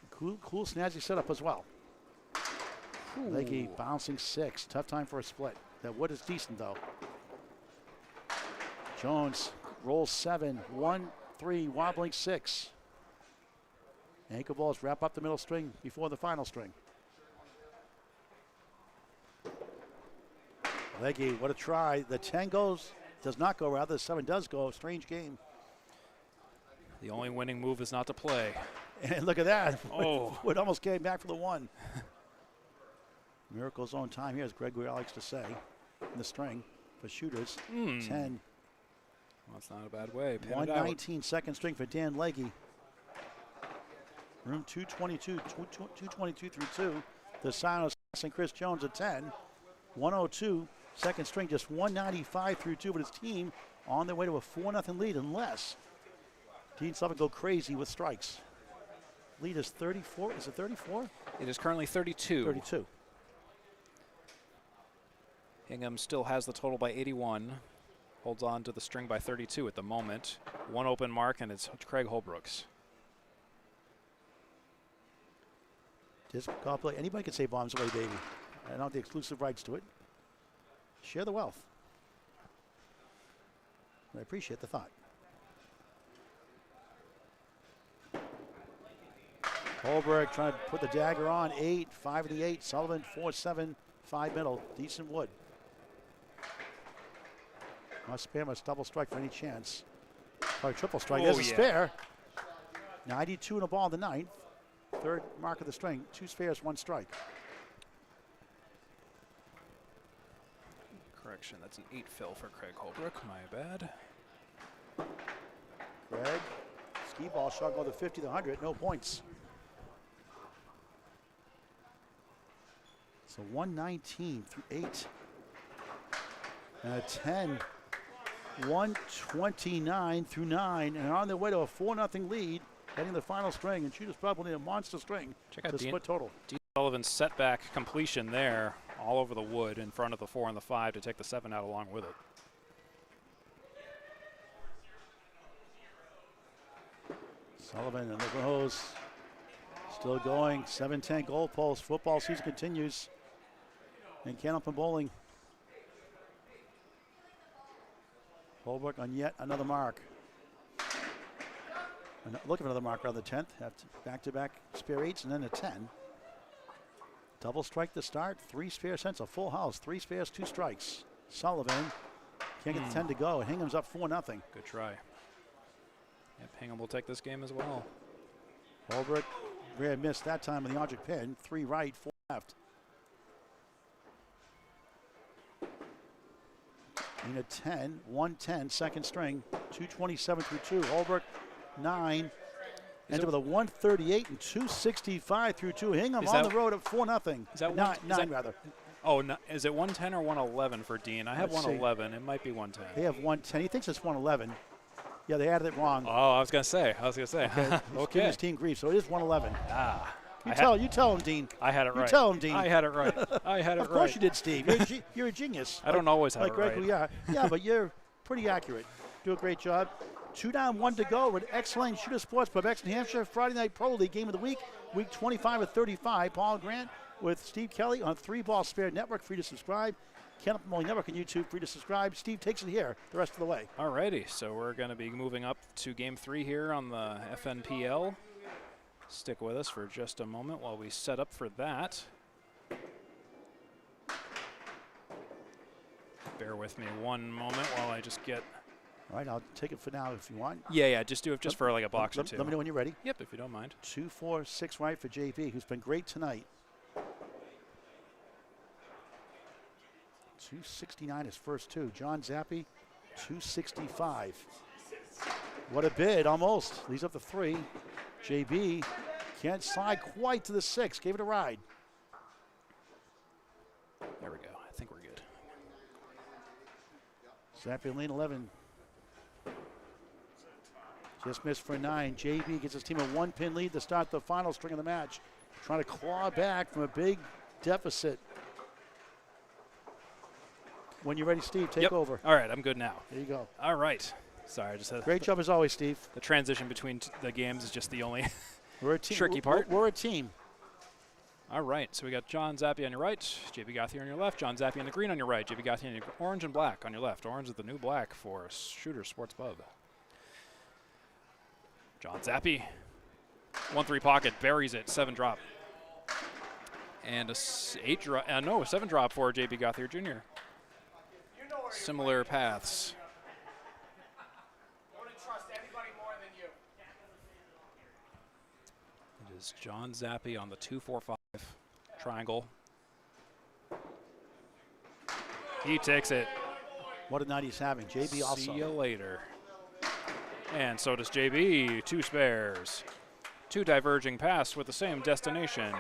Speaker 1: Cool snazzy setup as well. Leggy bouncing 6. Tough time for a split. That wood is decent though. Jones rolls 7. 1, 3, wobbling 6. Ankle balls wrap up the middle string before the final string. Leggy, what a try. The 10 does not go, rather the 7 does go. Strange game.
Speaker 2: The only winning move is not to play.
Speaker 1: And look at that.
Speaker 2: Oh.
Speaker 1: Wood almost came back for the 1. Miracle's own time here, as Gregory likes to say, in the string for shooters. 10.
Speaker 2: Well, that's not a bad way.
Speaker 1: 119 second string for Dan Leggy. Room 222, 222 through 2. The Sinos and Chris Jones at 10. 102 second string, just 195 through 2, but his team on their way to a 4-0 lead unless Dean Sullivan go crazy with strikes. Lead is 34. Is it 34?
Speaker 2: It is currently 32.
Speaker 1: 32.
Speaker 2: Hingham still has the total by 81. Holds on to the string by 32 at the moment. 1 open mark, and it's Craig Holbrooks.
Speaker 1: Just call play. Anybody can say bombs away, baby. I don't have the exclusive rights to it. Share the wealth. I appreciate the thought. Holberg trying to put the dagger on. 8, 5 of the 8. Sullivan 4, 7, 5 middle. Decent wood. Must spare, must double strike for any chance. Probably triple strike.
Speaker 2: Oh,
Speaker 1: There's a
Speaker 2: yeah.
Speaker 1: spare. 92 and a ball in the 9th. 3rd mark of the string. 2 spares, 1 strike.
Speaker 2: Correction, that's an 8 fill for Craig Holbrook. My bad.
Speaker 1: Craig, ski ball shot go to 50 to 100. No points. So 119 through 8. And a 10. 129 through 9. And on their way to a 4-0 lead. Heading the final string. And shooters probably need a monster string
Speaker 2: Check out
Speaker 1: to split total.
Speaker 2: Dean Sullivan's setback completion there. All over the wood in front of the 4 and the 5 to take the 7 out along with it.
Speaker 1: Sullivan and the Rose still going. 7-10 goalpost. Football season continues. And Candlepin Bowling. Holbrook on yet another mark. Looking for another mark around the 10th. Have back-to-back spare 8s and then a 10. Double strike to start. 3 spare cents, a full house. 3 spares, 2 strikes. Sullivan can't get the 10 to go. And Hingham's up 4-0.
Speaker 2: Good try. Yep, Hingham will take this game as well.
Speaker 1: Holbrook, rare miss that time on the object pin. 3 right, 4 left. In a 10, 110, second string, 227 through 2. Holbrook, 9. Ends up with a 138 and 265 through 2. Hingham on the road at 4-0.
Speaker 2: Is that
Speaker 1: 9 rather.
Speaker 2: Oh, no, is it 110 or 111 for Dean? I have
Speaker 1: Let's see.
Speaker 2: 111. It might be 110.
Speaker 1: They have 110. He thinks it's 111. Yeah, they added it wrong.
Speaker 2: Oh, I was gonna say.
Speaker 1: Okay. He's giving
Speaker 2: Okay.
Speaker 1: his team grief, so it is 111.
Speaker 2: Ah.
Speaker 1: You tell him, Dean.
Speaker 2: I had it right.
Speaker 1: You tell him, Dean.
Speaker 2: I had it right. I had it right.
Speaker 1: Of course you did, Steve. You're a genius.
Speaker 2: I don't always have
Speaker 1: like
Speaker 2: it
Speaker 1: Greg,
Speaker 2: right.
Speaker 1: we are. Yeah, but you're pretty accurate. Do a great job. 2 down, 1 to go with X-Lane Shooter Sports Pub, Exeter, New Hampshire. Friday Night Pro League Game of the Week, week 25 of 35. Paul Grant with Steve Kelly on 3 Ball Spare Network. Free to subscribe. Candlepin Bowling Network on YouTube. Free to subscribe. Steve takes it here the rest of the way.
Speaker 2: Alrighty, so we're going to be moving up to Game 3 here on the FNPL. Stick with us for just a moment while we set up for that. Bear with me one moment while I just get.
Speaker 1: All right, I'll take it for now if you want.
Speaker 2: Yeah, just do it just for like a box or two.
Speaker 1: Let me know when you're ready.
Speaker 2: Yep, if you don't mind.
Speaker 1: 2-4-6 right for JB, who's been great tonight. 269 his first two. John Zappi, 265. What a bid, almost. Leads up to 3. JB can't slide quite to the 6. Gave it a ride.
Speaker 2: There we go. I think we're good.
Speaker 1: Zappi lane 11. Just missed for 9. JB gets his team a 1-pin lead to start the final string of the match. Trying to claw back from a big deficit. When you're ready, Steve, take over.
Speaker 2: All right, I'm good now.
Speaker 1: There you go.
Speaker 2: All right. Sorry, I just had
Speaker 1: Great job as always, Steve.
Speaker 2: the transition between the games is just the only
Speaker 1: We're a team.
Speaker 2: tricky part.
Speaker 1: We're a team.
Speaker 2: All right, so we got John Zappi on your right, JB Gothier on your left, John Zappi in the green on your right, JB Gothier in the orange and black on your left. Orange is the new black for Shooter Sports Pub. John Zappi, 1-3 pocket, buries it, 7 drop. And a 7 drop for JB Gothier Jr. Similar paths. It is John Zappi on the 2-4-5 triangle. He takes it.
Speaker 1: What a night he's having. JB also.
Speaker 2: See you later. And so does JB. 2 spares. 2 diverging paths with the same destination.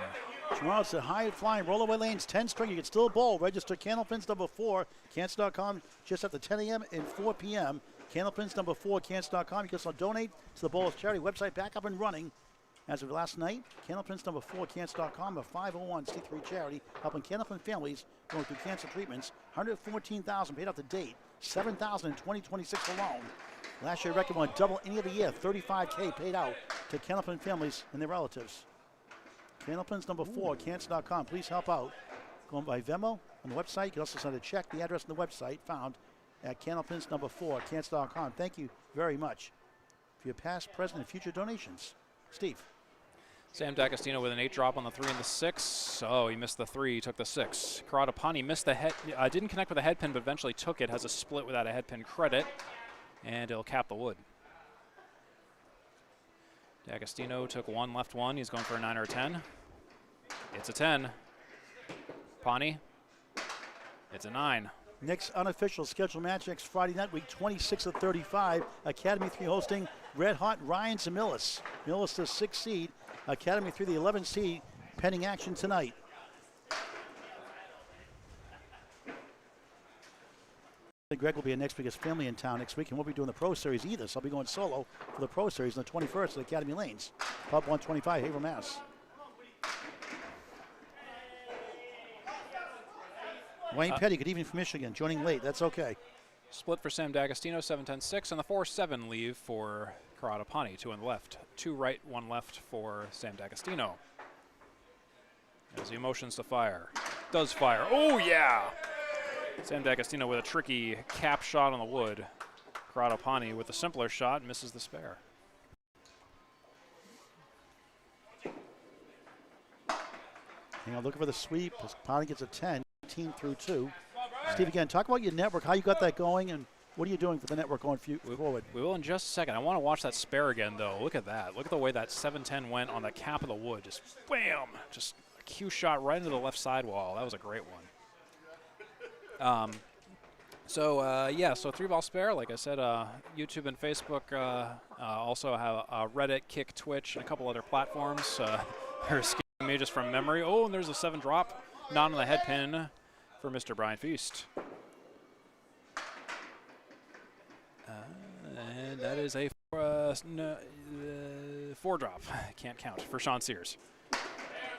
Speaker 1: Tomorrow's the high flying rollaway lanes, 10 string. You can still bowl. Register Candlepins number 4, Cants.com, just after 10 a.m. and 4 p.m. Candlepins number 4, Cants.com. You can also donate to the Bowlers Charity website, back up and running. As of last night, Candlepins number 4, Cants.com, a 501c3 charity helping candlepin families going through cancer treatments. $114,000 paid out to date, $7,000 in 2026 alone. Last year, record won double any other year, $35K paid out to candlepin families and their relatives. Candlepins number 4, Cants.com. Please help out. Going by Venmo on the website. You can also send a check. The address on the website found at Candlepins number 4, Cants.com. Thank you very much for your past, present, and future donations. Steve.
Speaker 2: Sam D'Agostino with an 8 drop on the 3 and the 6. Oh, he missed the 3, he took the 6. Karatapani missed the head, didn't connect with a head pin, but eventually took it. Has a split without a head pin credit, and it'll cap the wood. D'Agostino took 1, left 1. He's going for a 9 or a 10. It's a 10. Pani. It's a 9.
Speaker 1: Next unofficial scheduled match next Friday night, week 26 of 35. Academy 3 hosting Red Hot Ryans and Millis. Millis the 6th seed. Academy 3 the 11th seed. Pending action tonight. Greg will be in next week. His family in town next week, and won't be doing the Pro Series either, so I'll be going solo for the Pro Series on the 21st at Academy Lanes. Pub 125, Haverhill, Mass. Wayne Petty, good evening from Michigan, joining late. That's okay.
Speaker 2: Split for Sam D'Agostino, 7-10-6, and the 4-7 leave for Karatapani, 2 on the left. 2 right, 1 left for Sam D'Agostino. As he motions to fire. Does fire. Oh, yeah! Sam D'Agostino with a tricky cap shot on the wood. Karatapani with a simpler shot misses the spare.
Speaker 1: Hang on, looking for the sweep. Pani gets a 10, 18 through 2. Steve, again, talk about your network, how you got that going, and what are you doing for the network going forward?
Speaker 2: We will in just a second. I want to watch that spare again, though. Look at that. Look at the way that 7-10 went on the cap of the wood. Just bam! Just a cue shot right into the left sidewall. That was a great one. So 3-ball spare. Like I said, YouTube and Facebook also have Reddit, Kick, Twitch, and a couple other platforms. They're escaping me just from memory. Oh, and there's a 7 drop. Not on the head pin for Mr. Brian Feast. And that is a 4 drop. Can't count for Sean Sears.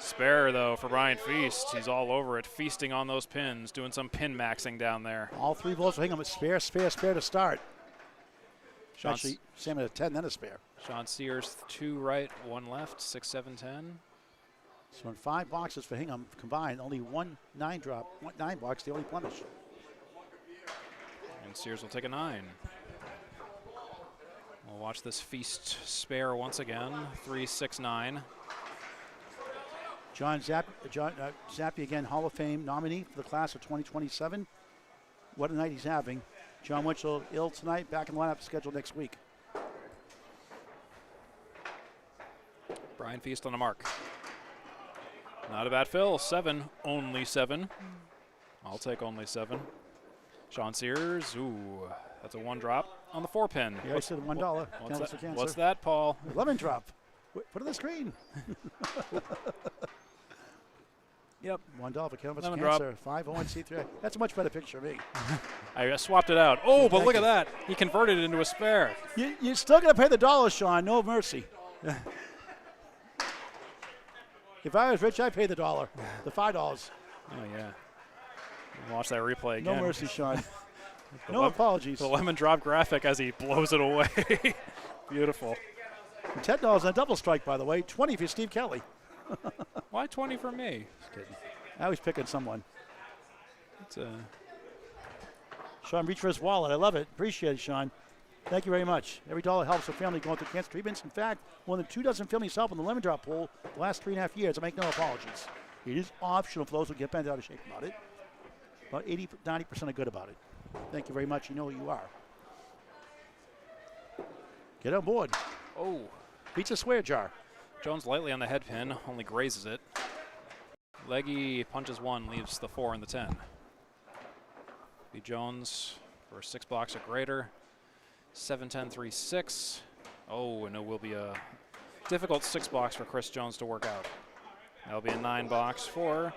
Speaker 2: Spare, though, for Brian Feast. He's all over it, feasting on those pins, doing some pin maxing down there.
Speaker 1: All 3 balls for Hingham. Spare to start. Actually, Sam had a 10, then a spare.
Speaker 2: Sean Sears, 2 right, 1 left, 6, 7, 10.
Speaker 1: So in 5 boxes for Hingham combined, only 1 9 drop, 9 box, the only blemish.
Speaker 2: And Sears will take a 9. We'll watch this Feast spare once again, 3, 6, 9.
Speaker 1: John Zappi, again, Hall of Fame nominee for the class of 2027. what a night he's having. John Winchell ill tonight, back in the lineup, scheduled next week.
Speaker 2: Brian Feast on the mark. Not a bad fill. 7, only 7. I'll take only 7. Sean Sears, ooh, that's a 1 drop on the 4-pin.
Speaker 1: Yeah, I said $1.
Speaker 2: What's that, Paul?
Speaker 1: Lemon drop. Put it on the screen.
Speaker 2: Yep.
Speaker 1: $1 for cannabis
Speaker 2: Lemon
Speaker 1: cancer. 501c3. That's a much better picture of me.
Speaker 2: I swapped it out. Oh, but
Speaker 1: Thank
Speaker 2: look
Speaker 1: you.
Speaker 2: at that. He converted it into a spare.
Speaker 1: You're still going to pay the $1, Sean. No mercy. If I was rich, I'd pay the $1. The $5.
Speaker 2: Oh, yeah. Watch that replay again.
Speaker 1: No mercy, Sean. No apologies.
Speaker 2: The lemon drop graphic as he blows it away. Beautiful.
Speaker 1: $10 on a double strike, by the way. 20 for Steve Kelly.
Speaker 2: Why 20 for me?
Speaker 1: Just kidding. I was picking someone.
Speaker 2: It's
Speaker 1: Sean reached for his wallet. I love it. Appreciate it, Sean. Thank you very much. Every dollar helps a family going through cancer treatments. In fact, more than 2 dozen families help in the lemon drop pool the last 3.5 years. I make no apologies. It is optional for those who get bent out of shape about it. About 80, 90% are good about it. Thank you very much. You know who you are. Get on board.
Speaker 2: oh.
Speaker 1: Beats a swear jar.
Speaker 2: Jones lightly on the head pin, only grazes it. Leggy punches 1, leaves the 4 and the 10. B. Jones for 6 blocks or greater. 7-10-3-6. Oh, and it will be a difficult 6 blocks for Chris Jones to work out. That'll be a 9 box for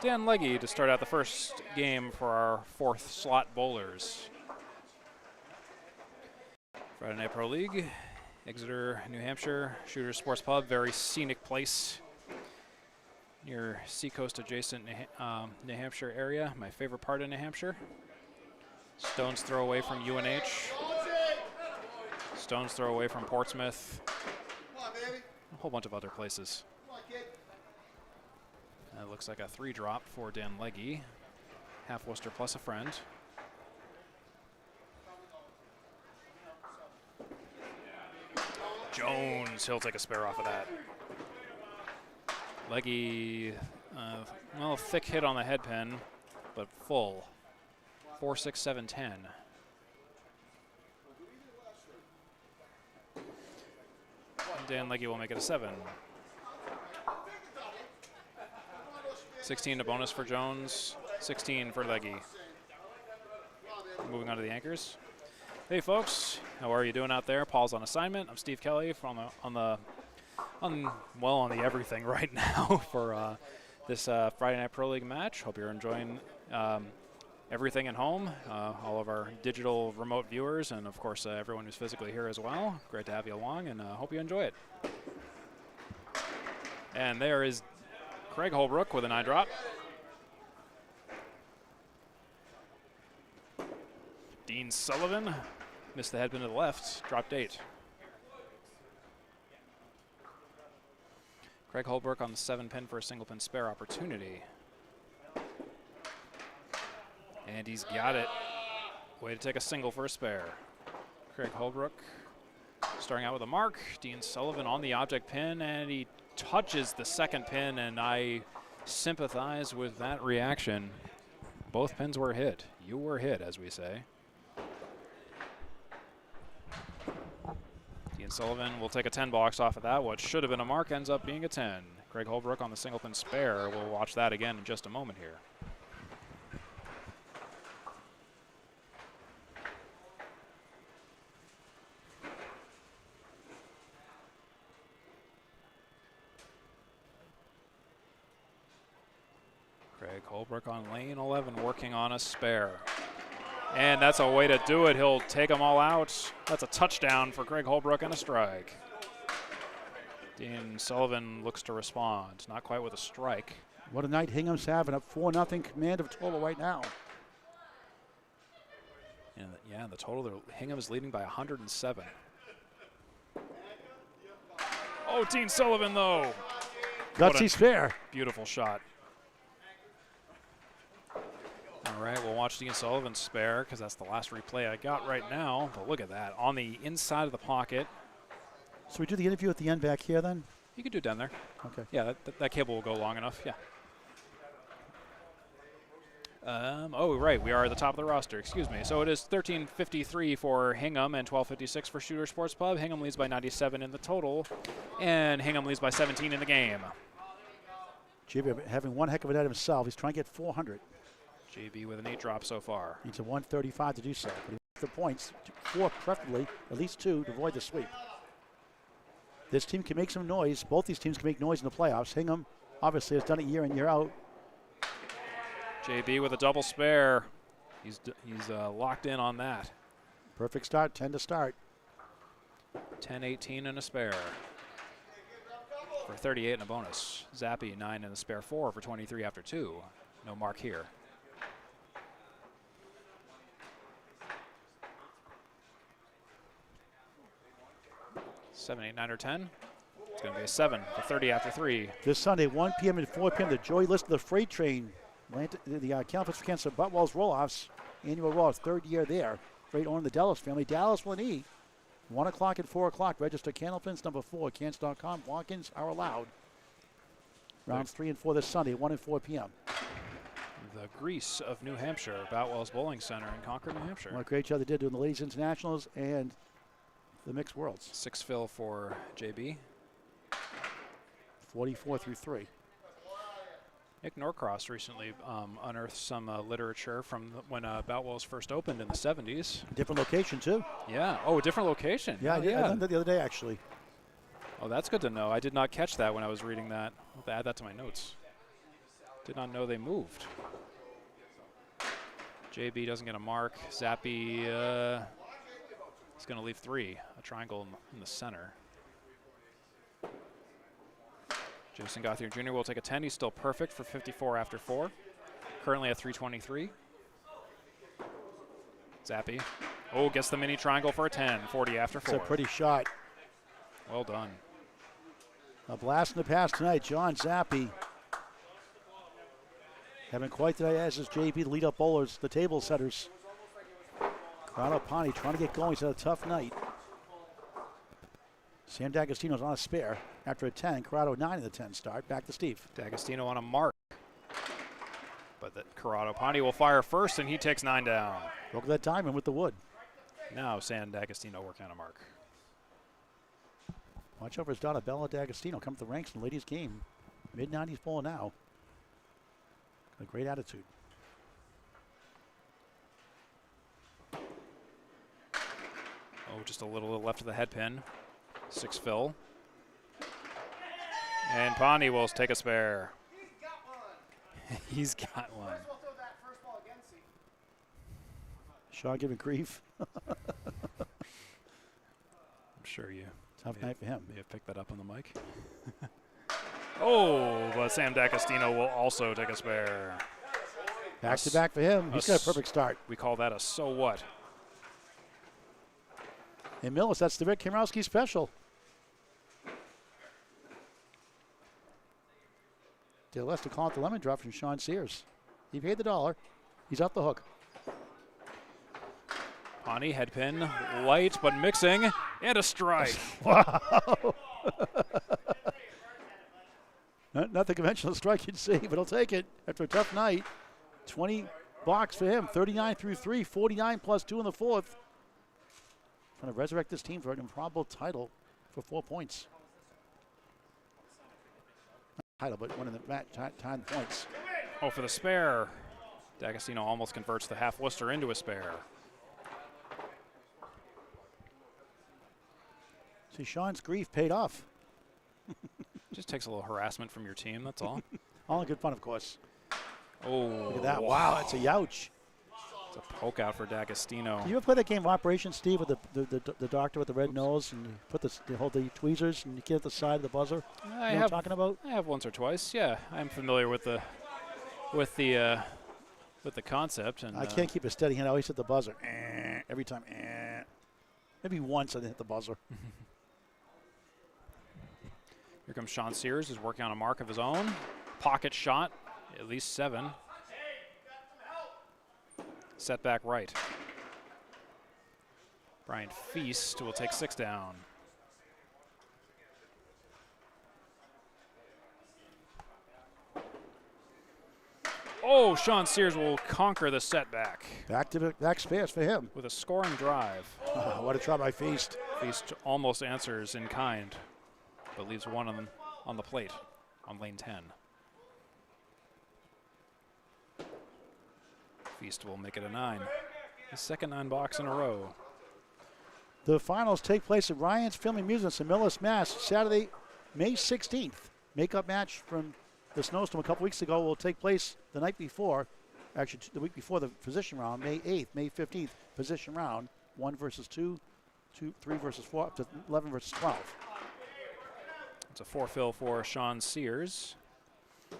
Speaker 2: Dan Leggy to start out the first game for our 4th slot bowlers. Friday Night Pro League, Exeter, New Hampshire, Shooters Sports Pub, very scenic place near seacoast adjacent New Hampshire area, my favorite part of New Hampshire. Stone's throw away from UNH. Stone's throw away from Portsmouth. A whole bunch of other places. That looks like a 3 drop for Dan Leggy. Half Worcester plus a friend. Jones, he'll take a spare off of that. Leggy, well, thick hit on the head pin, but full. 4-6-7-10. Dan Leggy will make it a 7. 16 to bonus for Jones, 16 for Leggy. Moving on to the anchors. Hey folks, how are you doing out there? Paul's on assignment. I'm Steve Kelly from on the everything right now for this Friday Night Pro League match. Hope you're enjoying everything at home, all of our digital remote viewers, and of course everyone who's physically here as well. Great to have you along, and hope you enjoy it. And there is Craig Holbrook with a 9 drop. Dean Sullivan missed the head pin to the left, dropped 8. Craig Holbrook on the 7 pin for a single pin spare opportunity. And he's got it. Way to take a single for a spare. Craig Holbrook starting out with a mark. Dean Sullivan on the object pin, and he touches the 2nd pin, and I sympathize with that reaction. Both pins were hit. You were hit, as we say. Dean Sullivan will take a 10 box off of that. What should have been a mark ends up being a 10. Craig Holbrook on the single pin spare. We'll watch that again in just a moment here. Craig Holbrook on lane 11 working on a spare. And that's a way to do it. He'll take them all out. That's a touchdown for Craig Holbrook and a strike. Dean Sullivan looks to respond. Not quite with a strike.
Speaker 1: What a night Hingham's having. Up 4-0 command of total right now.
Speaker 2: And yeah, the total, Hingham is leading by 107. Oh, Dean Sullivan, though.
Speaker 1: Gutsy spare.
Speaker 2: Beautiful shot. All right, we'll watch Dean Sullivan spare because that's the last replay I got right now. But look at that. On the inside of the pocket.
Speaker 1: So we do the interview at the end back here then?
Speaker 2: You could do it down there.
Speaker 1: Okay.
Speaker 2: Yeah, that cable will go long enough. Yeah. Oh, right. We are at the top of the roster. Excuse me. So it is 13:53 for Hingham and 12:56 for Shooter Sports Pub. Hingham leads by 97 in the total, and Hingham leads by 17 in the game.
Speaker 1: JB having one heck of a night himself. He's trying to get 400.
Speaker 2: JB with an 8 drop so far.
Speaker 1: Needs a 135 to do so. But he wants the points, 4 preferably, at least 2 to avoid the sweep. This team can make some noise. Both these teams can make noise in the playoffs. Hingham obviously has done it year in, year out.
Speaker 2: JB with a double spare. He's locked in on that.
Speaker 1: Perfect start, 10 to start.
Speaker 2: 10-18 and a spare. For 38 and a bonus. Zappy 9 and a spare 4 for 23 after 2. No mark here. 7, 8, 9, or 10. It's going to be a 7 for 30 after 3.
Speaker 1: This Sunday, 1 p.m. and 4 p.m., the Joy List of the Freight Train. The California Cancer Buttwell's Roll-Offs. Annual Roll-Offs, 3rd year there. Freight owner the Dallas family. Dallas will need 1 o'clock and 4 o'clock. Register Candlepins number 4, cans.com. Walk-ins are allowed. Rounds 3 and 4 this Sunday, 1 and 4 p.m.
Speaker 2: The Grease of New Hampshire, Boutwell's Bowling Center in Concord, New Hampshire.
Speaker 1: What a great job they did doing the Ladies Internationals and the Mixed Worlds.
Speaker 2: 6 fill for JB.
Speaker 1: 44 through 3.
Speaker 2: Nick Norcross recently unearthed some literature from when Boutwell's first opened in the 70s.
Speaker 1: Different location, too.
Speaker 2: Yeah. Oh, a different location.
Speaker 1: Yeah, I learned that the other day, actually.
Speaker 2: Oh, that's good to know. I did not catch that when I was reading that. I'll have to add that to my notes. Did not know they moved. JB doesn't get a mark. Zappy is going to leave 3. A triangle in the center. Jason Gothier Jr. will take a 10. He's still perfect for 54 after 4. Currently at 323. Zappy. Oh, gets the mini triangle for a 10. 40 after 4.
Speaker 1: It's a pretty shot.
Speaker 2: Well done.
Speaker 1: A blast in the past tonight. John Zappy having quite the night, as is JB, the lead-up bowlers, the table setters. Corrado Pani trying to get going. He's had a tough night. Sam D'Agostino's on a spare after a 10. Corrado 9 in the 10 start. Back to Steve.
Speaker 2: D'Agostino on a mark. But that Corrado Pani will fire first, and he takes 9 down.
Speaker 1: Broke that diamond with the wood.
Speaker 2: Now Sam D'Agostino working on a mark.
Speaker 1: Watch over his daughter, Bella D'Agostino, come to the ranks in the ladies' game. Mid-90s bowler now. A great attitude.
Speaker 2: Oh, just a little left of the head pin. 6 fill. And Pani will take a spare. He's got one.
Speaker 1: Sean giving grief.
Speaker 2: I'm sure you.
Speaker 1: Tough night for him.
Speaker 2: May have picked that up on the mic. Oh, but Sam D'Agostino will also take a spare.
Speaker 1: Back to back for him. He's got a perfect start.
Speaker 2: We call that a so what.
Speaker 1: And Millis, that's the Rick Kimrowski special. Dale Lester calling it the lemon drop from Sean Sears. He paid the $1. He's off the hook.
Speaker 2: Pani head pin, light but mixing, and a strike.
Speaker 1: Wow. Not the conventional strike you'd see, but he'll take it after a tough night. 20 blocks for him, 39 through 3, 49 plus 2 in the 4th. Trying to resurrect this team for an improbable title for 4 points. Not title, but winning the match, tying the points.
Speaker 2: Oh, for the spare. D'Agostino almost converts the half Worcester into a spare.
Speaker 1: See, Sean's grief paid off.
Speaker 2: Just takes a little harassment from your team, that's all.
Speaker 1: All in good fun, of course.
Speaker 2: Oh.
Speaker 1: Look at that. Wow, that's a youch.
Speaker 2: It's a poke out for D'Agostino.
Speaker 1: You ever play that game of Operation, Steve, with the doctor with the red nose, and you put you hold the tweezers and you get at the side of the buzzer? You know what I'm talking about?
Speaker 2: I have once or twice. Yeah, I'm familiar with the concept. And
Speaker 1: I can't keep a steady hand. I always hit the buzzer every time. Maybe once I didn't hit the buzzer.
Speaker 2: Here comes Sean Sears, who's working on a mark of his own. Pocket shot, at least 7. Set back right. Brian Feast will take 6 down. Oh, Sean Sears will conquer the setback
Speaker 1: Back spares for him.
Speaker 2: with a scoring drive.
Speaker 1: What a try by Feast.
Speaker 2: Feast almost answers in kind, but leaves one on the plate on lane 10. Feast will make it a 9. His second 9 box in a row.
Speaker 1: The finals take place at Ryan's Film Amusements in Millis, Mass. Saturday, May 16th. Makeup match from the snowstorm a couple weeks ago will take place the night before, actually the week before the position round, May 8th, May 15th, position round, 1 versus 2, 3 versus 4, up to 11 versus 12.
Speaker 2: It's a 4-fill for Sean Sears.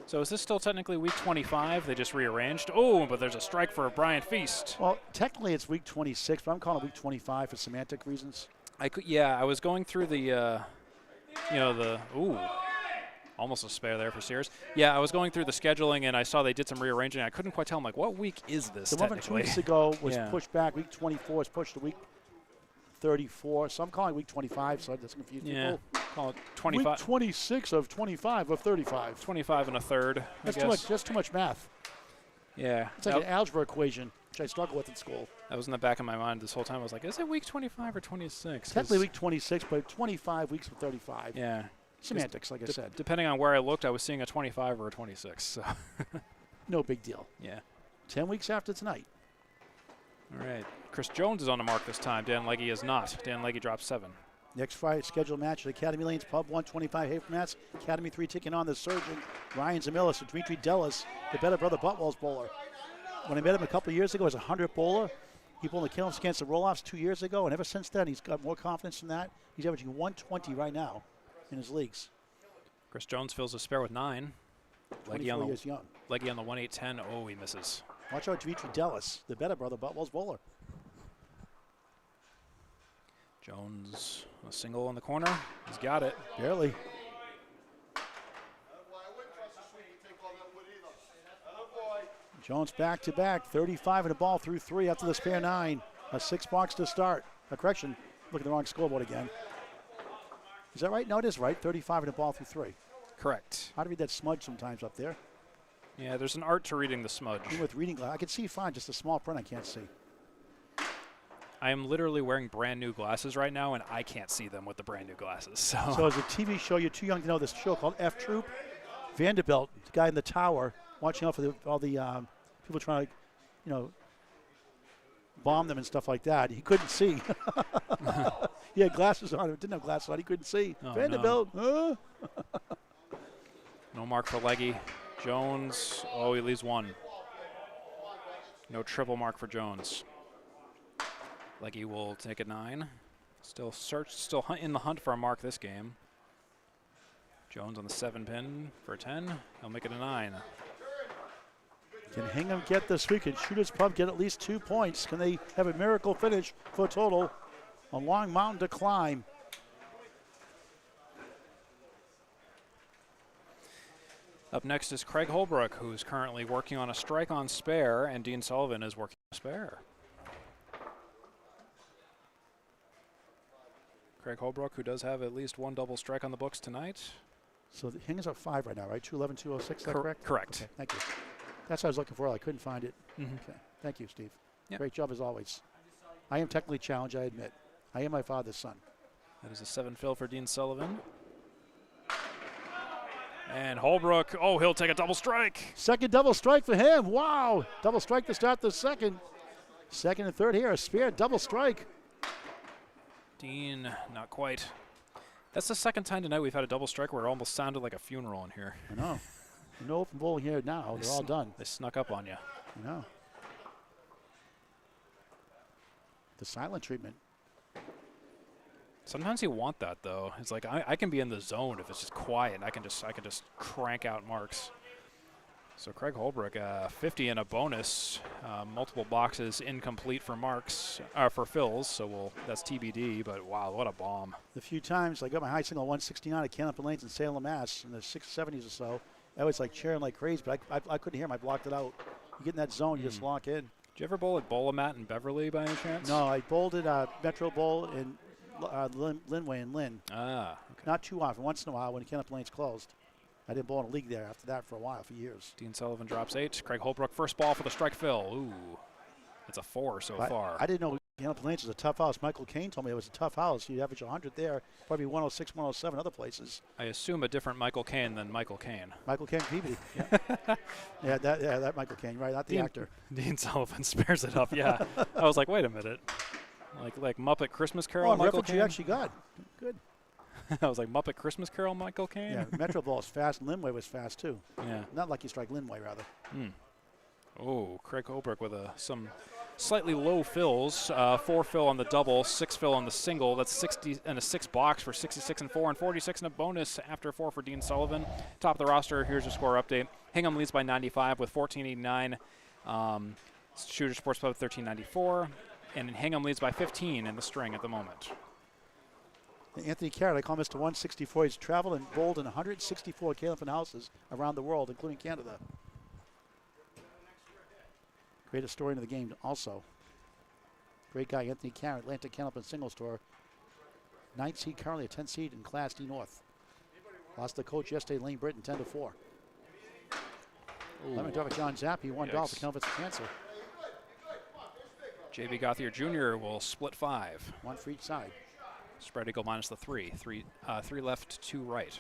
Speaker 2: So is this still technically week 25? They just rearranged. Oh, but there's a strike for Brian Feast.
Speaker 1: Well, technically it's week 26, but I'm calling it week 25 for semantic reasons.
Speaker 2: I was going through the, almost a spare there for Sears. Yeah, I was going through the scheduling and I saw they did some rearranging. I couldn't quite tell. I'm like, what week is this?
Speaker 1: The one from 2 weeks ago was pushed back. Week 24 is pushed to week 34. So I'm calling it week 25, so that's confuse people.
Speaker 2: Call it 25.
Speaker 1: Week 26 of 25 of 35.
Speaker 2: 25 and a third.
Speaker 1: That's too much. That's too much math.
Speaker 2: Yeah.
Speaker 1: It's like an algebra equation, which I struggle with in school.
Speaker 2: That was in the back of my mind this whole time. I was like, is it week 25 or 26?
Speaker 1: Technically week 26, but 25 weeks of 35.
Speaker 2: Yeah.
Speaker 1: Semantics, like I said.
Speaker 2: Depending on where I looked, I was seeing a 25 or a 26. So.
Speaker 1: No big deal.
Speaker 2: Yeah.
Speaker 1: 10 weeks after tonight.
Speaker 2: All right. Chris Jones is on the mark this time. Dan Legge is not. Dan Legge drops 7.
Speaker 1: Next Friday scheduled match at Academy Lanes Pub, 125 Hafer Mats. Academy 3 taking on the surging Ryan Zamillis and Dimitri Dellis, the better brother Buttwell's bowler. When I met him a couple of years ago as a 100 bowler, he bowled the kills against the roll-offs 2 years ago, and ever since then he's got more confidence in that. He's averaging 120 right now in his leagues.
Speaker 2: Chris Jones fills a spare with 9.
Speaker 1: 24 years young.
Speaker 2: Legge on the 1-8-10. Oh, he misses.
Speaker 1: Watch out, Dimitri Dellis, the better brother Buttwell's bowler.
Speaker 2: Jones, a single in the corner. He's got it.
Speaker 1: Barely. Jones back to back, 35 in the ball through 3 after the spare 9. A 6 box to start. A correction, look at the wrong scoreboard again. Is that right? No, it is right. 35 in the ball through 3.
Speaker 2: Correct.
Speaker 1: How to read that smudge sometimes up there?
Speaker 2: Yeah, there's an art to reading the smudge.
Speaker 1: Even with reading glass, I can see fine, just a small print I can't see.
Speaker 2: I am literally wearing brand new glasses right now, and I can't see them with the brand new glasses. So
Speaker 1: as a TV show, you're too young to know this show called F Troop. Vanderbilt, the guy in the tower, watching out for all the people trying to, bomb them and stuff like that. He couldn't see. He had glasses on. Didn't have glasses on. He couldn't see.
Speaker 2: Oh,
Speaker 1: Vanderbilt.
Speaker 2: No mark for Legge. Jones. Oh, he leaves 1. No triple mark for Jones. Legge will take a 9. Still in the hunt for a mark this game. Jones on the 7 pin for a 10. He'll make it a 9.
Speaker 1: Can Hingham get this week? Can Shooters Pub get at least 2 points? Can they have a miracle finish for a total? A long mountain to climb.
Speaker 2: Up next is Craig Holbrook, who's currently working on a strike on spare, and Dean Sullivan is working on a spare. Craig Holbrook, who does have at least 1 double strike on the books tonight.
Speaker 1: So Hingham's up 5 right now, right? 211, 206, is that correct?
Speaker 2: Correct.
Speaker 1: Okay, thank you. That's what I was looking for. I couldn't find it. Okay. Thank you, Steve.
Speaker 2: Yep.
Speaker 1: Great job as always. I am technically challenged, I admit. I am my father's son.
Speaker 2: That is a 7 fill for Dean Sullivan. And Holbrook, oh, he'll take a double strike.
Speaker 1: Second double strike for him. Wow. Double strike to start the second. Second and third here, a spare double strike.
Speaker 2: Dean, not quite. That's the second time tonight we've had a double strike where it almost sounded like a funeral in here.
Speaker 1: I know. No open bowling here now. They're all done.
Speaker 2: They snuck up on you.
Speaker 1: I know. The silent treatment.
Speaker 2: Sometimes you want that though. It's like I can be in the zone if it's just quiet. I can just crank out marks. So Craig Holbrook, 50 and a bonus. Multiple boxes incomplete for marks for fills. So that's TBD. But wow, what a bomb!
Speaker 1: The few times I got my high single 169 at Canopy Lanes in Salem, Mass. In the 670s or so, I was like cheering like crazy, but I couldn't hear him. I blocked it out. You get in that zone, you just lock in.
Speaker 2: Did you ever bowl at Bolamat in Beverly by any chance?
Speaker 1: No, I bowled at Metro Bowl in Linway and Lynn.
Speaker 2: Ah, okay.
Speaker 1: Not too often. Once in a while when Canopy Lane's closed. I didn't bowl in a league there after that for a while, for years.
Speaker 2: Dean Sullivan drops 8. Craig Holbrook, first ball for the strike fill. Ooh, it's a 4 so far.
Speaker 1: I didn't know Hamilton Lanes was a tough house. Michael Caine told me it was a tough house. You'd average 100 there, probably 106, 107 other places.
Speaker 2: I assume a different Michael Caine than Michael Caine.
Speaker 1: Michael Caine Peabody. Yeah. that Michael Caine, right? Not the actor.
Speaker 2: Dean Sullivan spares it up. Yeah, I was like, wait a minute, like Muppet Christmas Carol.
Speaker 1: Oh,
Speaker 2: Michael
Speaker 1: reference you
Speaker 2: Caine.
Speaker 1: actually got. Good.
Speaker 2: I was like Muppet Christmas Carol. Michael Caine.
Speaker 1: Yeah, Metro Ball was fast. And Linway was fast too.
Speaker 2: Yeah.
Speaker 1: Not Lucky Strike, Linway rather.
Speaker 2: Oh, Craig Holbrook with some slightly low fills. 4 fill on the double, 6 fill on the single. That's 60 and a 6 box for 66 and 4 and 46 and a bonus after 4 for Dean Sullivan. Top of the roster. Here's your score update. Hingham leads by 95 with 1489. Shooter Sports Pub 1394, and Hingham leads by 15 in the string at the moment.
Speaker 1: Anthony Carrot, I call Mr. 164. He's traveled and bowled in 164 Caliphan houses around the world, including Canada. Greatest story in the game also. Great guy, Anthony Carrot, Atlantic Caliphan Single Store. 9th seed, currently a 10th seed in Class D North. Lost the coach yesterday, Lane Britton, 10-4. Lemon drop John Zappi, $1 for Caliphan's Cancer.
Speaker 2: J.B. Gauthier Jr. will split 5.
Speaker 1: 1 for each side.
Speaker 2: Spread eagle minus the 3. 3 left, 2 right.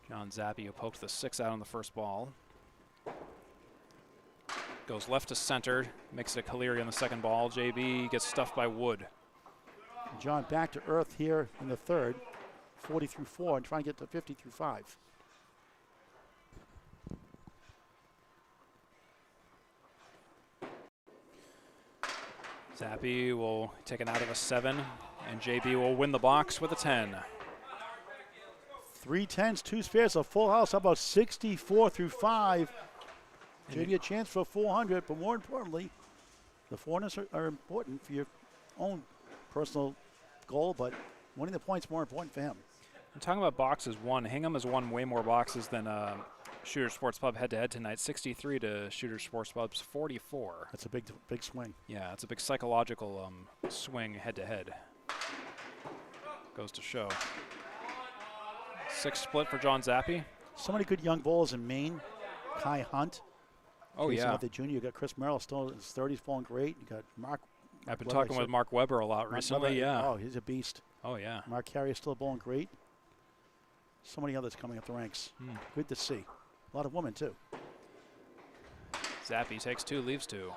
Speaker 2: John Zappi, who poked the 6 out on the first ball. Goes left to center, makes it a Kaleri on the second ball. JB gets stuffed by Wood.
Speaker 1: John back to earth here in the third, 40 through 4, and trying to get to 50 through 5.
Speaker 2: Zappi will take it out of a 7, and JB will win the box with a 10.
Speaker 1: 3 10s, 2 spares, a full house. How about 64 through 5? JB a chance for 400, but more importantly, the 400s are important for your own personal goal, but winning the points more important for him.
Speaker 2: I'm talking about boxes won. Hingham has won way more boxes than Shooter Sports Pub head-to-head tonight. 63 to Shooter Sports Pub's 44.
Speaker 1: That's a big swing.
Speaker 2: Yeah, it's a big psychological swing head-to-head. Goes to show. 6 split for John Zappi.
Speaker 1: So many good young bowlers in Maine. Kai Hunt.
Speaker 2: Oh, yeah.
Speaker 1: The junior. You got Chris Merrill still in his 30s, falling great. You got Mark.
Speaker 2: I've been talking with Mark Weber a lot recently.
Speaker 1: Weber,
Speaker 2: yeah.
Speaker 1: Oh, he's a beast.
Speaker 2: Oh, yeah.
Speaker 1: Mark Carrier still bowling great. So many others coming up the ranks. Good to see. A lot of women, too.
Speaker 2: Zappi takes 2, leaves 2.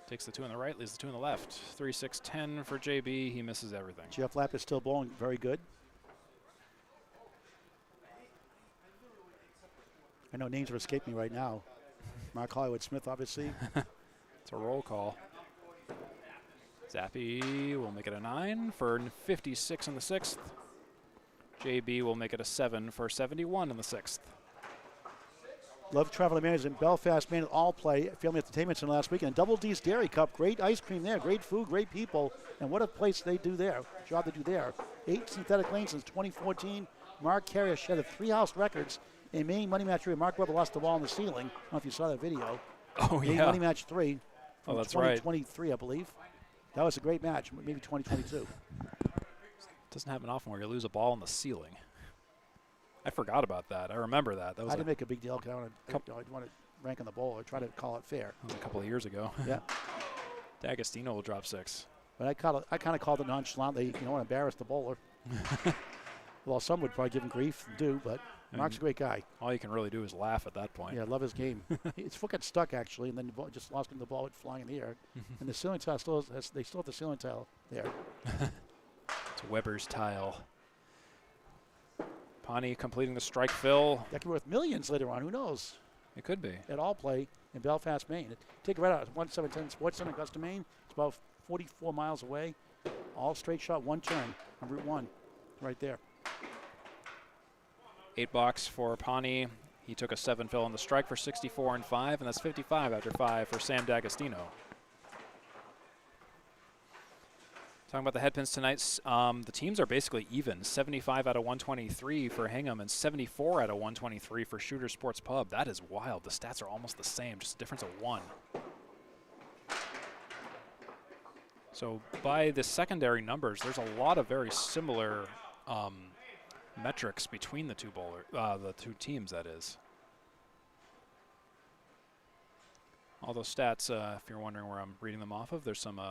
Speaker 2: Takes the 2 on the right, leaves the 2 on the left. 3, 6, 10 for JB. He misses everything.
Speaker 1: Jeff Lapp is still bowling very good. I know names are escaping me right now. Mark Hollywood Smith, obviously.
Speaker 2: It's a roll call. Zappi will make it a 9 for 56 in the 6th. JB will make it a 7 for 71 in the 6th.
Speaker 1: Love traveling managers in Belfast, Maine, all play. Family Entertainment Center last weekend. Double D's Dairy Cup. Great ice cream there. Great food, great people. And what a place they do there. Job they do there. 8 synthetic lanes since 2014. Mark Carrier shed 3 house records. In Maine Money Match 3, Mark Webber lost the ball in the ceiling. I don't know if you saw that video.
Speaker 2: Oh,
Speaker 1: Maine
Speaker 2: yeah.
Speaker 1: Money Match 3 from
Speaker 2: that's right.
Speaker 1: 2023, I believe. That was a great match, maybe 2022.
Speaker 2: Doesn't happen often where you lose a ball in the ceiling. I forgot about that. I remember that. That was
Speaker 1: I didn't make a big deal because I want to rank on the bowl or try to call it fair.
Speaker 2: a couple of years ago.
Speaker 1: Yeah.
Speaker 2: D'Agostino will drop 6.
Speaker 1: But I kind of called it nonchalantly, you know, embarrass the bowler. Well, some would probably give him grief, but Mark's a great guy.
Speaker 2: All you can really do is laugh at that point.
Speaker 1: Yeah, I love his game. His foot got stuck, actually, and then the ball just lost him. The ball went flying in the air. And the ceiling tile they still have the ceiling tile there.
Speaker 2: It's Weber's tile. Pawnee completing the strike fill.
Speaker 1: That could be worth millions later on. Who knows?
Speaker 2: It could be.
Speaker 1: At all play in Belfast, Maine. Take it right out. 1710 Sports Center, Augusta, Maine. It's about 44 miles away. All straight shot, 1 turn on Route 1, right there.
Speaker 2: 8 box for Pawnee. He took a 7 fill on the strike for 64 and 5, and that's 55 after 5 for Sam D'Agostino. Talking about the headpins tonight, the teams are basically even. 75 out of 123 for Hingham and 74 out of 123 for Shooter Sports Pub. That is wild. The stats are almost the same, just a difference of 1. So by the secondary numbers, there's a lot of very similar metrics between the two teams, that is. All those stats, if you're wondering where I'm reading them off of, there's some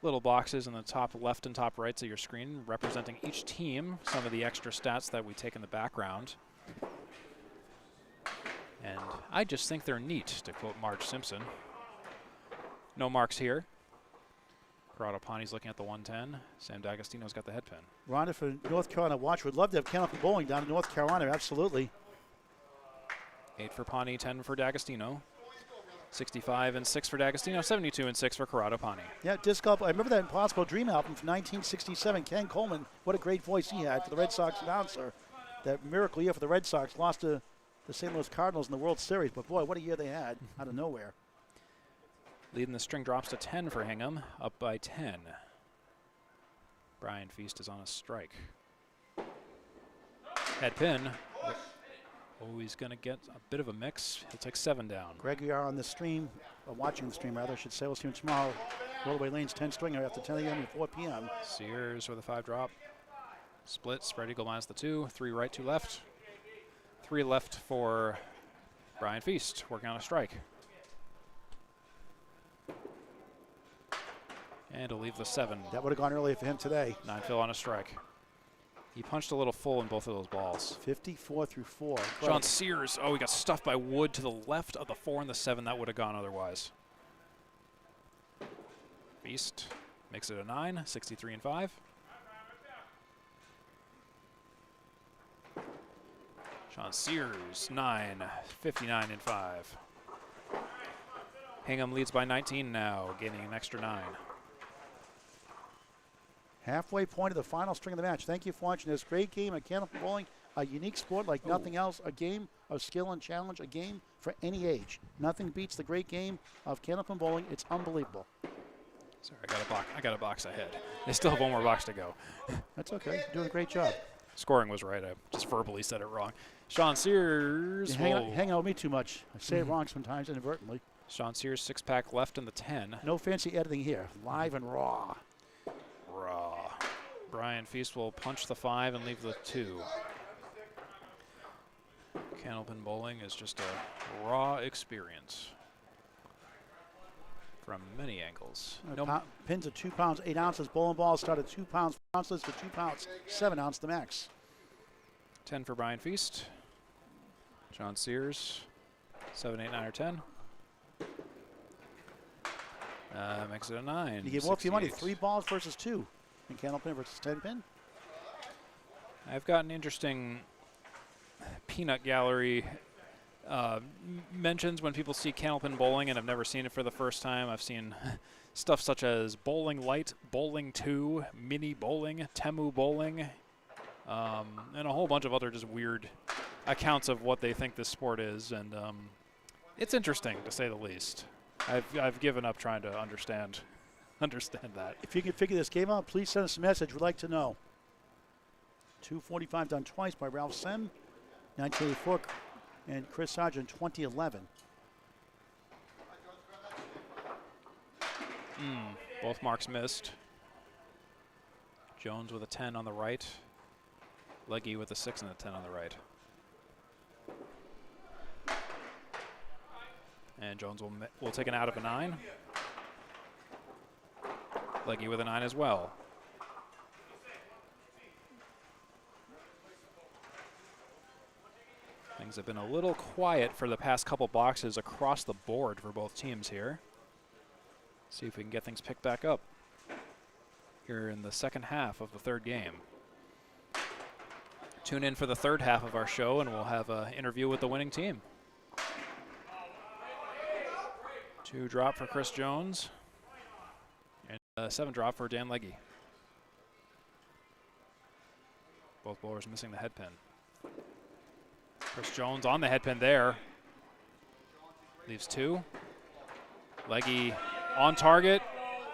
Speaker 2: little boxes in the top left and top rights of your screen representing each team, some of the extra stats that we take in the background. And I just think they're neat, to quote Marge Simpson. No marks here. Corrado Pani's looking at the 110. Sam D'Agostino's got the head pin.
Speaker 1: Rhonda for North Carolina Watch would love to have Candlepin Bowling down in North Carolina, absolutely.
Speaker 2: 8 for Pani, 10 for D'Agostino. 65 and 6 for D'Agostino, 72 and 6 for Corrado Pani.
Speaker 1: Yeah, disc golf. I remember that Impossible Dream album from 1967. Ken Coleman, what a great voice he had for the Red Sox announcer. That miracle year for the Red Sox, lost to the St. Louis Cardinals in the World Series. But boy, what a year they had out of nowhere.
Speaker 2: Leading the string drops to 10 for Hingham, up by 10. Brian Feast is on a strike. Head pin. Oh, he's going to get a bit of a mix. He'll take 7 down.
Speaker 1: Greg, we are on the stream, watching the stream rather, I should say. We'll see him tomorrow. Rollaway Lanes 10 stringer after 10 a.m. and 4 p.m.
Speaker 2: Sears with a 5 drop. Split, spread eagle minus the 2. 3 right, 2 left. 3 left for Brian Feast, working on a strike. And he'll leave the 7.
Speaker 1: That would have gone earlier for him today.
Speaker 2: 9 fill on a strike. He punched a little full in both of those balls.
Speaker 1: 54 through 4.
Speaker 2: Sean Sears, oh, he got stuffed by Wood to the left of the 4 and the 7. That would have gone otherwise. Feast makes it a 9, 63 and 5. Sean Sears, 9, 59 and 5. Hingham leads by 19 now, gaining an extra 9.
Speaker 1: Halfway point of the final string of the match. Thank you for watching this great game of Candlepin Bowling, a unique sport like nothing else, a game of skill and challenge, a game for any age. Nothing beats the great game of Candlepin Bowling. It's unbelievable.
Speaker 2: Sorry, I got a box ahead. They still have one more box to go.
Speaker 1: That's okay. You're doing a great job.
Speaker 2: Scoring was right. I just verbally said it wrong. Sean Sears.
Speaker 1: You hang out with me too much. I say it wrong sometimes inadvertently.
Speaker 2: Sean Sears, 6-pack left in the 10.
Speaker 1: No fancy editing here. Live and raw.
Speaker 2: Raw. Brian Feast will punch the 5 and leave the 2. Candlepin Bowling is just a raw experience from many angles.
Speaker 1: Pins at 2 pounds, 8 ounces. Bowling balls start at 2 pounds, ounces to 2 pounds, 7 ounce the max.
Speaker 2: 10 for Brian Feast. John Sears, 7, 8, 9, or 10. Makes it a 9.
Speaker 1: You get more for your money. 3 balls versus 2 in Candlepin versus 10 pin.
Speaker 2: I've got an interesting peanut gallery mentions when people see Candlepin Bowling and have never seen it for the first time. I've seen stuff such as Bowling Light, Bowling 2, Mini Bowling, Temu Bowling, and a whole bunch of other just weird accounts of what they think this sport is. And it's interesting, to say the least. I've given up trying to understand that.
Speaker 1: If you can figure this game out, please send us a message. We'd like to know. 245 done twice by Ralph Sem, 1984, and Chris Sargent, 2011.
Speaker 2: Both marks missed. Jones with a 10 on the right. Leggy with a 6 and a 10 on the right. And Jones will take an out of a 9. Leggy with a 9 as well. Things have been a little quiet for the past couple boxes across the board for both teams here. See if we can get things picked back up here in the second half of the third game. Tune in for the third half of our show and we'll have an interview with the winning team. 2 drop for Chris Jones and 7 drop for Dan Leggy. Both bowlers missing the head pin. Chris Jones on the head pin there. Leaves 2. Leggy on target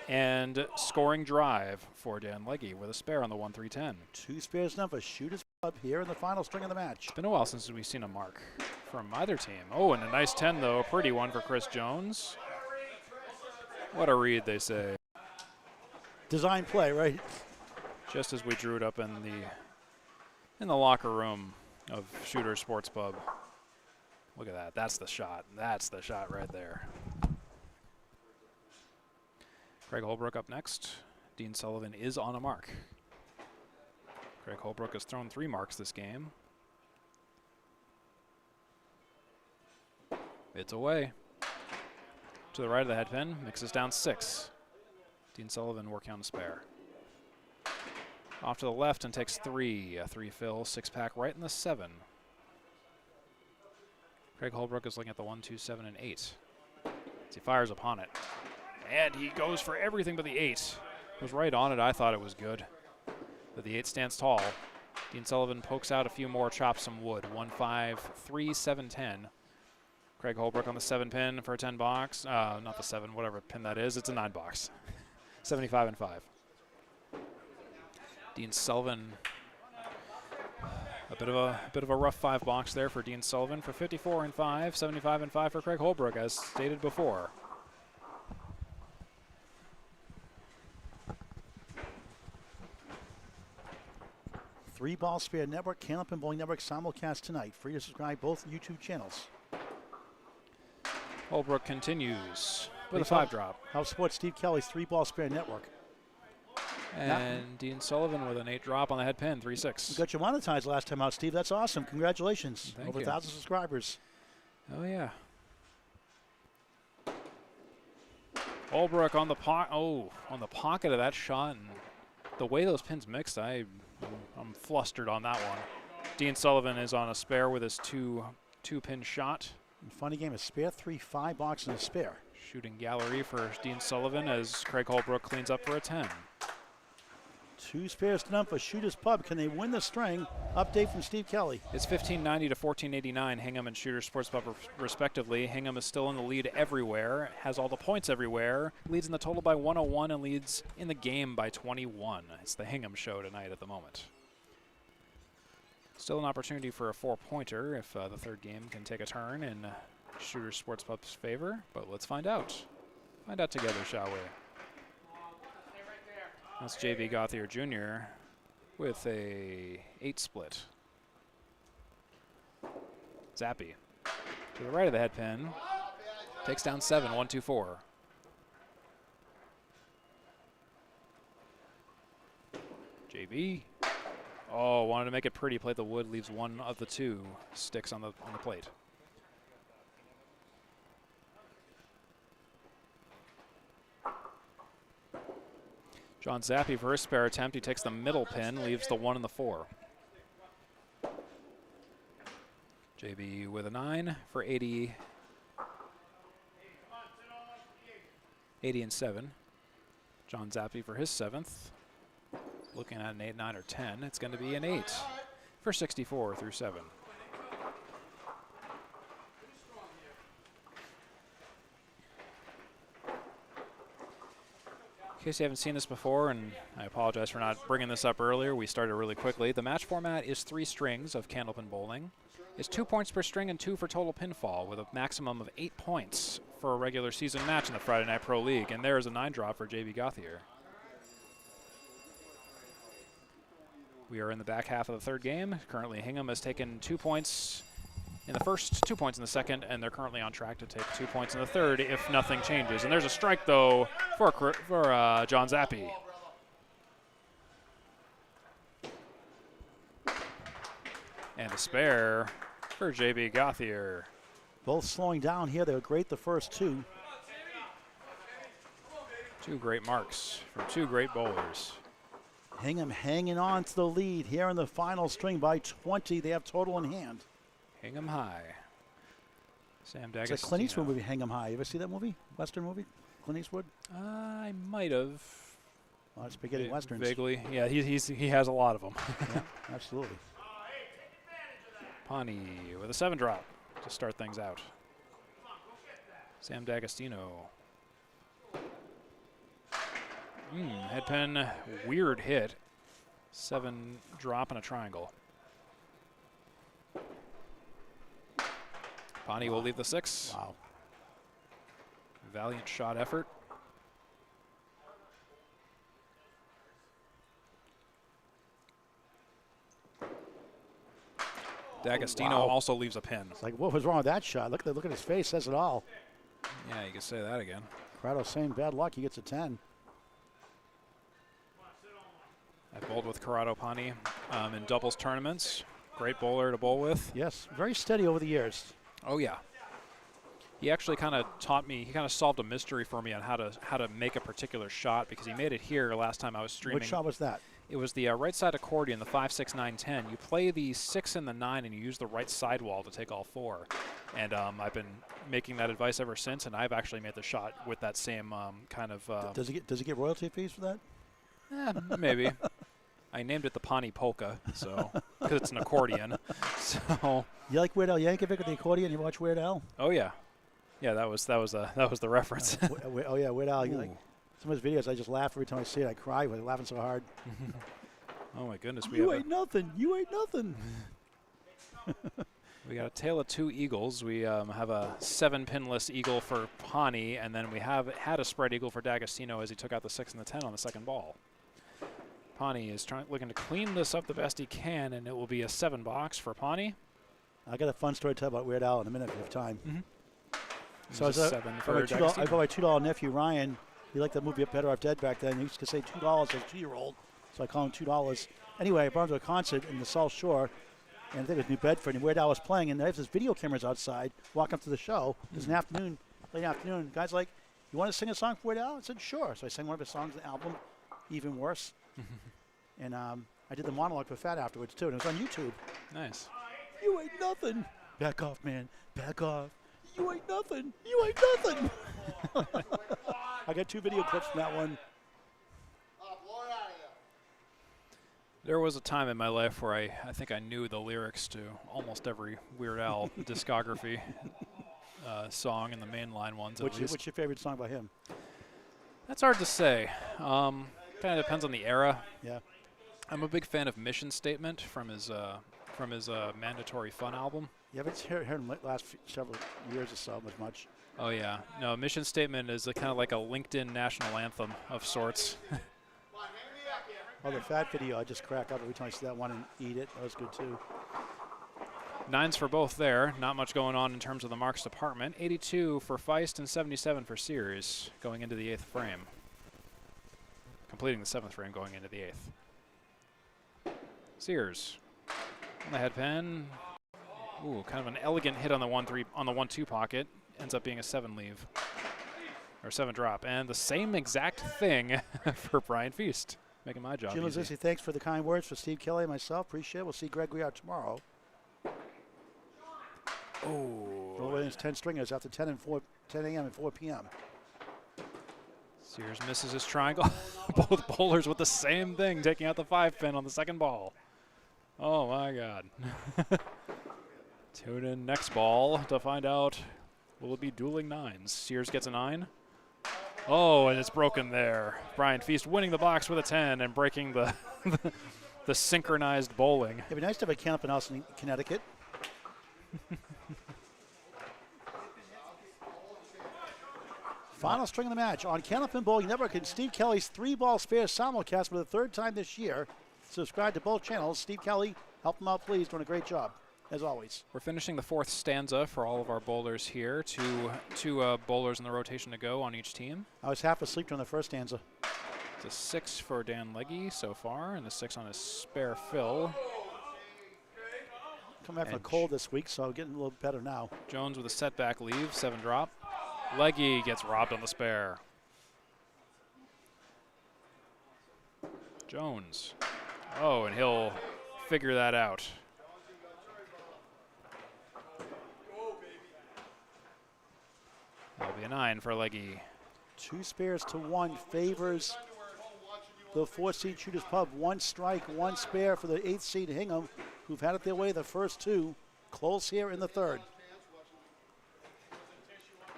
Speaker 2: and scoring drive for Dan Leggy with a spare on the 1-3-10.
Speaker 1: 2 spares enough. A shooters up here in the final string of the match.
Speaker 2: It's been a while since we've seen a mark from either team. Oh, and a nice 10 though, a pretty one for Chris Jones. What a read, they say.
Speaker 1: Design play, right?
Speaker 2: Just as we drew it up in the in the locker room of Shooter Sports Pub. Look at that. That's the shot. That's the shot right there. Craig Holbrook up next. Dean Sullivan is on a mark. Craig Holbrook has thrown 3 marks this game. It's away. To the right of the head pin. Mixes down 6. Dean Sullivan working on the spare. Off to the left and takes 3. A 3 fill, 6-pack right in the 7. Craig Holbrook is looking at the 1, 2, 7, and 8. As he fires upon it. And he goes for everything but the 8. Was right on it. I thought it was good. But the 8 stands tall. Dean Sullivan pokes out a few more, chops some wood. 1, 5, 3, 7, 10. Craig Holbrook on the 7 pin for a 10 box. Not the 7, whatever pin that is. It's a 9 box. 75 and 5. Dean Sullivan, a bit of a rough 5 box there for Dean Sullivan for 54 and 5, 75 and 5 for Craig Holbrook, as stated before.
Speaker 1: Three Ball Spare Network, Candlepin Bowling Network simulcast tonight. Free to subscribe both YouTube channels.
Speaker 2: Holbrook continues with a 5 drop.
Speaker 1: House Sports Steve Kelly's Three Ball Spare Network.
Speaker 2: And Dean Sullivan with an 8 drop on the head pin, 3-6.
Speaker 1: You got you monetized last time out, Steve. That's awesome. Congratulations.
Speaker 2: Thank
Speaker 1: Over
Speaker 2: you.
Speaker 1: 1,000 subscribers.
Speaker 2: Oh, yeah. Holbrook on the on the pocket of that shot, and the way those pins mixed, I'm flustered on that one. Dean Sullivan is on a spare with his two-pin shot.
Speaker 1: And funny game, a spare 3, 5 box and a spare.
Speaker 2: Shooting gallery for Dean Sullivan as Craig Holbrook cleans up for a 10.
Speaker 1: 2 spares to none for Shooter's Pub. Can they win the string? Update from Steve Kelly.
Speaker 2: It's 1590 to 1489, Hingham and Shooter Sports Pub respectively. Hingham is still in the lead everywhere, has all the points everywhere, leads in the total by 101 and leads in the game by 21. It's the Hingham show tonight at the moment. Still an opportunity for a 4-pointer if the third game can take a turn in Shooter Sports Pub's favor, but let's find out. Find out together, shall we? That's J.B. Gauthier Jr. with a 8 split. Zappy to the right of the head pin. Takes down 7, 1, 2, 4. J.B. Oh, wanted to make it pretty. Played the wood, leaves one of the 2 sticks on the plate. John Zappy for his spare attempt. He takes the middle pin, leaves the 1 and the 4. JB with a 9 for 80. 80 and 7. John Zappy for his 7th. Looking at an 8, 9, or 10. It's going to be an 8 for 64 through 7. In case you haven't seen this before, and I apologize for not bringing this up earlier, we started really quickly. The match format is 3 strings of Candlepin Bowling. It's 2 points per string and 2 for total pinfall, with a maximum of 8 points for a regular season match in the Friday Night Pro League. And there is a 9 drop for J.B. Gauthier. We are in the back half of the third game. Currently, Hingham has taken 2 points in the first, 2 points in the second, and they're currently on track to take 2 points in the third if nothing changes. And there's a strike, though, for John Zappy. And a spare for J.B. Gauthier.
Speaker 1: Both slowing down here. They were great the first 2.
Speaker 2: 2 great marks from 2 great bowlers.
Speaker 1: Hingham hanging on to the lead here in the final string by 20. They have total in hand.
Speaker 2: Hingham High. Sam D'Agostino.
Speaker 1: It's a Clint Eastwood movie, Hingham High. You ever see that movie? Western movie? Clint Eastwood?
Speaker 2: I might have.
Speaker 1: Oh, it's spaghetti westerns.
Speaker 2: Vaguely. Yeah, he has a lot of them.
Speaker 1: Yeah, absolutely.
Speaker 2: Pawnee with a 7 drop to start things out. Sam D'Agostino. Head pin, weird hit. 7 drop and a triangle. Pawnee will leave the 6.
Speaker 1: Wow.
Speaker 2: Valiant shot effort. D'Agostino
Speaker 1: Wow.
Speaker 2: also leaves a pin.
Speaker 1: It's like, what was wrong with that shot? Look at his face. Says it all.
Speaker 2: Yeah, you can say that again.
Speaker 1: Corrado saying bad luck. He gets a 10.
Speaker 2: I bowled with Corrado Pani in doubles tournaments. Great bowler to bowl with.
Speaker 1: Yes, very steady over the years.
Speaker 2: Oh yeah. He actually kind of taught me. He kind of solved a mystery for me on how to make a particular shot, because he made it here last time I was streaming.
Speaker 1: What shot was that?
Speaker 2: It was the right side accordion, the 5, 6, 9, 10. You play the 6 and the 9, and you use the right sidewall to take all 4. And I've been making that advice ever since, and I've actually made the shot with that same kind of.
Speaker 1: Does he get royalty fees for that?
Speaker 2: Maybe. I named it the Pani Polka, so because it's an accordion. So.
Speaker 1: You like Weird Al Yankovic with the accordion? You watch Weird Al?
Speaker 2: Oh yeah, yeah. That was the reference.
Speaker 1: Oh yeah, Weird Al. Like, some of his videos, I just laugh every time I see it. I cry with laughing so hard.
Speaker 2: Oh my goodness,
Speaker 1: You ain't nothing. You ain't nothing.
Speaker 2: We got a tail of 2 eagles. We have a 7-pinless eagle for Pani, and then we have had a spread eagle for D'Agostino as he took out the 6 and the 10 on the second ball. Pani is looking to clean this up the best he can, and it will be a 7 box for Pani.
Speaker 1: I got a fun story to tell about Weird Al in a minute if you have time. So
Speaker 2: There's a 7 for
Speaker 1: I
Speaker 2: D'Agostino.
Speaker 1: got my $2 nephew Ryan. He liked the movie Better Off Dead back then. He used to say $2 as a 2-year-old, so I call him $2. Anyway, I brought him to a concert in the South Shore, and I think it was New Bedford, and Weird Al was playing, and I have this video cameras outside. Walk up to the show. It was an afternoon, late afternoon. The guy's like, "You want to sing a song for Weird Al?" I said, "Sure." So I sang one of his songs on the album, Even Worse. And I did the monologue for Fat afterwards, too, and it was on YouTube.
Speaker 2: Nice.
Speaker 1: You ain't nothing. Back off, man. Back off. You ain't nothing. You ain't nothing. I got 2 video clips from that one.
Speaker 2: There was a time in my life where I think I knew the lyrics to almost every Weird Al discography song, and the mainline ones at least.
Speaker 1: What's your favorite song by him?
Speaker 2: That's hard to say. Kind of depends on the era.
Speaker 1: Yeah.
Speaker 2: I'm a big fan of Mission Statement from his Mandatory Fun album.
Speaker 1: You haven't heard him the last several years or so much.
Speaker 2: Oh yeah, no. Mission Statement is kind of like a LinkedIn national anthem of sorts.
Speaker 1: Oh, the Fat video, I just crack up every time I see that one and eat it. That was good too.
Speaker 2: 9s for both there. Not much going on in terms of the marks department. 82 for Feist and 77 for Sears going into the 8th frame. Completing the 7th frame going into the 8th. Sears on the head pin. Ooh, kind of an elegant hit on the 1-3 on the 1-2 pocket. Ends up being a 7 leave or 7 drop, and the same exact thing for Brian Feast, making my job
Speaker 1: Jim
Speaker 2: easy.
Speaker 1: Lazisi, thanks for the kind words for Steve Kelly and myself. Appreciate it. We'll see Gregory out tomorrow.
Speaker 2: Oh,
Speaker 1: Williams 10 stringers after 10 a.m. and 4 p.m.
Speaker 2: Sears misses his triangle. Both bowlers with the same thing, taking out the 5-pin on the second ball. Oh my God. Tune in next ball to find out, will it be dueling 9s? Sears gets a 9. Oh, and it's broken there. Brian Feast winning the box with a 10 and breaking the the synchronized bowling.
Speaker 1: It'd be nice to have a camp in Austin, Connecticut. Final string of the match on Candlepin Bowling Network and Steve Kelly's 3-ball spare simulcast for the 3rd time this year. Subscribe to both channels. Steve Kelly, help him out, please. Doing a great job, as always.
Speaker 2: We're finishing the 4th stanza for all of our bowlers here. Two bowlers in the rotation to go on each team.
Speaker 1: I was half asleep during the first stanza.
Speaker 2: It's a 6 for Dan Legge so far, and the 6 on his spare fill.
Speaker 1: Coming back from a cold this week, so getting a little better now.
Speaker 2: Jones with a setback leave, 7 drop. Legge gets robbed on the spare. Jones. Oh, and he'll figure that out. That'll be a 9 for Legge.
Speaker 1: 2 spares to 1 favors the 4th-seed Shooters Pub. 1 strike, 1 spare for the 8th-seed Hingham, who've had it their way the first 2. Close here in the 3rd.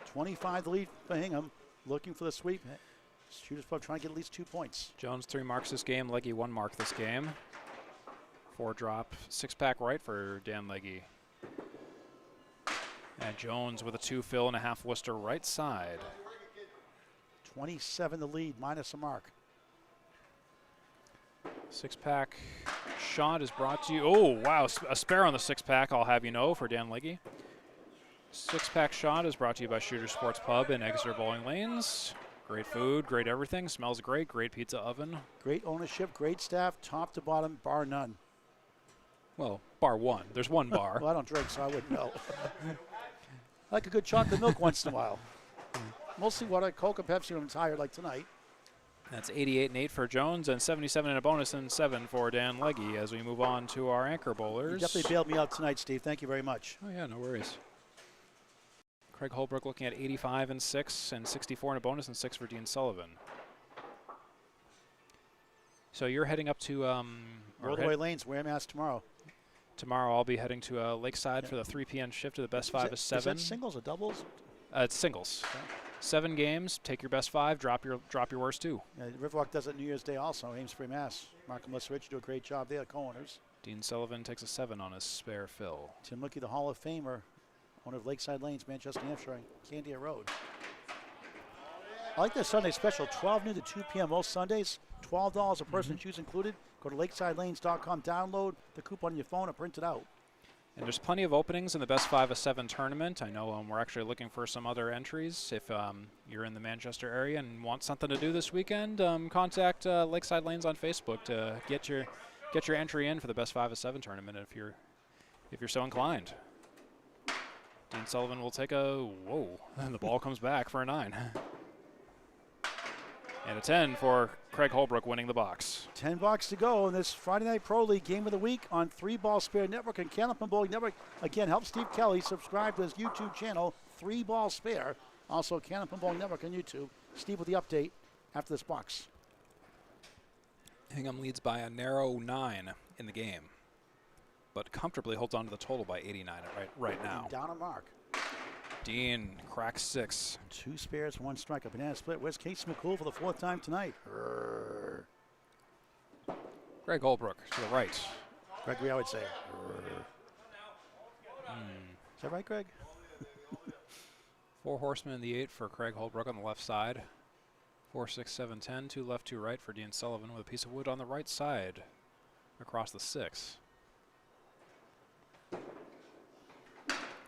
Speaker 1: 25 the lead for Hingham, looking for the sweep. Shooters Pub trying to get at least 2 points.
Speaker 2: Jones 3 marks this game, Legge 1 mark this game. 4 drop, 6-pack right for Dan Legge. And Jones with a 2 fill and a half Worcester right side.
Speaker 1: 27 the lead, minus a mark.
Speaker 2: 6-pack shot is brought to you. Oh, wow. A spare on the six-pack, I'll have you know, for Dan Legge. Six-pack shot is brought to you by Shooter Sports Pub in Exeter Bowling Lanes. Great food, great everything. Smells great. Great pizza oven.
Speaker 1: Great ownership, great staff, top to bottom, bar none.
Speaker 2: Well, bar one. There's one bar.
Speaker 1: Well, I don't drink, so I wouldn't know. I like a good chocolate milk once in a while. Mostly water, Coke, and Pepsi when I'm tired, like tonight.
Speaker 2: That's 88 and 8 for Jones and 77 and a bonus and 7 for Dan Legge as we move on to our anchor bowlers.
Speaker 1: You definitely bailed me out tonight, Steve. Thank you very much.
Speaker 2: Oh, yeah, no worries. Craig Holbrook looking at 85 and 6 and 64 and a bonus and 6 for Dean Sullivan. So you're heading up to
Speaker 1: Rollaway Lanes, Wareham, Mass tomorrow.
Speaker 2: Tomorrow I'll be heading to Lakeside for the 3 p.m. shift to the best 5 of 7.
Speaker 1: Is that singles or doubles?
Speaker 2: It's singles.
Speaker 1: Okay.
Speaker 2: 7 games. Take your best 5. Drop your worst 2.
Speaker 1: Yeah, Riverwalk does it New Year's Day also. Amesbury, Mass. Mark and Melissa Rich do a great job there, co-owners.
Speaker 2: Dean Sullivan takes a 7 on his spare fill.
Speaker 1: Tim Lickey, the Hall of Famer, owner of Lakeside Lanes, Manchester, New Hampshire, on Candia Road. I like their Sunday special, 12 noon to 2 p.m. most Sundays. $12 a person, shoes included. Go to lakesidelanes.com, download the coupon on your phone or print it out.
Speaker 2: And there's plenty of openings in the best 5 of 7 tournament. I know we're actually looking for some other entries. If you're in the Manchester area and want something to do this weekend, contact Lakeside Lanes on Facebook to get your entry in for the best 5 of 7 tournament if you're so inclined. Dean Sullivan will take a whoa, and the ball comes back for a 9. And a 10 for Craig Holbrook winning the box.
Speaker 1: $10 to go in this Friday Night Pro League Game of the Week on 3 Ball Spare Network and Candlepin Bowling Network. Again, help Steve Kelly subscribe to his YouTube channel, 3 Ball Spare. Also, Candlepin Bowling Network on YouTube. Steve with the update after this box.
Speaker 2: Hingham leads by a narrow 9 in the game, but comfortably holds on to the total by 89 right now.
Speaker 1: And down a mark.
Speaker 2: Dean cracks 6.
Speaker 1: 2 spares, 1 strike. A banana split. Where's Casey McCool for the 4th time tonight?
Speaker 2: Craig Holbrook to the right.
Speaker 1: Gregory, I would say. Is that right, Greg?
Speaker 2: 4 horsemen in the 8 for Craig Holbrook on the left side. 4, 6, 7, 10. 2 left, 2 right for Dean Sullivan with a piece of wood on the right side across the 6.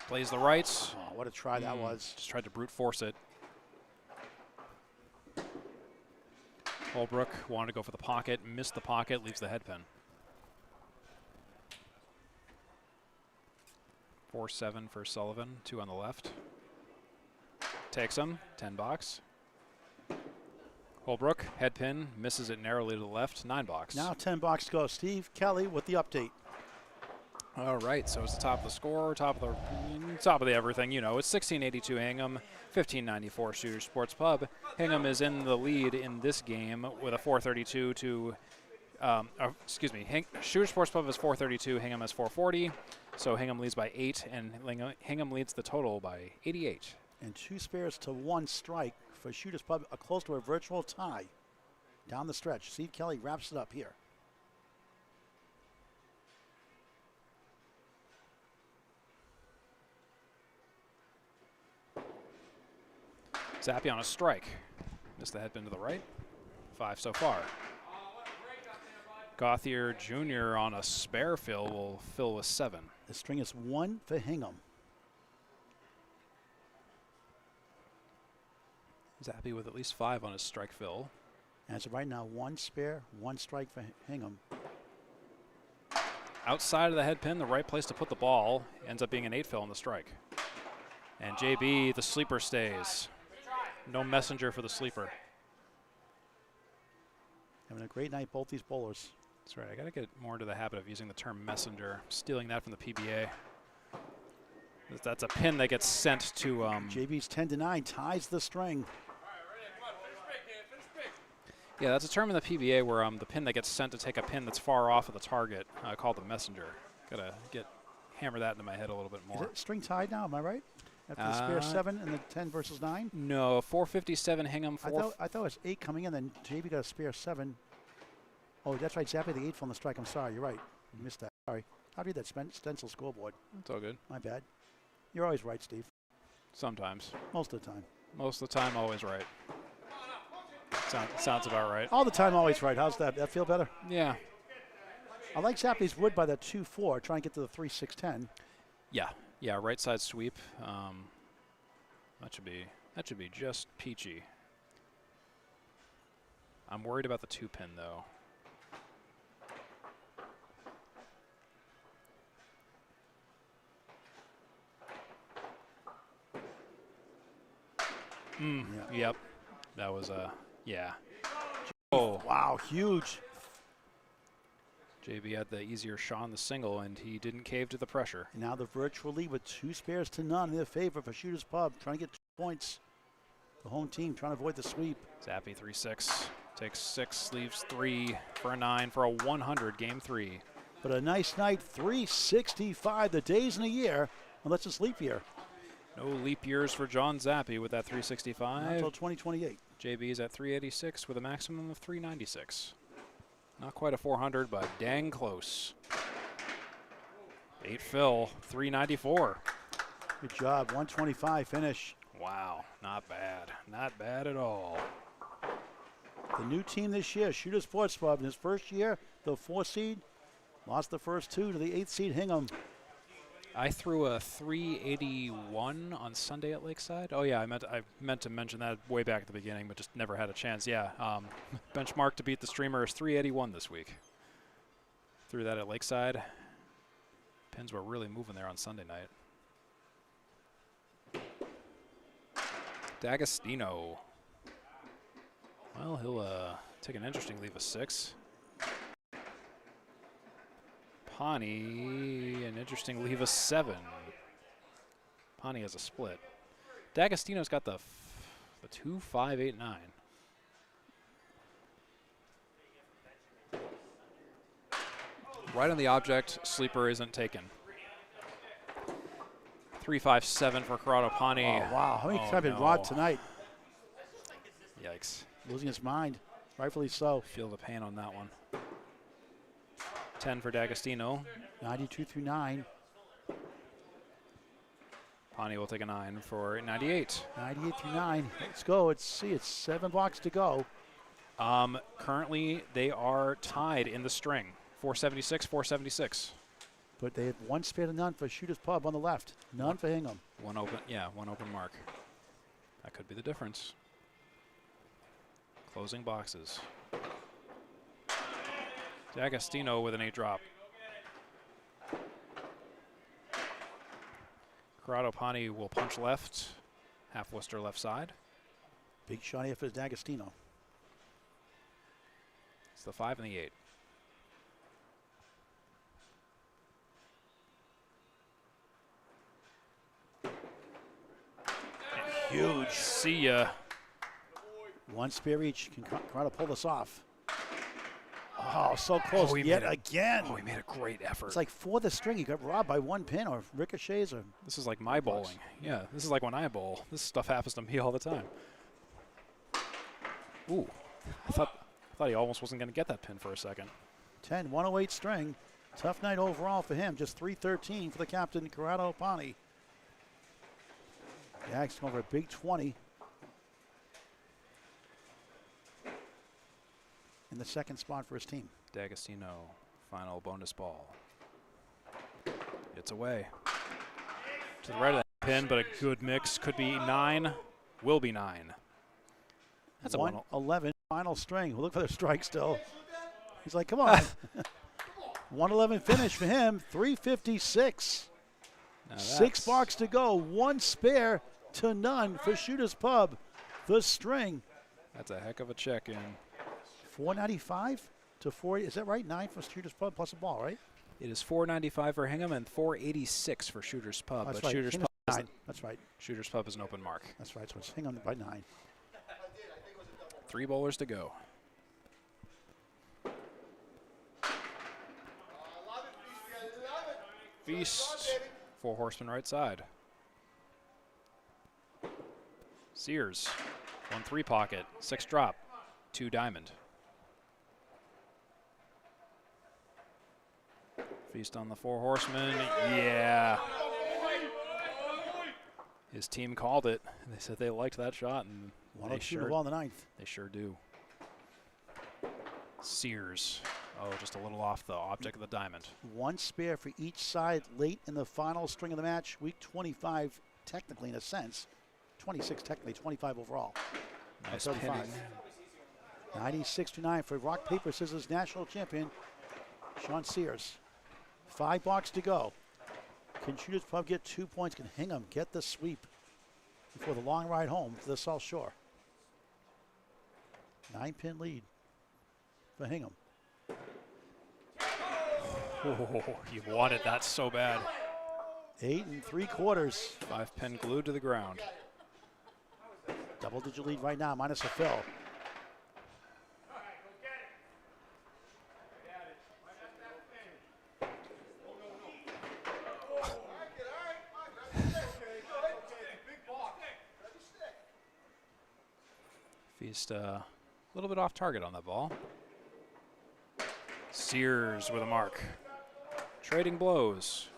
Speaker 2: Plays the right.
Speaker 1: Oh, what a try that was.
Speaker 2: Just tried to brute force it. Holbrook wanted to go for the pocket, missed the pocket, leaves the head pin. 4-7 for Sullivan, 2 on the left. Takes him, 10 box. Holbrook, head pin, misses it narrowly to the left, 9 box.
Speaker 1: Now 10 box to go. Steve Kelly with the update.
Speaker 2: All right, so it's the top of the score, top of the everything. You know, it's 1682 Hingham, 1594 Shooter Sports Pub. Hingham is in the lead in this game with a 432 to, Shooter Sports Pub is 432, Hingham has 440. So Hingham leads by 8, and Hingham leads the total by 88.
Speaker 1: And 2 spares to 1 strike for Shooters Pub, close to a virtual tie down the stretch. Steve Kelly wraps it up here.
Speaker 2: Zappy on a strike. Missed the headpin to the right. 5 so far. Gauthier Jr. on a spare fill will fill with 7.
Speaker 1: The string is 1 for Hingham.
Speaker 2: Zappy with at least 5 on his strike fill.
Speaker 1: As of right now, 1 spare, 1 strike for Hingham.
Speaker 2: Outside of the head pin, the right place to put the ball, ends up being an 8 fill on the strike. And JB, the sleeper, stays. No messenger for the sleeper.
Speaker 1: Having a great night, both these bowlers.
Speaker 2: That's right. I got to get more into the habit of using the term messenger. Stealing that from the PBA. That's a pin that gets sent to.
Speaker 1: JB's 10-9 ties the string.
Speaker 2: Yeah, that's a term in the PBA where the pin that gets sent to take a pin that's far off of the target, called the messenger. Gotta hammer that into my head a little bit more.
Speaker 1: Is it string tied now? Am I right? After the spare 7 and the 10 versus 9?
Speaker 2: No, 457 Hingham.
Speaker 1: I thought it was 8 coming in, then JB got a spare 7. Oh, that's right. Zappy the 8 on the strike. I'm sorry. You're right. I missed that. Sorry. I'll read that stencil scoreboard.
Speaker 2: It's all good.
Speaker 1: My bad. You're always right, Steve.
Speaker 2: Sometimes.
Speaker 1: Most of the time.
Speaker 2: Most of the time, always right. Sounds about right.
Speaker 1: All the time, always right. How's that? That feel better?
Speaker 2: Yeah.
Speaker 1: I like Zappy's wood by the 2-4, trying to get to the 3-6-10.
Speaker 2: Yeah, right side sweep. That should be just peachy. I'm worried about the 2-pin though. Yep. That was yeah. Oh,
Speaker 1: Wow, huge.
Speaker 2: JB had the easier shot on the single, and he didn't cave to the pressure.
Speaker 1: And now the virtual lead with 2 spares to none in their favor for Shooters Pub, trying to get 2 points. The home team trying to avoid the sweep.
Speaker 2: Zappy 3-6, takes 6, leaves 3 for a 9 for a 100 game 3.
Speaker 1: But a nice night, 365, the days in a year, unless it's leap year.
Speaker 2: No leap years for John Zappy with that
Speaker 1: Not
Speaker 2: 365.
Speaker 1: until 2028.
Speaker 2: JB is at 386 with a maximum of 396. Not quite a 400, but dang close. 8 fill, 394.
Speaker 1: Good job, 125 finish.
Speaker 2: Wow, not bad. Not bad at all.
Speaker 1: The new team this year, Shooters Sports Pub, in his first year, the 4 seed, lost the first 2 to the 8th seed Hingham.
Speaker 2: I threw a 381 on Sunday at Lakeside. Oh yeah, I meant to mention that way back at the beginning, but just never had a chance. Yeah, benchmark to beat the streamer is 381 this week. Threw that at Lakeside. Pins were really moving there on Sunday night. D'Agostino. Well, he'll take an interesting leave of 6. Pani, an interesting leave of 7. Pani has a split. D'Agostino's got the 2, 5, 8, 9. Right on the object, sleeper isn't taken. 3, 5, 7 for Corrado Pani.
Speaker 1: Oh, wow, how many times have been
Speaker 2: no.
Speaker 1: robbed tonight?
Speaker 2: Yikes.
Speaker 1: Losing his mind, rightfully so.
Speaker 2: Feel the pain on that one. 10 for D'Agostino.
Speaker 1: 92 through 9.
Speaker 2: Pani will take a 9 for 98.
Speaker 1: 98 through 9. Let's go. It's 7 blocks to go.
Speaker 2: Currently, they are tied in the string. 476, 476.
Speaker 1: But they have 1 spare to none for Shooters Pub on the left. None for Hingham.
Speaker 2: One open mark. That could be the difference. Closing boxes. D'Agostino with an 8 drop. Corrado Pani will punch left. Half Worcester left side.
Speaker 1: Big shot here for D'Agostino.
Speaker 2: It's the 5 and the 8.
Speaker 1: Huge.
Speaker 2: See ya.
Speaker 1: 1 spare each. Can Corrado pull this off? Oh, so close
Speaker 2: he
Speaker 1: yet
Speaker 2: made it.
Speaker 1: again.
Speaker 2: Oh, he made a great effort.
Speaker 1: It's like for the string. He got robbed by 1 pin or ricochets or.
Speaker 2: This is like my bowling. Yeah, this is like when I bowl. This stuff happens to me all the time. Ooh, I thought he almost wasn't going to get that pin for a second.
Speaker 1: 10, 108 string. Tough night overall for him. Just 313 for the captain, Corrado Pani. Jack's over a big 20. In the 2nd spot for his team.
Speaker 2: D'Agostino, final bonus ball. It's away. To the right of that pin, but a good mix. Could be 9. Will be 9. That's
Speaker 1: 111 final string. We'll look for the strike still. He's like, come on. 111 finish for him. 356. 6 blocks to go. 1 spare to none for Shooters Pub. The string.
Speaker 2: That's a heck of a check-in.
Speaker 1: 495 to 40. Is that right? 9 for Shooters Pub plus a ball, right?
Speaker 2: It is 495 for Hingham and 486 for Shooters Pub.
Speaker 1: That's
Speaker 2: but
Speaker 1: right.
Speaker 2: Shooters
Speaker 1: Hingham's
Speaker 2: Pub
Speaker 1: 9. That's right.
Speaker 2: Shooters Pub is an open mark.
Speaker 1: That's right. So it's Hingham by 9.
Speaker 2: 3 bowlers to go. Feast. 4 horsemen right side. Sears. 1-3 pocket. 6 drop. 2 diamond. Feast on the 4 horsemen. Yeah. His team called it. They said they liked that shot, and they
Speaker 1: 102 to ball in the 9th.
Speaker 2: They sure do. Sears. Oh, just a little off the object of the diamond.
Speaker 1: One spare for each side late in the final string of the match. Week 25, technically in a sense. 26 technically, 25 overall.
Speaker 2: Nice
Speaker 1: 35.
Speaker 2: pinning.
Speaker 1: 96-9 for rock, paper, scissors national champion Sean Sears. 5 blocks to go. Can Shooters Pub get 2 points? Can Hingham get the sweep before the long ride home to the South Shore? 9-pin lead for Hingham.
Speaker 2: Oh, you wanted that so bad.
Speaker 1: 8 3/4.
Speaker 2: 5-pin glued to the ground.
Speaker 1: Double-digit lead right now, minus a fill.
Speaker 2: Feast a little bit off target on that ball. Sears with a mark. Trading blows.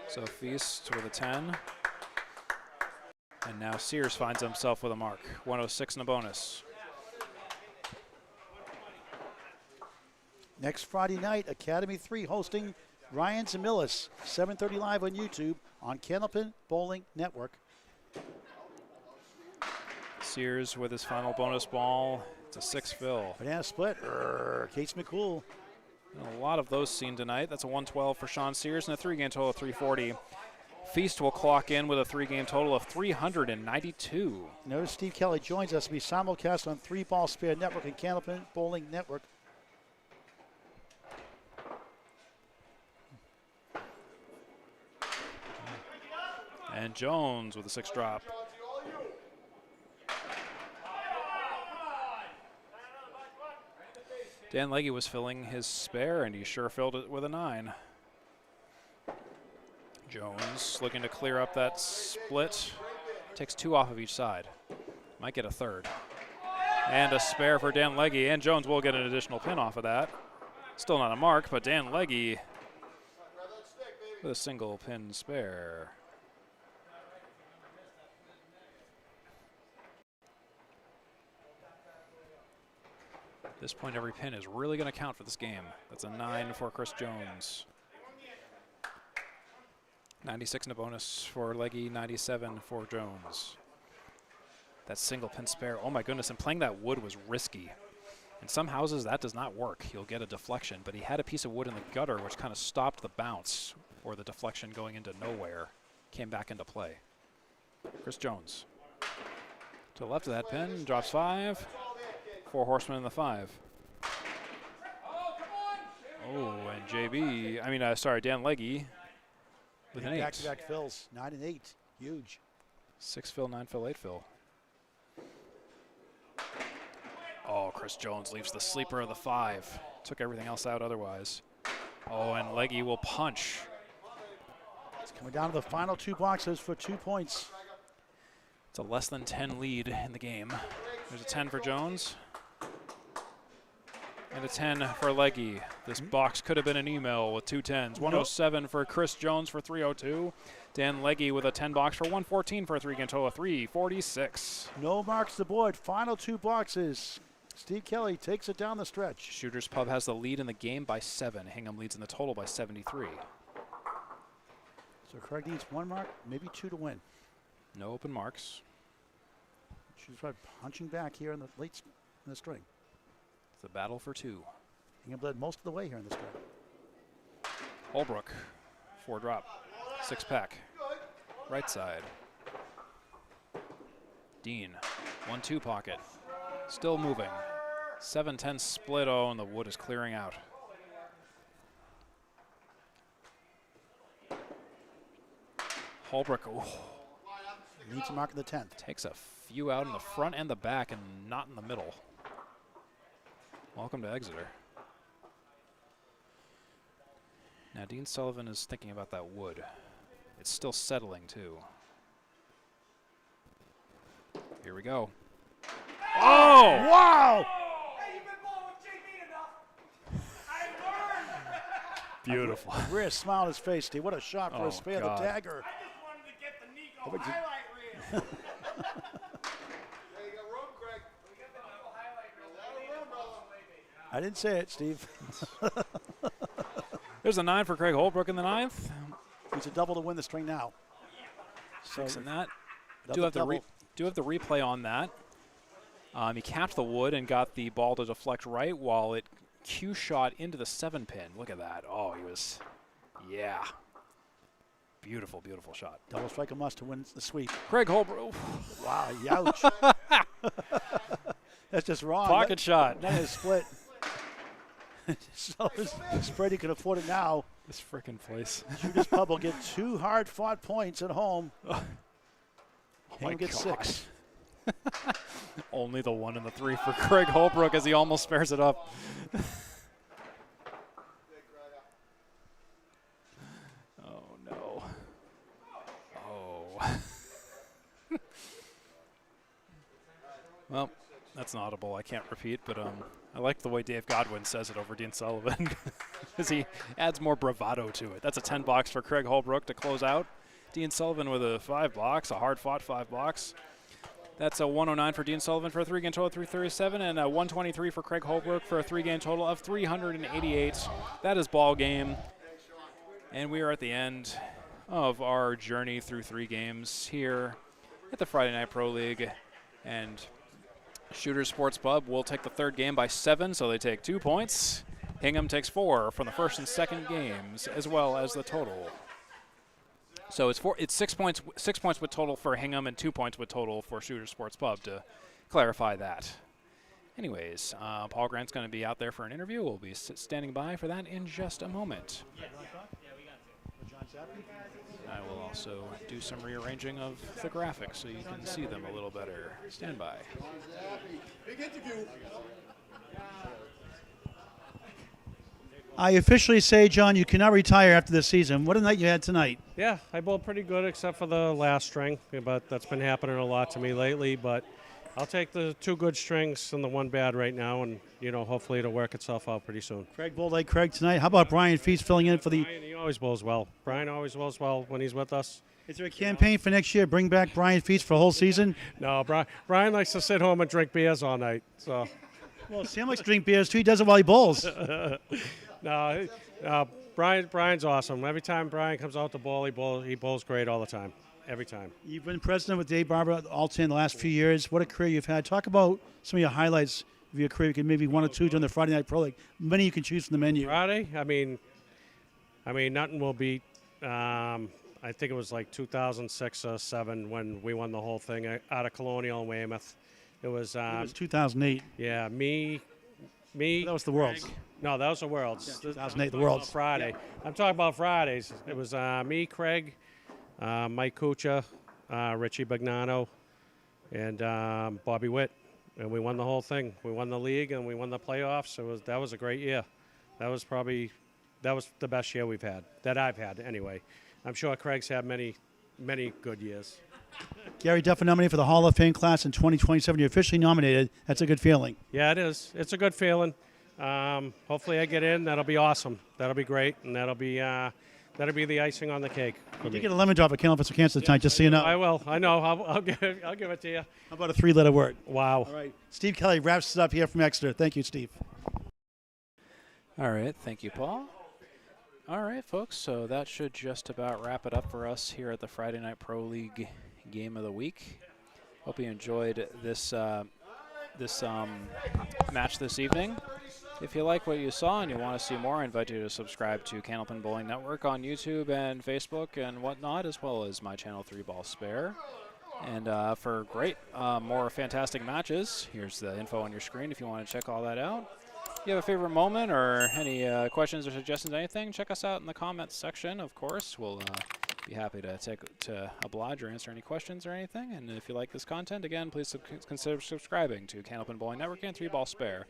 Speaker 2: So Feast with a 10. And now Sears finds himself with a mark. 106 and a bonus.
Speaker 1: Next Friday night, Academy 3 hosting Ryan Zamillis. 7:30 live on YouTube on Candlepin Bowling Network.
Speaker 2: Sears with his final bonus ball. It's a 6 fill.
Speaker 1: Banana split. Case McCool.
Speaker 2: A lot of those seen tonight. That's a 112 for Sean Sears and a 3-game total of 340. Feast will clock in with a 3-game total of 392.
Speaker 1: Notice Steve Kelly joins us to be simulcast on 3 Ball Spare Network and Candlepin Bowling Network.
Speaker 2: And Jones with a 6 drop. Dan Legge was filling his spare, and he sure filled it with a 9. Jones looking to clear up that split. Takes 2 off of each side. Might get a 3rd. And a spare for Dan Legge, and Jones will get an additional pin off of that. Still not a mark, but Dan Legge with a single pin spare. At this point, every pin is really going to count for this game. That's a 9 for Chris Jones. 96 and a bonus for Legge, 97 for Jones. That single pin spare, oh my goodness, and playing that wood was risky. In some houses, that does not work. You'll get a deflection, but he had a piece of wood in the gutter which kind of stopped the bounce, or the deflection going into nowhere. Came back into play. Chris Jones. To the left of that pin, drops 5. 4 horsemen in the 5. Oh, and Dan Legge with an 8.
Speaker 1: Back-to-back fills, 9 and 8. Huge.
Speaker 2: 6 fill, 9 fill, 8 fill. Oh, Chris Jones leaves the sleeper of the 5. Took everything else out otherwise. Oh, and Legge will punch.
Speaker 1: It's coming down to the final 2 boxes for 2 points.
Speaker 2: It's a less than 10 lead in the game. There's a 10 for Jones. And a 10 for Legge. This box could have been an email with 2 10s. 107 for Chris Jones for 302. Dan Legge with a 10 box for 114 for a 3-game total of 346.
Speaker 1: No marks to board. Final 2 boxes. Steve Kelly takes it down the stretch.
Speaker 2: Shooters Pub has the lead in the game by 7. Hingham leads in the total by 73.
Speaker 1: So Craig needs 1 mark, maybe 2 to win.
Speaker 2: No open marks.
Speaker 1: She's right punching back here in the late in the string.
Speaker 2: It's a battle for 2.
Speaker 1: Hingham led most of the way here in the string.
Speaker 2: Holbrook, 4 drop, 6 pack, right side. Dean, 1-2 pocket, still moving. 7-10 split, oh, and the wood is clearing out. Holbrook, oh,
Speaker 1: Needs a mark in the 10th.
Speaker 2: takes a few out in the front and the back and not in the middle. Welcome to Exeter. Now Dean Sullivan is thinking about that wood. It's still settling too. Here we go. Oh!
Speaker 1: Wow!
Speaker 2: Beautiful.
Speaker 1: Rare smile on his face, Steve. What a shot for
Speaker 2: Oh,
Speaker 1: a spare,
Speaker 2: God.
Speaker 1: the dagger. I didn't say it, Steve.
Speaker 2: There's a 9 for Craig Holbrook in the 9th.
Speaker 1: He's a double to win the string now. So
Speaker 2: Fixing that.
Speaker 1: another
Speaker 2: Do have
Speaker 1: double.
Speaker 2: the replay on that. He capped the wood and got the ball to deflect right while it cue shot into the 7-pin. Look at that. Oh, he was, yeah. Beautiful, beautiful shot.
Speaker 1: Double strike a must to win the sweep.
Speaker 2: Craig Holbrook.
Speaker 1: Wow, youch. That's just wrong.
Speaker 2: Pocket shot.
Speaker 1: That is split. So spread, he can afford it now.
Speaker 2: This frickin' place.
Speaker 1: Judas Pub will get 2 hard-fought points at home.
Speaker 2: Oh
Speaker 1: Hingham gets 6.
Speaker 2: Only the 1 and the 3 for Craig Holbrook as he almost spares it up. Oh, no. Oh. Well, that's an audible. I can't repeat, but I like the way Dave Godwin says it over Dean Sullivan because he adds more bravado to it. That's a 10 box for Craig Holbrook to close out. Dean Sullivan with a 5 box, a hard-fought 5 box. That's a 109 for Dean Sullivan for a 3-game total of 337, and a 123 for Craig Holbrook for a 3-game total of 388. That is ball game. And we are at the end of our journey through 3 games here at the Friday Night Pro League. And Shooter Sports Pub will take the 3rd game by 7, so they take 2 points. Hingham takes 4 from the 1st and 2nd games, as well as the total. So it's 6 points with total for Hingham and 2 points with total for Shooter Sports Pub, to clarify that. Anyways, Paul Grant's going to be out there for an interview. We'll be standing by for that in just a moment. I will also do some rearranging of the graphics so you can see them a little better. Stand by.
Speaker 5: Big interview.
Speaker 1: I officially say, John, you cannot retire after this season. What a night you had tonight.
Speaker 6: Yeah, I bowled pretty good except for the last string, but that's been happening a lot to me lately. But I'll take the 2 good strings and the 1 bad right now, and hopefully it'll work itself out pretty soon.
Speaker 1: Craig bowled like Craig tonight. How about Brian Feast filling in for the...
Speaker 6: Brian, he always bowls well. Brian always bowls well when he's with us.
Speaker 1: Is there a campaign for next year? Bring back Brian Feast for a whole season?
Speaker 6: No, Brian likes to sit home and drink beers all night. So.
Speaker 1: Well, Sam likes to drink beers too. He does it while he bowls.
Speaker 6: No, Brian's awesome. Every time Brian comes out to bowl, he bowls great all the time. Every time.
Speaker 1: You've been president with Dave Barber all 10 the last few years. What a career you've had. Talk about some of your highlights of your career. You can maybe 1 or 2 during the Friday Night Pro League. Many you can choose from the menu.
Speaker 6: Friday? I mean, nothing will beat. I think it was like 2006 or 7 when we won the whole thing out of Colonial and Weymouth. It was
Speaker 1: 2008.
Speaker 6: Yeah, me.
Speaker 1: That was the Worlds.
Speaker 6: No, that was the Worlds.
Speaker 1: Yeah, 2008, the Worlds.
Speaker 6: Friday.
Speaker 1: Yeah.
Speaker 6: I'm talking about Fridays. It was me, Craig, Mike Kucha, Richie Bagnano, and Bobby Witt, and we won the whole thing. We won the league and we won the playoffs. That was a great year. That was the best year we've had, that I've had anyway. I'm sure Craig's had many good years.
Speaker 1: Gary Duffin nominated for the Hall of Fame class in 2027. You're officially nominated. That's a good feeling.
Speaker 6: Yeah, it is. It's a good feeling. Hopefully I get in. That'll be awesome. That'll be great, and that'll be the icing on the cake.
Speaker 1: You did get a lemon drop at Canal for Cancer tonight, just so you know.
Speaker 6: I will. I know. I'll give it to you.
Speaker 1: How about a 3-letter word?
Speaker 6: Wow.
Speaker 1: All right. Steve Kelly wraps it up here from Exeter. Thank you, Steve.
Speaker 2: All right. Thank you, Paul. All right, folks. So that should just about wrap it up for us here at the Friday Night Pro League Game of the Week. Hope you enjoyed this match this evening. If you like what you saw and you want to see more, I invite you to subscribe to Candlepin Bowling Network on YouTube and Facebook and whatnot, as well as my channel 3 Ball Spare. And for great, more fantastic matches, here's the info on your screen if you want to check all that out. If you have a favorite moment or any questions or suggestions, anything, check us out in the comments section, of course. We'll be happy to oblige or answer any questions or anything. And if you like this content, again, please consider subscribing to Candlepin Bowling Network and 3 Ball Spare.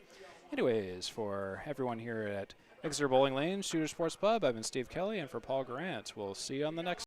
Speaker 2: Anyways, for everyone here at Exeter Bowling Lane, Shooter Sports Pub, I've been Steve Kelly, and for Paul Grant, we'll see you on the next